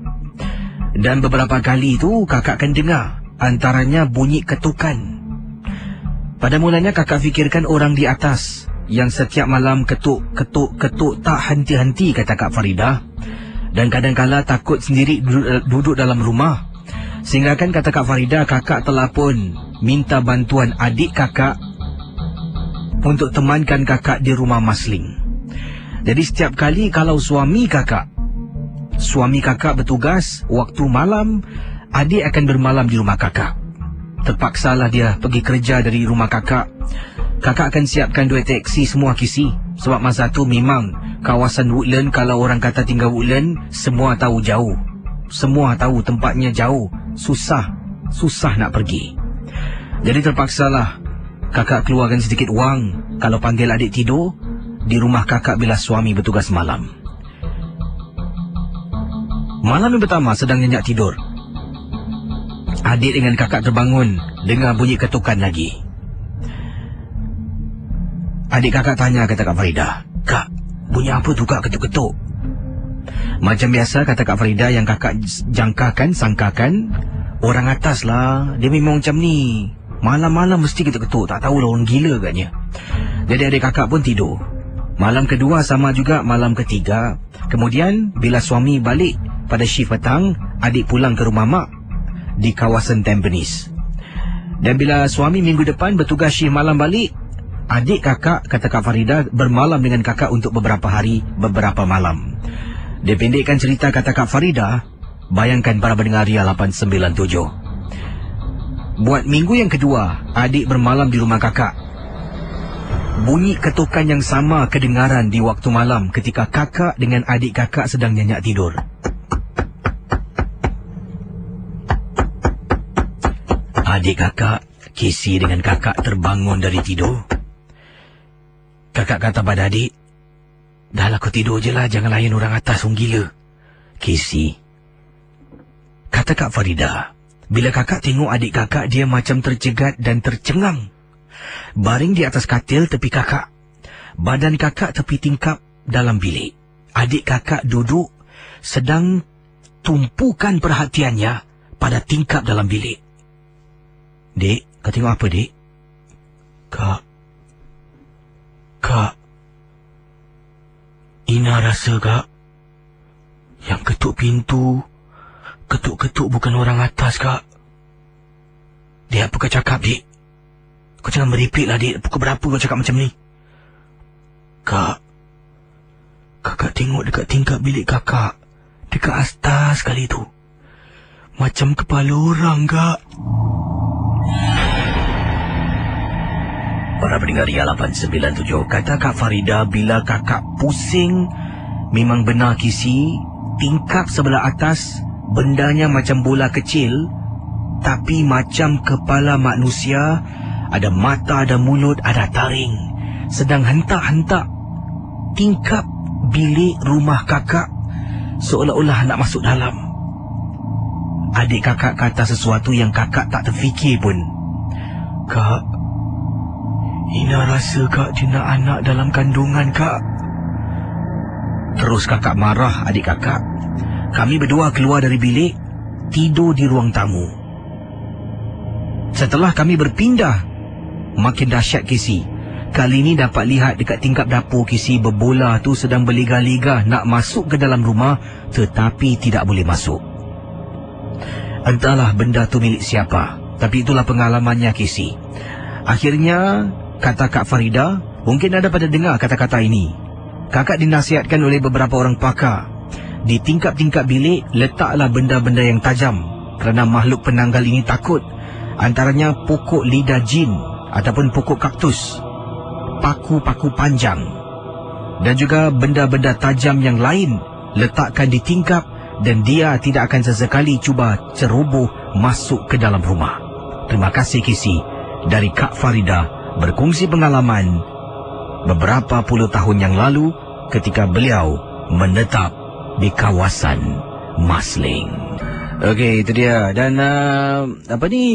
Speaker 3: Dan beberapa kali itu kakak akan dengar antaranya bunyi ketukan. Pada mulanya kakak fikirkan orang di atas yang setiap malam ketuk tak henti-henti, kata Kak Faridah. Dan kadang-kala takut sendiri duduk dalam rumah. Sehingga kan, kata Kak Faridah, kakak telah pun minta bantuan adik kakak untuk temankan kakak di rumah Masling. Jadi setiap kali kalau suami kakak bertugas waktu malam, adik akan bermalam di rumah kakak. Terpaksalah dia pergi kerja dari rumah kakak. Kakak akan siapkan 2 teksi semua kisi. Sebab masa tu memang kawasan Woodland, kalau orang kata tinggal Woodland, semua tahu jauh. Semua tahu tempatnya jauh. Susah nak pergi. Jadi terpaksalah kakak keluarkan sedikit wang kalau panggil adik tidur di rumah kakak bila suami bertugas malam. Malam yang pertama sedang nyenyak tidur, adik dengan kakak terbangun dengar bunyi ketukan lagi. Adik kakak tanya kata Kak Farida, "Kak, bunyi apa tu Kak ketuk-ketuk?" Macam biasa kata Kak Farida, yang kakak sangkakan orang atas lah. Dia memang macam ni, malam-malam mesti ketuk-ketuk. Tak tahulah orang gila agaknya. Jadi adik kakak pun tidur. Malam kedua sama juga, malam ketiga. Kemudian bila suami balik pada shift petang, adik pulang ke rumah mak di kawasan Tampines. Dan bila suami minggu depan bertugas shift malam balik, adik kakak, kata Kak Farida, bermalam dengan kakak untuk beberapa hari, beberapa malam. Dia pendekkan cerita kata Kak Farida, bayangkan para pendengar Ria 897. Buat minggu yang kedua, adik bermalam di rumah kakak. Bunyi ketukan yang sama kedengaran di waktu malam ketika kakak dengan adik kakak sedang nyenyak tidur. Adik kakak, Casey dengan kakak terbangun dari tidur. Kakak kata pada adik, "Dah lah kau tidur je lah, jangan layan orang atas, orang gila." "Casey," kata Kak Farida, bila kakak tengok adik kakak, dia macam tercegat dan tercengang. Baring di atas katil tepi kakak. Badan kakak tepi tingkap dalam bilik. Adik kakak duduk sedang tumpukan perhatiannya pada tingkap dalam bilik. "Dek, kau tengok apa, Dek?" Kak, Ina rasa, Kak, yang ketuk pintu, ketuk-ketuk bukan orang atas, Kak." "Dek, apa kau cakap, Dek? Kau jangan meripik lah, Dek. Pukul berapa kau cakap macam ni?" "Kak, kakak tengok dekat tingkap bilik kakak, dekat atas sekali tu. Macam kepala orang, Kak." Para pendengar Ria 897, kata Kak Farida, bila kakak pusing, memang benar kisi, tingkap sebelah atas, bendanya macam bola kecil, tapi macam kepala manusia, ada mata, ada mulut, ada taring, sedang hentak-hentak tingkap bilik rumah kakak, seolah-olah nak masuk dalam. Adik kakak kata sesuatu yang kakak tak terfikir pun. "Kak, Ina rasa Kak dia nak anak dalam kandungan, Kak." Terus kakak marah adik kakak. Kami berdua keluar dari bilik, tidur di ruang tamu. Setelah kami berpindah, makin dahsyat Casey. Kali ini dapat lihat dekat tingkap dapur Casey, berbola tu sedang berliga-liga nak masuk ke dalam rumah, tetapi tidak boleh masuk. Entahlah benda tu milik siapa, tapi itulah pengalamannya Casey. Akhirnya, kata Kak Farida, mungkin anda pada dengar kata-kata ini. Kakak dinasihatkan oleh beberapa orang pakar. Di tingkap-tingkap bilik, letaklah benda-benda yang tajam, kerana makhluk penanggal ini takut. Antaranya pokok lidah jin ataupun pokok kaktus, paku-paku panjang, dan juga benda-benda tajam yang lain letakkan di tingkap, dan dia tidak akan sesekali cuba ceroboh masuk ke dalam rumah. Terima kasih Casey dari Kak Farida berkongsi pengalaman beberapa puluh tahun yang lalu ketika beliau menetap di kawasan Masling. Okey, itu dia. Dan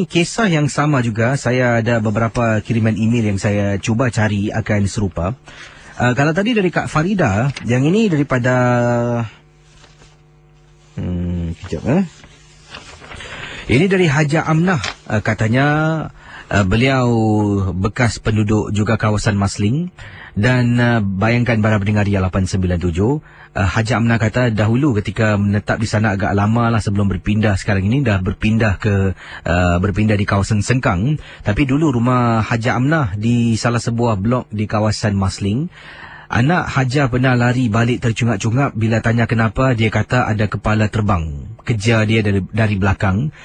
Speaker 3: kisah yang sama juga, saya ada beberapa kiriman email yang saya cuba cari akan serupa. Kalau tadi dari Kak Farida, yang ini daripada kejap. Ini dari Haja Amnah. Katanya Beliau bekas penduduk juga kawasan Masling. Dan bayangkan para pendengar Ria 897, Haji Amnah kata dahulu ketika menetap di sana agak lama lah sebelum berpindah. Sekarang ini dah berpindah di kawasan Sengkang. Tapi dulu rumah Haji Amnah di salah sebuah blok di kawasan Masling. Anak Haja pernah lari balik tercungap-cungap. Bila tanya kenapa, dia kata ada kepala terbang kejar dia dari belakang.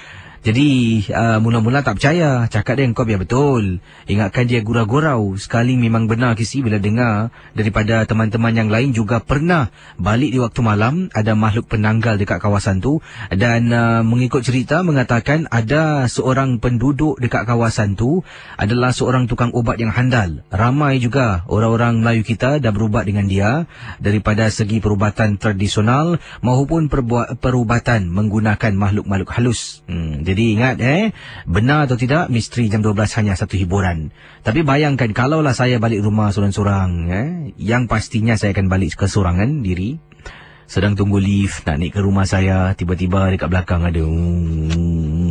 Speaker 3: Jadi mula-mula tak percaya. Cakap dia, engkau biar betul. Ingatkan dia gurau-gurau. Sekali memang benar Kisi bila dengar daripada teman-teman yang lain juga pernah balik di waktu malam. Ada makhluk penanggal dekat kawasan tu. Dan mengikut cerita mengatakan ada seorang penduduk dekat kawasan tu adalah seorang tukang ubat yang handal. Ramai juga orang-orang Melayu kita dah berubat dengan dia. Daripada segi perubatan tradisional maupun perubatan menggunakan makhluk-makhluk halus. Jadi ingat benar atau tidak, misteri jam 12 hanya satu hiburan. Tapi bayangkan kalaulah saya balik rumah sorang-sorang, yang pastinya saya akan balik kesorangan diri. Sedang tunggu lift nak naik ke rumah saya, tiba-tiba dekat belakang ada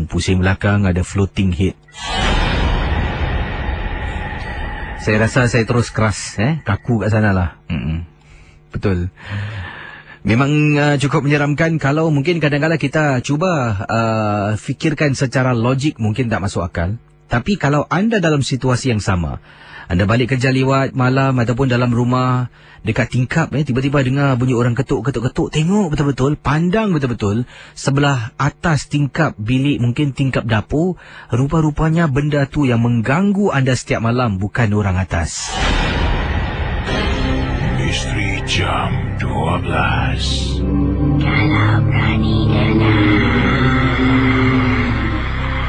Speaker 3: pusing belakang, ada floating head. Saya rasa saya terus keras, kaku kat sana lah. Betul. Memang cukup menyeramkan kalau mungkin kadang-kadang kita cuba fikirkan secara logik mungkin tak masuk akal. Tapi kalau anda dalam situasi yang sama, anda balik kerja lewat malam ataupun dalam rumah dekat tingkap, tiba-tiba dengar bunyi orang ketuk-ketuk, tengok betul-betul, pandang betul-betul sebelah atas tingkap bilik, mungkin tingkap dapur, rupa-rupanya benda tu yang mengganggu anda setiap malam bukan orang atas.
Speaker 4: Misteri jam 12.
Speaker 1: Kalau berani dengar,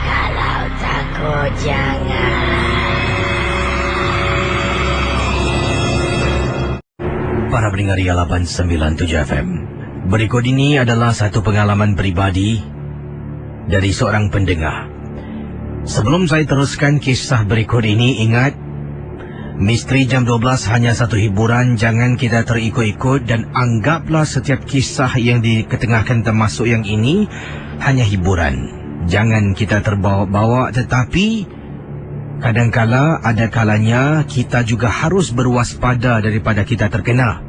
Speaker 1: kalau takut jangan.
Speaker 3: Para pendengar Ria 897 FM, berikut ini adalah satu pengalaman pribadi dari seorang pendengar. Sebelum saya teruskan kisah berikut ini, ingat, misteri jam 12 hanya satu hiburan. Jangan kita terikut-ikut dan anggaplah setiap kisah yang diketengahkan termasuk yang ini hanya hiburan. Jangan kita terbawa-bawa, tetapi kadangkala ada kalanya kita juga harus berwaspada daripada kita terkena.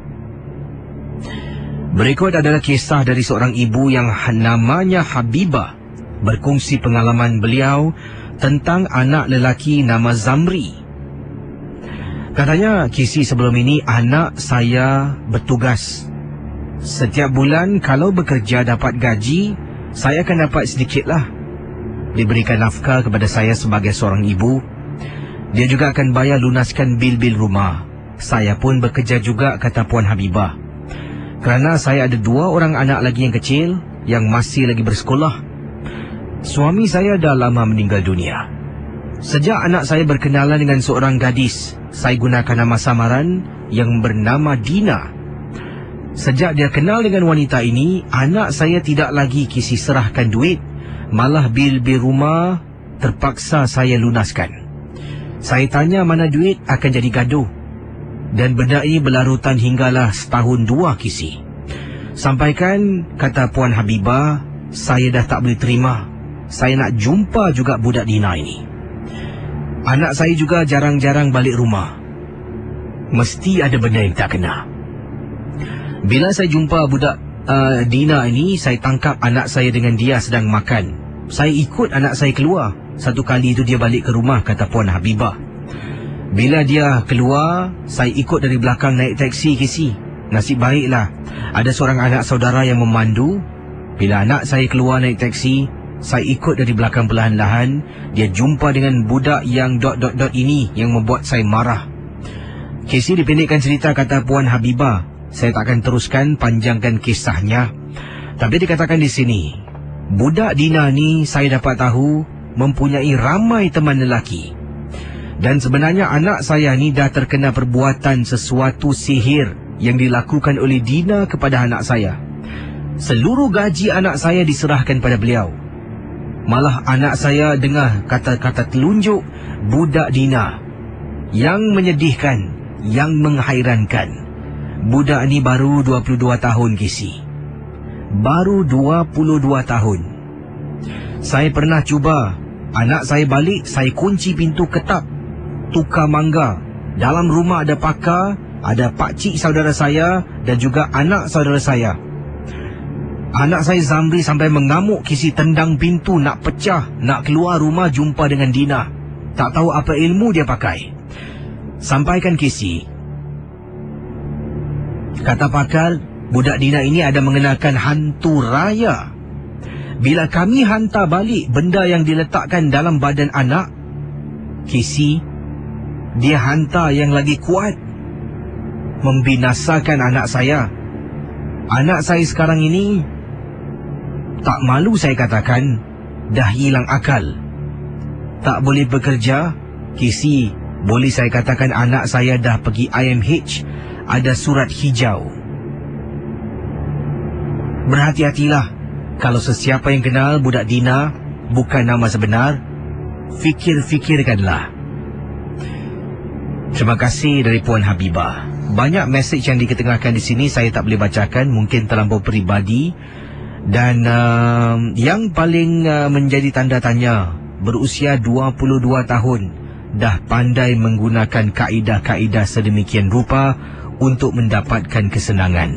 Speaker 3: Berikut adalah kisah dari seorang ibu yang namanya Habibah, berkongsi pengalaman beliau tentang anak lelaki nama Zamri. Katanya, Kisi, sebelum ini anak saya bertugas. Setiap bulan kalau bekerja dapat gaji, saya akan dapat sedikitlah. Diberikan nafkah kepada saya sebagai seorang ibu. Dia juga akan bayar lunaskan bil-bil rumah. Saya pun bekerja juga, kata Puan Habibah. Kerana saya ada 2 orang anak lagi yang kecil yang masih lagi bersekolah. Suami saya dah lama meninggal dunia. Sejak anak saya berkenalan dengan seorang gadis, saya gunakan nama samaran yang bernama Dina. Sejak dia kenal dengan wanita ini, anak saya tidak lagi Kisi serahkan duit. Malah bil-bil rumah terpaksa saya lunaskan. Saya tanya mana duit, akan jadi gaduh. Dan benda ini berlarutan hinggalah setahun 2 Kisi. Sampaikan, kata Puan Habibah, saya dah tak boleh terima. Saya nak jumpa juga budak Dina ini. Anak saya juga jarang-jarang balik rumah. Mesti ada benda yang tak kena. Bila saya jumpa budak Dina ini, saya tangkap anak saya dengan dia sedang makan. Saya ikut anak saya keluar. Satu kali itu dia balik ke rumah, kata Puan Habibah. Bila dia keluar, saya ikut dari belakang naik teksi Kisi. Nasib baiklah, ada seorang anak saudara yang memandu. Bila anak saya keluar naik teksi, saya ikut dari belakang perlahan-lahan. Dia jumpa dengan budak yang ... ini yang membuat saya marah. Kisi, dipendekkan cerita, kata Puan Habibah. Saya takkan teruskan panjangkan kisahnya. Tapi dikatakan di sini, budak Dina ni saya dapat tahu mempunyai ramai teman lelaki. Dan sebenarnya anak saya ni dah terkena perbuatan sesuatu sihir yang dilakukan oleh Dina kepada anak saya. Seluruh gaji anak saya diserahkan pada beliau. Malah anak saya dengar kata-kata telunjuk budak Dina. Yang menyedihkan, yang menghairankan, budak ni baru 22 tahun Kisi. Baru 22 tahun. Saya pernah cuba Anak saya balik, saya kunci pintu ketat. Tukar mangga. Dalam rumah ada pakar, ada pakcik saudara saya dan juga anak saudara saya. Anak saya Zamri sampai mengamuk, Kisi tendang pintu nak pecah, nak keluar rumah jumpa dengan Dina. Tak tahu apa ilmu dia pakai. Sampaikan Kisi. Kata pakar, budak Dina ini ada mengenalkan hantu raya. Bila kami hantar balik benda yang diletakkan dalam badan anak, Kisi, dia hantar yang lagi kuat. Membinasakan anak saya. Anak saya sekarang ini, tak malu saya katakan, dah hilang akal. Tak boleh bekerja, Kisi, boleh saya katakan anak saya dah pergi IMH, ada surat hijau. Berhati-hatilah. Kalau sesiapa yang kenal budak Dina bukan nama sebenar, fikir-fikirkanlah. Terima kasih dari Puan Habibah. Banyak mesej yang diketengahkan di sini saya tak boleh bacakan, mungkin terlampau peribadi. Dan yang paling menjadi tanda tanya, berusia 22 tahun, dah pandai menggunakan kaedah-kaedah sedemikian rupa untuk mendapatkan kesenangan.